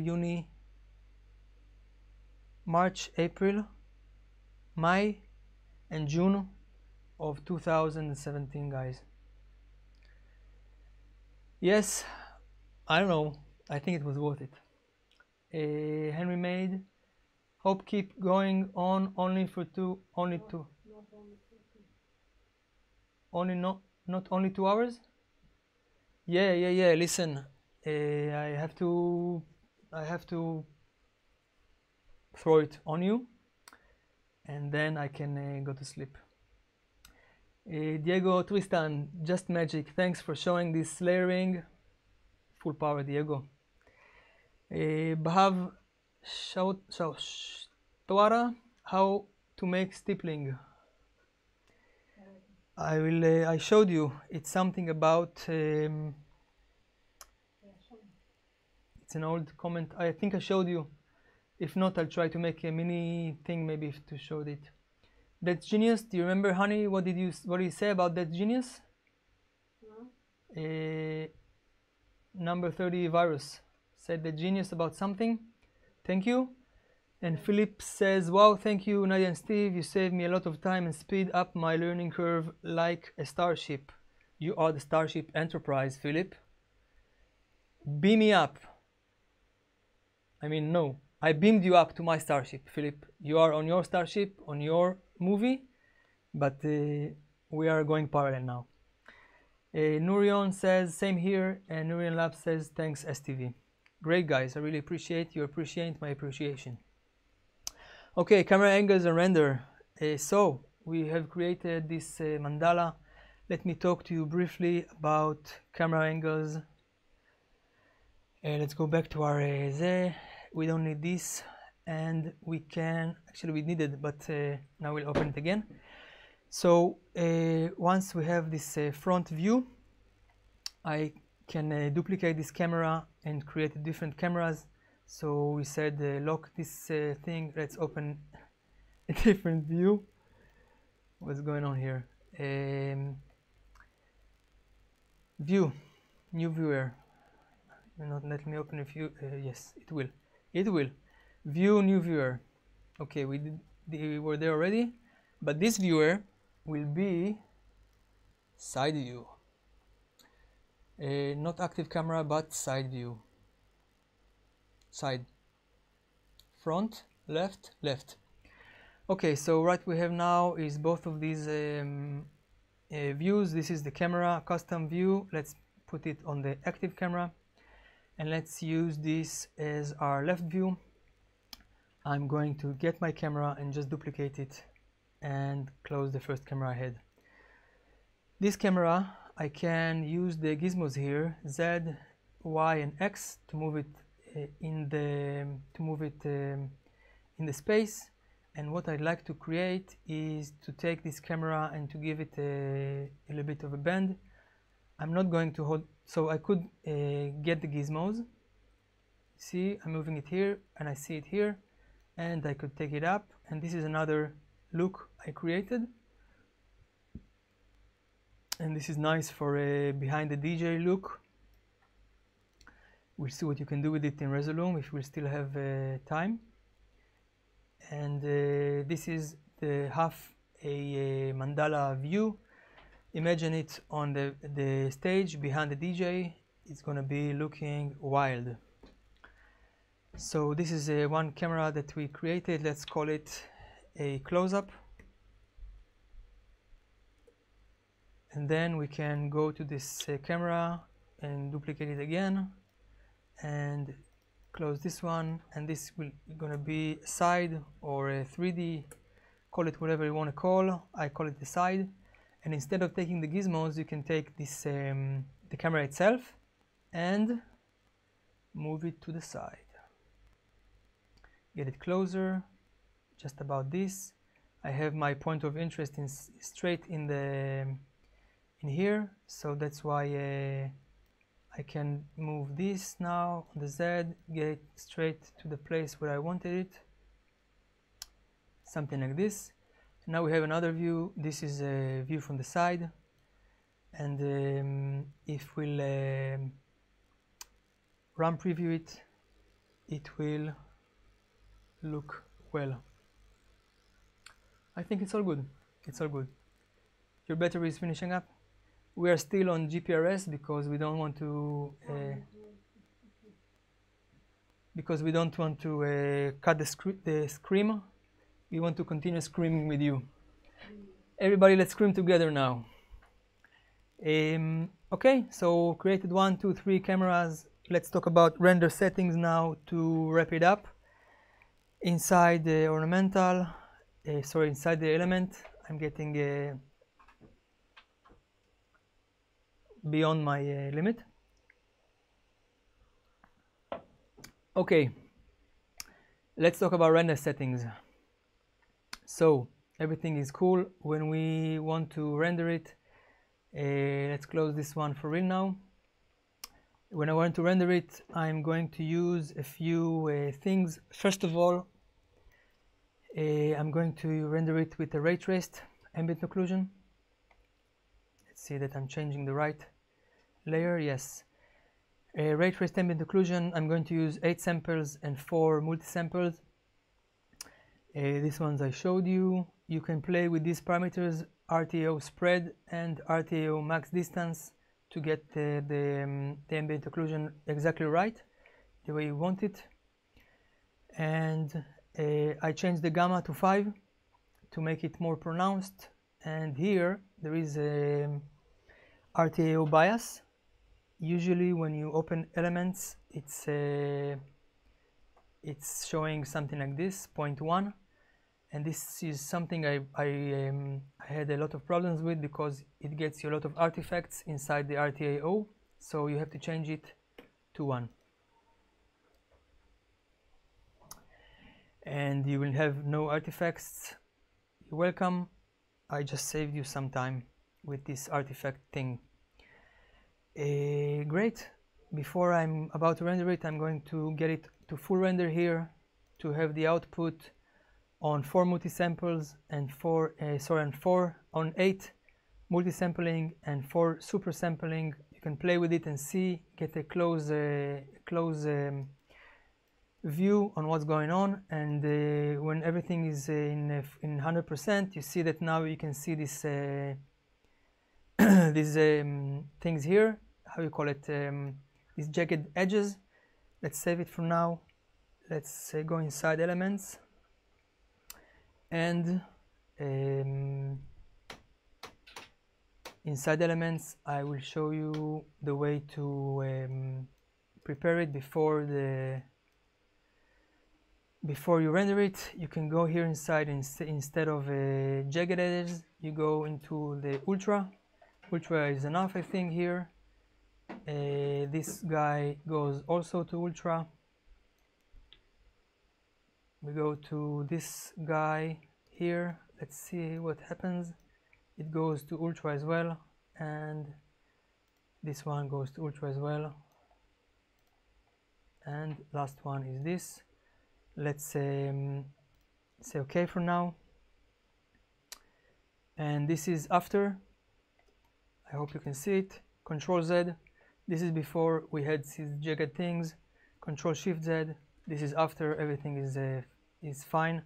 April, May, and June of 2017, guys. Yes, I don't know. I think it was worth it. Henry Maid, hope keep going on only for two, only Not, two, not only 2. only not only 2 hours. Yeah. Listen, I have to throw it on you, and then I can go to sleep. Diego Tristan, just magic. Thanks for showing this layering. Full power, Diego. Bahav Shawara, how to make stippling. I showed you. It's something about. It's an old comment. I think I showed you. If not, I'll try to make a mini thing maybe to show it. That's genius. Do you remember, honey? What did you say about that genius? No. Number 30 virus said the genius about something. Thank you. And Philip says, wow, thank you, Nadia and Steve. You saved me a lot of time and speed up my learning curve like a starship. You are the Starship Enterprise, Philip. Beam me up. I mean, no. I beamed you up to my starship, Philip. You are on your starship, on your movie, but we are going parallel now. Nurion says, same here, and Nurion Lab says, thanks, STV. Great, guys. I really appreciate you appreciate my appreciation. Okay, camera angles and render. So, we have created this mandala. Let me talk to you briefly about camera angles. Let's go back to our we don't need this, and we can, actually we need it, but now we'll open it again. So once we have this front view, I can duplicate this camera and create different cameras. So we said lock this thing. Let's open a different view. What's going on here? View, new viewer. Not let me open a view. Yes, it will. It will. View, new viewer. Okay, we were there already, but this viewer will be side view. Not active camera, but side view. Side. Front, left, left. Okay, so what we have now is both of these views. This is the camera custom view. Let's put it on the active camera. And let's use this as our left view. I'm going to get my camera and just duplicate it and close the first camera ahead. This camera, I can use the gizmos here, Z, Y, and X to move it in the space. And what I'd like to create is to take this camera and to give it a little bit of a bend. I'm not going to hold, so I could get the gizmos. See, I'm moving it here and I see it here, and I could take it up, and this is another look I created. And this is nice for a behind the DJ look. We'll see what you can do with it in Resolume if we still have time. And this is the half a mandala view. Imagine it on the stage behind the DJ. It's gonna be looking wild. So this is one camera that we created. Let's call it a close-up. And then we can go to this camera and duplicate it again and close this one, and this will gonna be a side or a 3D, call it whatever you want to call. I call it the side. And instead of taking the gizmos, you can take this the camera itself and move it to the side. Get it closer, just about this. I have my point of interest straight in here, so that's why I can move this now on the Z, get it straight to the place where I wanted it, something like this. Now we have another view. This is a view from the side, and if we'll run preview it, it will look well. I think it's all good. It's all good. Your battery is finishing up. We are still on GPRS because we don't want to cut the scream. We want to continue screaming with you. Everybody, let's scream together now. Okay, so created 1, 2, 3 cameras. Let's talk about render settings now to wrap it up. Inside the ornamental, inside the element, I'm getting beyond my limit. Okay, let's talk about render settings. So everything is cool. When we want to render it, let's close this one for real now. When I want to render it, I'm going to use a few things. First of all, I'm going to render it with a ray traced ambient occlusion. Let's see that I'm changing the right layer. Yes. Ray traced ambient occlusion, I'm going to use 8 samples and 4 multi-samples. These ones I showed you. You can play with these parameters, RTO spread and RTO max distance, to get the ambient occlusion exactly right, the way you want it. And I changed the gamma to 5 to make it more pronounced. And here there is a RTO bias. Usually when you open elements, it's showing something like this, 0.1, and this is something I had a lot of problems with because it gets you a lot of artifacts inside the RTO, so you have to change it to 1. And you will have no artifacts. You're welcome. I just saved you some time with this artifact thing. Great. Before I'm about to render it, I'm going to get it to full render here to have the output on 4 multi-samples and 8 multi-sampling and 4 super sampling. You can play with it and see, get a close view on what's going on. And when everything is in 100%, you see that now you can see this these things here. How you call it? These jagged edges. Let's save it for now. Let's go inside elements, and inside elements I will show you the way to prepare it before you render it. You can go here inside, instead of jagged edges, you go into the ultra. Ultra is enough, I think, here. This guy goes also to ultra. We go to this guy here. Let's see what happens. It goes to ultra as well, and this one goes to ultra as well, and last one is this. Let's say okay for now. And this is after. I hope you can see it. Control Z. This is before we had these jagged things. Control Shift Z. This is after everything is fine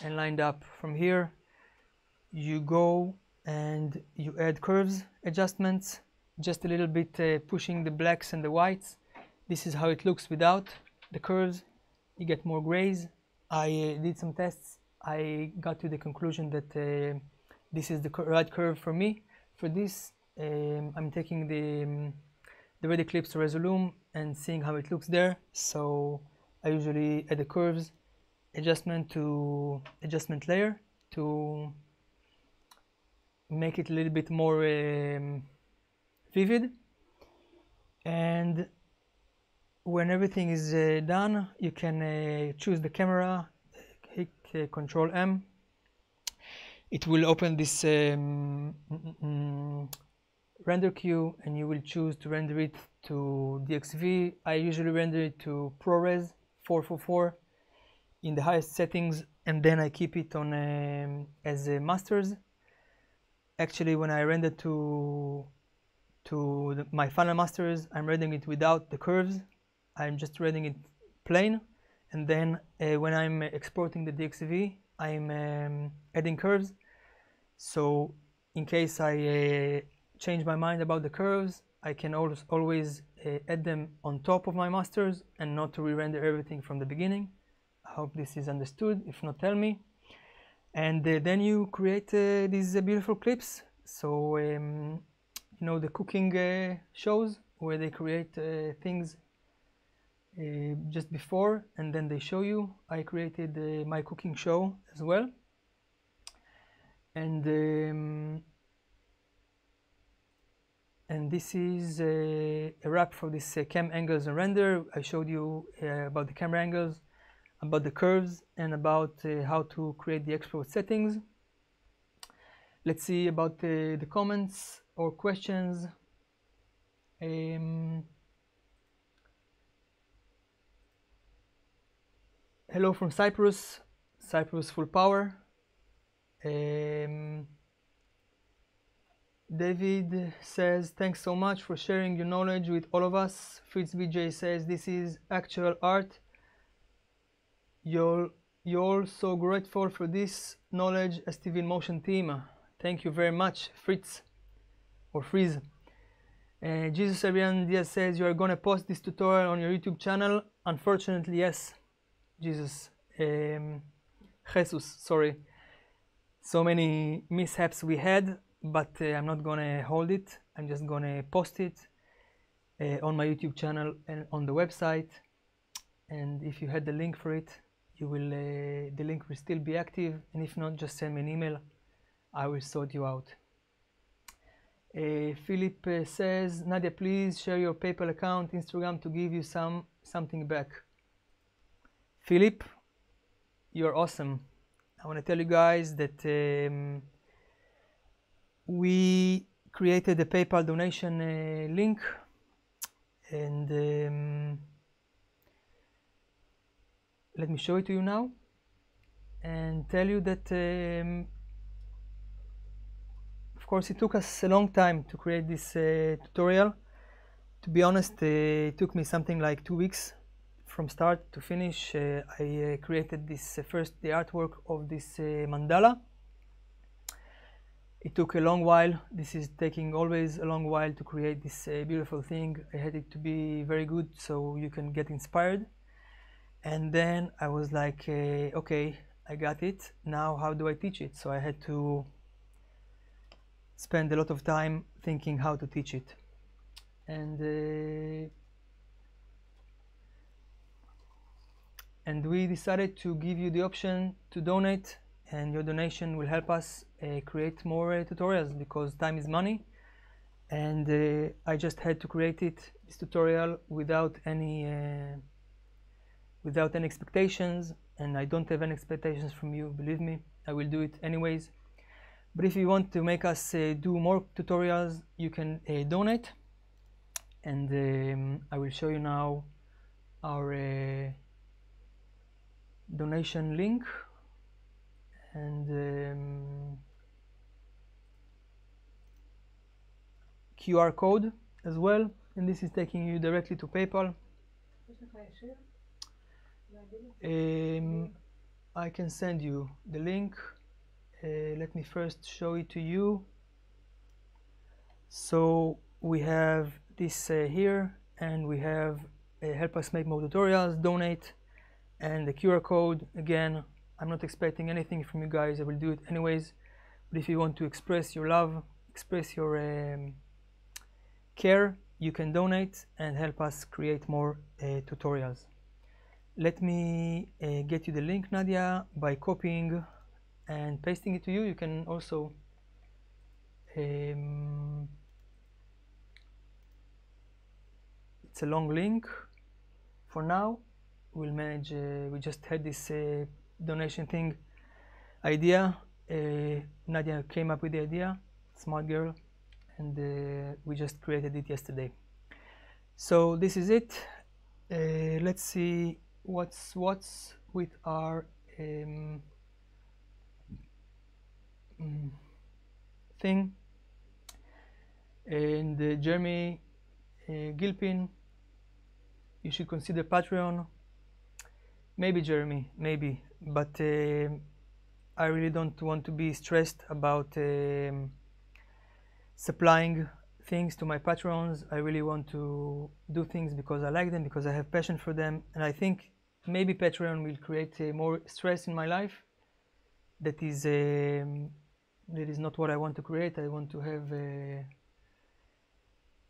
and lined up. From here you go and you add curves adjustments, just a little bit pushing the blacks and the whites. This is how it looks without the curves. You get more grays. I did some tests. I got to the conclusion that this is the right curve for me. For this, I'm taking the Ready Clips to Resolume and seeing how it looks there. So I usually add the curves adjustment to adjustment layer to make it a little bit more vivid. And when everything is done, you can choose the camera, hit Control M. It will open this render queue, and you will choose to render it to DXV. I usually render it to ProRes 444 in the highest settings, and then I keep it on as masters. Actually, when I render to my final masters, I'm rendering it without the curves, I'm just rendering it plain, and then when I'm exporting the DXV, I'm adding curves. So in case I change my mind about the curves, I can always add them on top of my masters and not to re-render everything from the beginning. I hope this is understood. If not, tell me. And then you create these beautiful clips. So you know the cooking shows where they create things just before and then they show you. I created my cooking show as well. And this is a wrap for this cam angles and render. I showed you about the camera angles, about the curves, and about how to create the export settings. Let's see about the comments or questions. Hello from Cyprus, Cyprus full power. David says, thanks so much for sharing your knowledge with all of us. Fritz VJ says, this is actual art. You're so grateful for this knowledge, STVinMotion team. Thank you very much, Fritz or Freeze. Jesus Arian Diaz says, you are going to post this tutorial on your YouTube channel. Unfortunately, yes, Jesus. Jesus, sorry. So many mishaps we had, but I'm not gonna hold it. I'm just gonna post it on my YouTube channel and on the website. And if you had the link for it, you will the link will still be active. And if not, just send me an email. I will sort you out. Philip says, Nadia, please share your PayPal account, Instagram to give you something back. Philip, you're awesome. I want to tell you guys that we created a PayPal donation link, and let me show it to you now and tell you that of course it took us a long time to create this tutorial. To be honest, it took me something like 2 weeks from start to finish. I created this first the artwork of this mandala. It took a long while. This is taking always a long while to create this beautiful thing. I had it to be very good so you can get inspired. And then I was like, okay, I got it. Now how do I teach it? So I had to spend a lot of time thinking how to teach it. And we decided to give you the option to donate, and your donation will help us create more tutorials because time is money. And I just had to create this tutorial without any expectations, and I don't have any expectations from you, believe me. I will do it anyways. But if you want to make us do more tutorials, you can donate, and I will show you now our donation link, and QR code as well, and this is taking you directly to PayPal. I can send you the link. Let me first show it to you. So we have this here, and we have help us make more tutorials, donate, and the QR code. Again, I'm not expecting anything from you guys. I will do it anyways. But if you want to express your love, express your care, you can donate and help us create more tutorials. Let me get you the link, Nadia, by copying and pasting it to you. You can also it's a long link. For now, we'll manage. We just had this donation thing idea. Nadia came up with the idea, smart girl, and we just created it yesterday. So this is it. Let's see what's with our thing. And Jeremy Gilpin, you should consider Patreon. Maybe Jeremy, maybe, but I really don't want to be stressed about supplying things to my patrons. I really want to do things because I like them, because I have passion for them, and I think maybe Patreon will create more stress in my life. That is not what I want to create. I want to have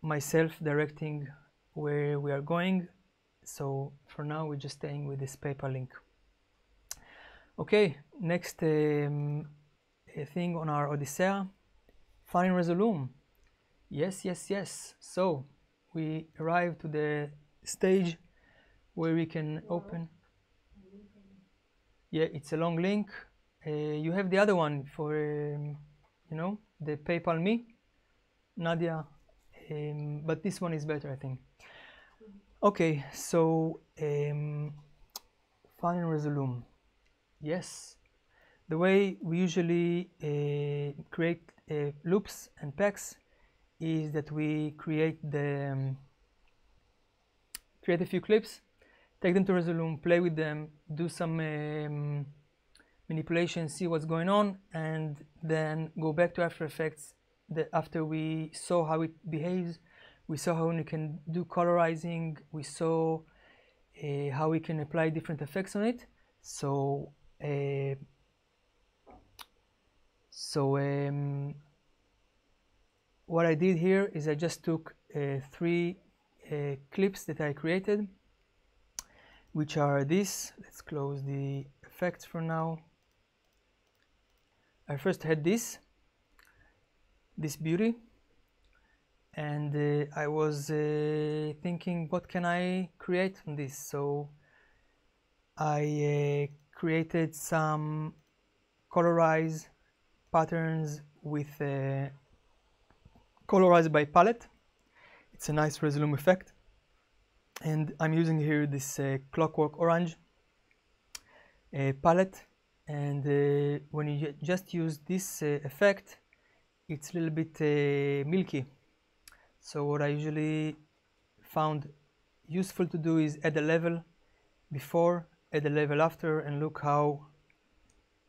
myself directing where we are going. So for now we're just staying with this PayPal link. Okay, next thing on our Odyssea, finding Resolume. Yes. So we arrived to the stage where we can open. Yeah, it's a long link. You have the other one for the PayPal me, Nadia, but this one is better, I think. Okay, so finding Resolume. Yes, the way we usually create loops and packs is that we create create a few clips, take them to Resolume, play with them, do some manipulation, see what's going on, and then go back to After Effects. After we saw how it behaves, we saw how we can do colorizing, we saw how we can apply different effects on it. So what I did here is I just took 3 clips that I created, which are this. Let's close the effects for now. I first had this beauty, and I was thinking, what can I create from this? So I created some colorized patterns with colorized by palette. It's a nice Resolume effect, and I'm using here this clockwork orange palette, and when you just use this effect, it's a little bit milky. So what I usually found useful to do is add a level before, add a level after, and look how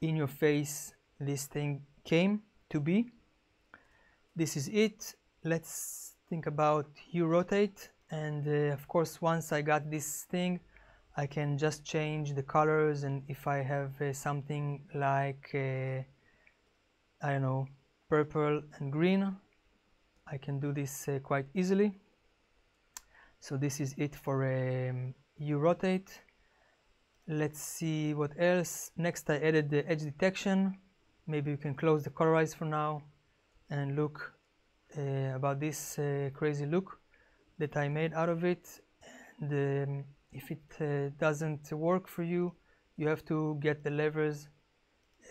in your face this thing came to be. This is it. Let's think about hue rotate, and of course once I got this thing, I can just change the colors, and if I have something like I don't know, purple and green, I can do this quite easily. So this is it for hue rotate. Let's see what else. Next I added the edge detection. Maybe you can close the colorize for now and look about this crazy look that I made out of it. And if it doesn't work for you, you have to get the levers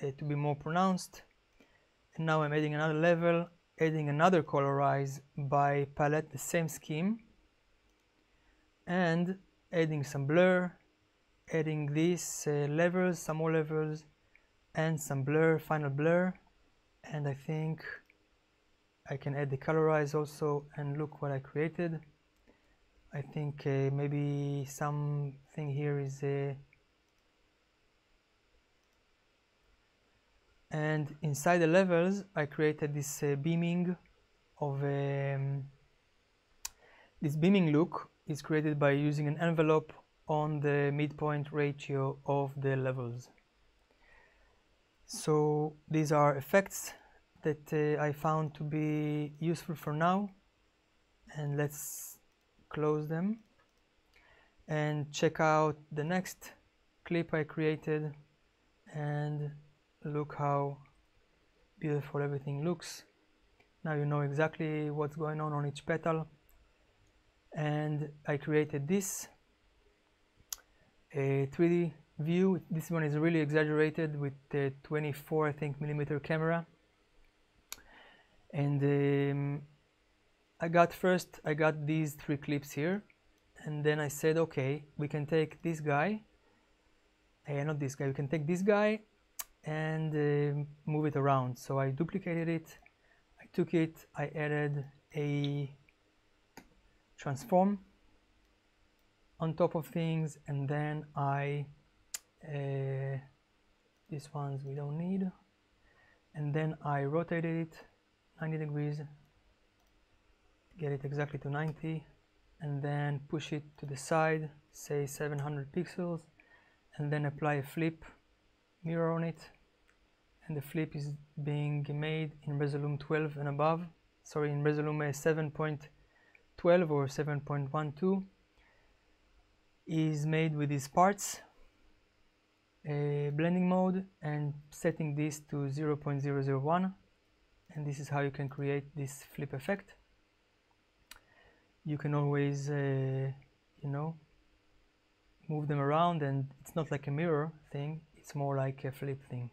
to be more pronounced. And now I'm adding another level, adding another colorize by palette, the same scheme, and adding some blur, adding these levels, some more levels, and some blur, final blur. And I think I can add the colorize also, and look what I created. I think maybe something here is and inside the levels I created this beaming of this beaming look is created by using an envelope on the midpoint ratio of the levels. So these are effects that I found to be useful for now, and let's close them and check out the next clip I created, and look how beautiful everything looks. Now you know exactly what's going on each petal. And I created this a 3D view. This one is really exaggerated with the 24 I think millimeter camera. And I got these 3 clips here, and then I said, okay, we can take this guy, not this guy, we can take this guy and move it around. So I duplicated it, I took it, I added a transform, on top of things, and then I these ones we don't need, and then I rotated it 90 degrees, get it exactly to 90, and then push it to the side, say 700 pixels, and then apply a flip mirror on it. And the flip is being made in Resolume 12 and above, sorry, in Resolume 7.12 or 7.12, is made with these parts, blending mode, and setting this to 0.001, and this is how you can create this flip effect. You can always you know, move them around, and it's not like a mirror thing, it's more like a flip thing.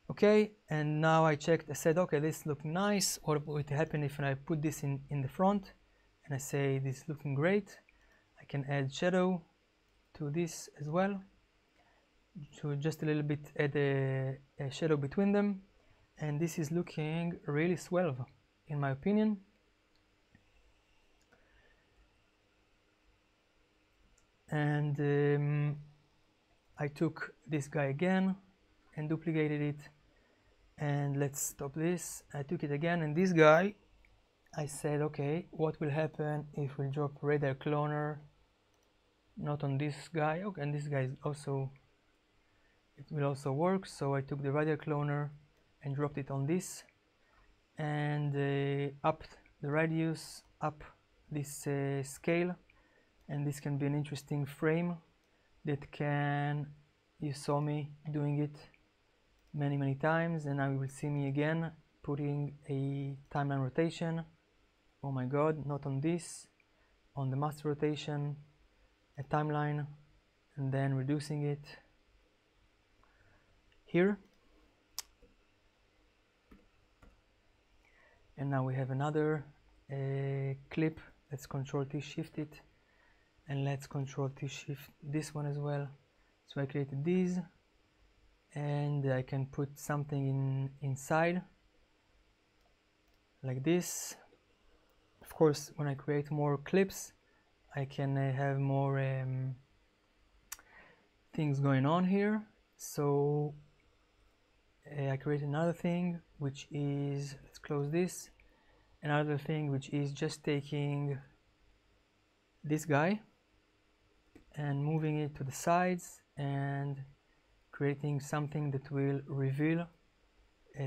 Okay, and now I checked, I said, okay, this is looking nice. What would happen if I put this in the front, and I say this is looking great? I can add shadow to this as well, to just a little bit add a shadow between them, and this is looking really swell in my opinion. And I took this guy again and duplicated it, and let's stop this. I took it again, and this guy, I said, okay, what will happen if we drop radar cloner not on this guy? Okay, and this guy is also, it will also work. So I took the radar cloner and dropped it on this, and upped the radius, up this scale, and this can be an interesting frame that can, you saw me doing it many times, and now you will see me again putting a timeline rotation. Oh my god, not on this, on the master rotation, a timeline, and then reducing it here. And now we have another clip. Let's Control T shift it, and let's Control T shift this one as well. So I created these, and I can put something inside like this. Of course, when I create more clips, I can have more things going on here. So I create another thing, which is, let's close this, another thing which is just taking this guy and moving it to the sides and creating something that will reveal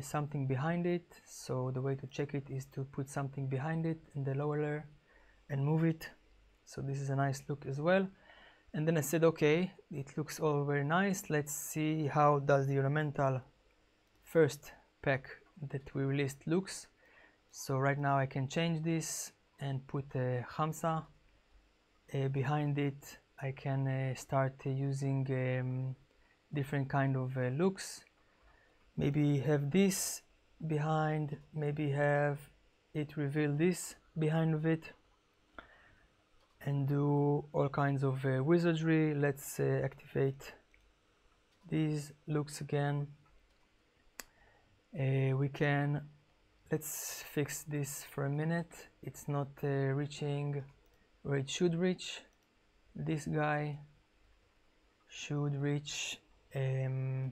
something behind it. So the way to check it is to put something behind it in the lower layer and move it. So this is a nice look as well. And then I said, okay, it looks all very nice. Let's see how does the OrnaMental first pack that we released looks. So right now I can change this and put a Hamsa behind it. I can start using different kind of looks. Maybe have this behind, maybe have it reveal this behind of it, and do all kinds of wizardry. Let's activate these looks again. Let's fix this for a minute. It's not reaching where it should reach. This guy should reach a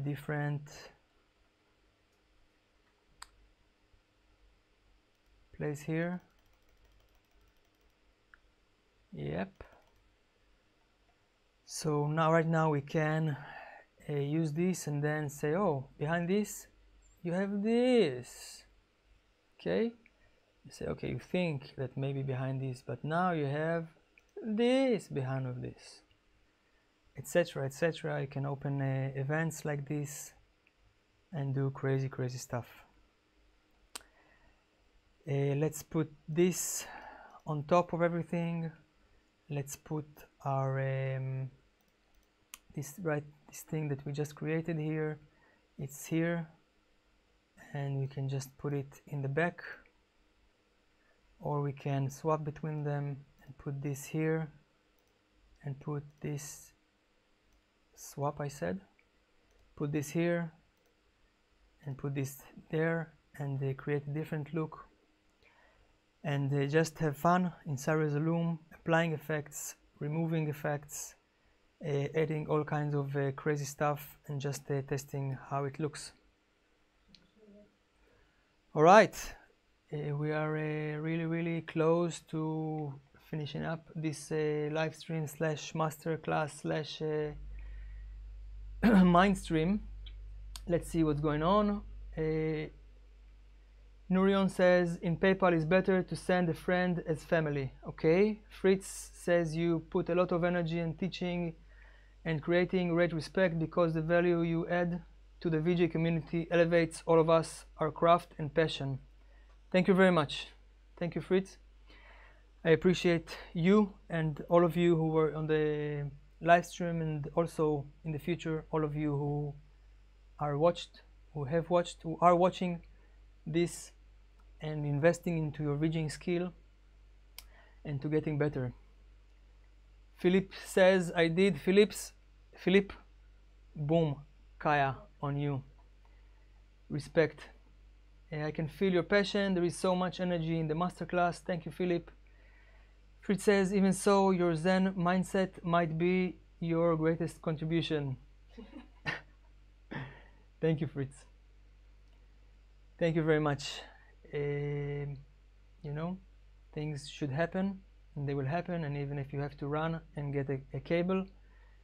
different place here. Yep. So now, right now, we can use this and then say, oh, behind this you have this. Okay, you say, okay, you think that maybe behind this, but now you have this behind of this, etc, etc. You can open events like this and do crazy stuff. Let's put this on top of everything. Let's put our this thing that we just created here. It's here, and we can just put it in the back, or we can swap between them and put this here and put this, swap, I said, put this here and put this there, and they create a different look. and just have fun inside Resolume, applying effects, removing effects, adding all kinds of crazy stuff, and just testing how it looks. All right, we are really close to finishing up this live stream slash masterclass slash mind stream. Let's see what's going on. Nurion says in PayPal it's better to send a friend as family. Okay. Fritz says you put a lot of energy in teaching and creating great respect because the value you add to the VJ community elevates all of us, our craft and passion. Thank you very much. Thank you, Fritz. I appreciate you and all of you who were on the live stream, and also in the future all of you who are watched, who have watched, who are watching this and investing into your VJing skill and to getting better. Philip says I did. Philip, boom, Kaya on you. Respect. I can feel your passion. There is so much energy in the masterclass. Thank you, Philip. Fritz says, even so, your Zen mindset might be your greatest contribution. Thank you, Fritz. Thank you very much. You know, things should happen and they will happen, and even if you have to run and get a cable,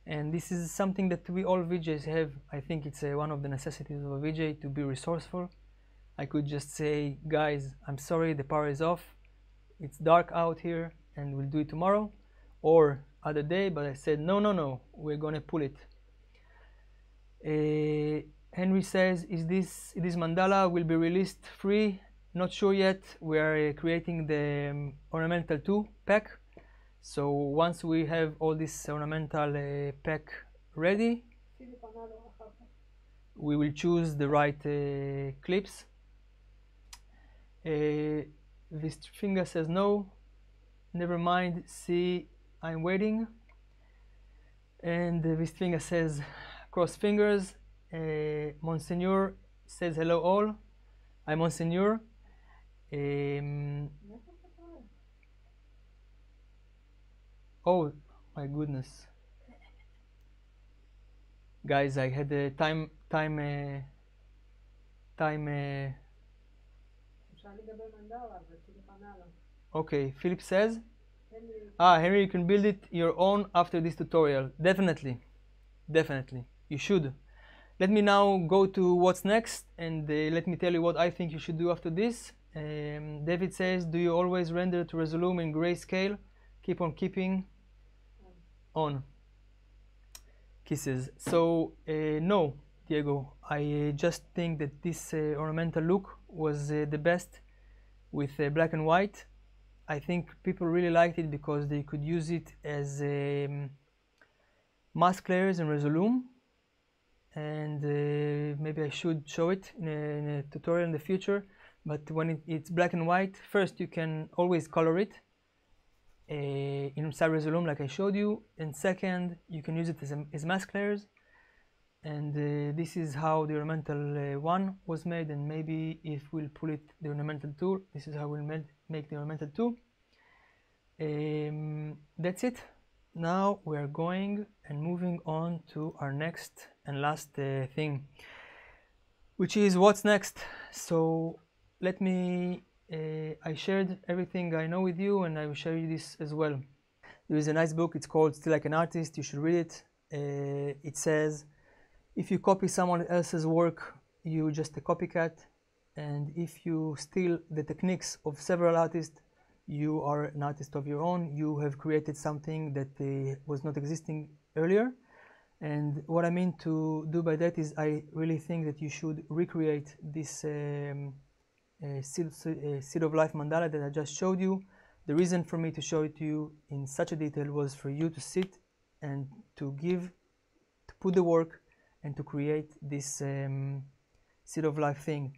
and this is something that we all VJs have. I think it's one of the necessities of a VJ to be resourceful. I could just say, guys, I'm sorry, the power is off, it's dark out here and we'll do it tomorrow or other day, but I said no, we're gonna pull it. Henry says, is this mandala will be released free? Not sure yet. We are creating the OrnaMental 2 pack. So once we have all this OrnaMental pack ready, we will choose the right clips. This finger says no. Never mind. See, I'm waiting. And this finger says cross fingers. Monsignor says hello all. I'm Monsignor. Oh my goodness, guys! I had a time. Okay, Philip says, Henry, you can build it your own after this tutorial. Definitely, you should. Let me now go to what's next, and let me tell you what I think you should do after this. David says, do you always render to Resolume in grayscale? Keep on keeping on. Kisses. So no, Diego, I just think that this OrnaMental look was the best with black and white. I think people really liked it because they could use it as mask layers in Resolume, and maybe I should show it in a tutorial in the future. But when it's black and white, first you can always color it inside Resolume like I showed you, and second you can use it as mask layers. And this is how the OrnaMental 1 was made, and maybe if we'll pull it the OrnaMental 2, this is how we'll make the OrnaMental 2. That's it. Now we are going and moving on to our next and last thing, which is what's next. So let me I shared everything I know with you, and I will share you this as well. There is a nice book, it's called Still Like an Artist. You should read it. It says, if you copy someone else's work, you're just a copycat, and if you steal the techniques of several artists, you are an artist of your own. You have created something that was not existing earlier. And what I mean to do by that is I really think that you should recreate this Seed of Life mandala that I just showed you. The reason for me to show it to you in such a detail was for you to sit and to put the work and to create this Seed of Life thing.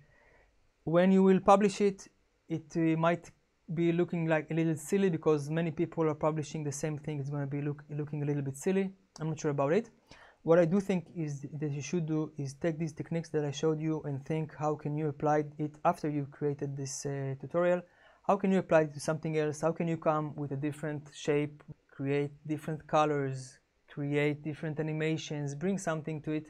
When you will publish it, it might be looking like a little silly because many people are publishing the same thing. It's going to be looking a little bit silly. I'm not sure about it. What I do think is that you should do is take these techniques that I showed you and think how can you apply it after you created this tutorial. how can you apply it to something else? How can you come with a different shape, create different colors, create different animations, bring something to it?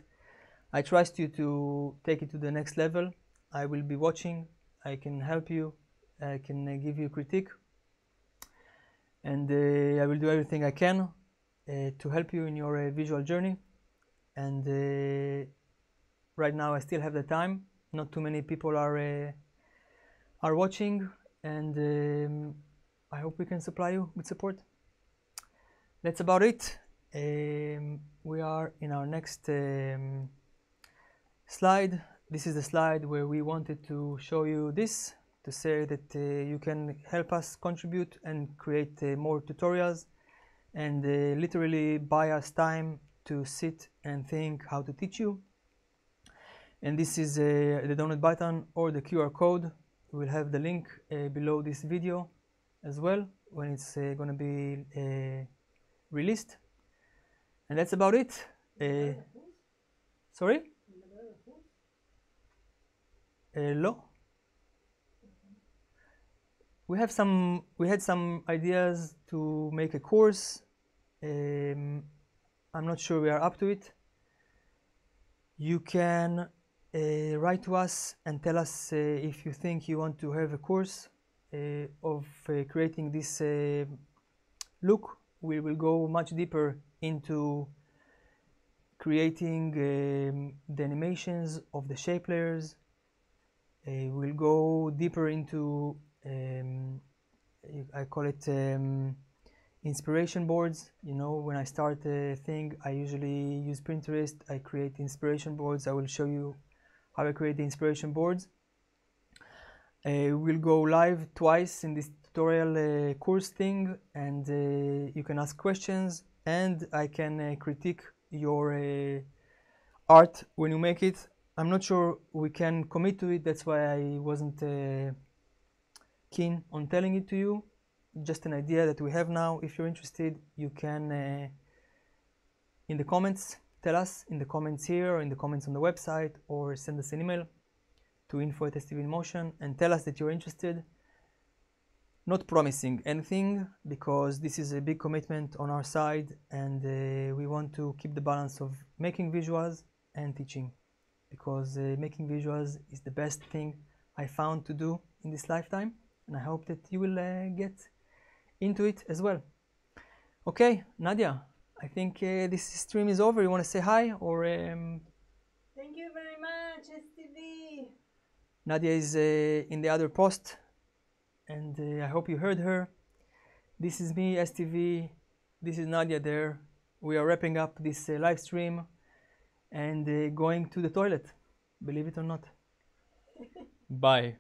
I trust you to take it to the next level. I will be watching. I can help you. I can give you critique. And I will do everything I can to help you in your visual journey. And right now I still have the time. Not too many people are watching, and I hope we can supply you with support. That's about it. We are in our next slide. This is the slide where we wanted to show you this, to say that you can help us contribute and create more tutorials, and literally buy us time to sit and think how to teach you. And this is the donate button or the QR code. We'll have the link below this video as well when it's going to be released. And that's about it. Sorry? Lo? We had some ideas to make a course. I'm not sure we are up to it. You can write to us and tell us if you think you want to have a course of creating this look. We will go much deeper into creating the animations of the shape layers. We'll go deeper into I call it inspiration boards. You know, when I start a thing, I usually use Pinterest. I create inspiration boards. I will show you how I create the inspiration boards. We'll go live twice in this tutorial course thing, and you can ask questions, and I can critique your art when you make it. I'm not sure we can commit to it. That's why I wasn't keen on telling it to you. Just an idea that we have now. If you're interested, you can in the comments tell us in the comments here, or in the comments on the website, or send us an email to info@STVinMotion and tell us that you're interested. Not promising anything, because this is a big commitment on our side, and we want to keep the balance of making visuals and teaching, because making visuals is the best thing I found to do in this lifetime, and I hope that you will get into it as well. Okay, Nadia, I think this stream is over. You want to say hi, or Thank you very much, STV. Nadia is in the other post, and I hope you heard her. This is me, STV. This is Nadia there. We are wrapping up this live stream and going to the toilet, believe it or not. Bye.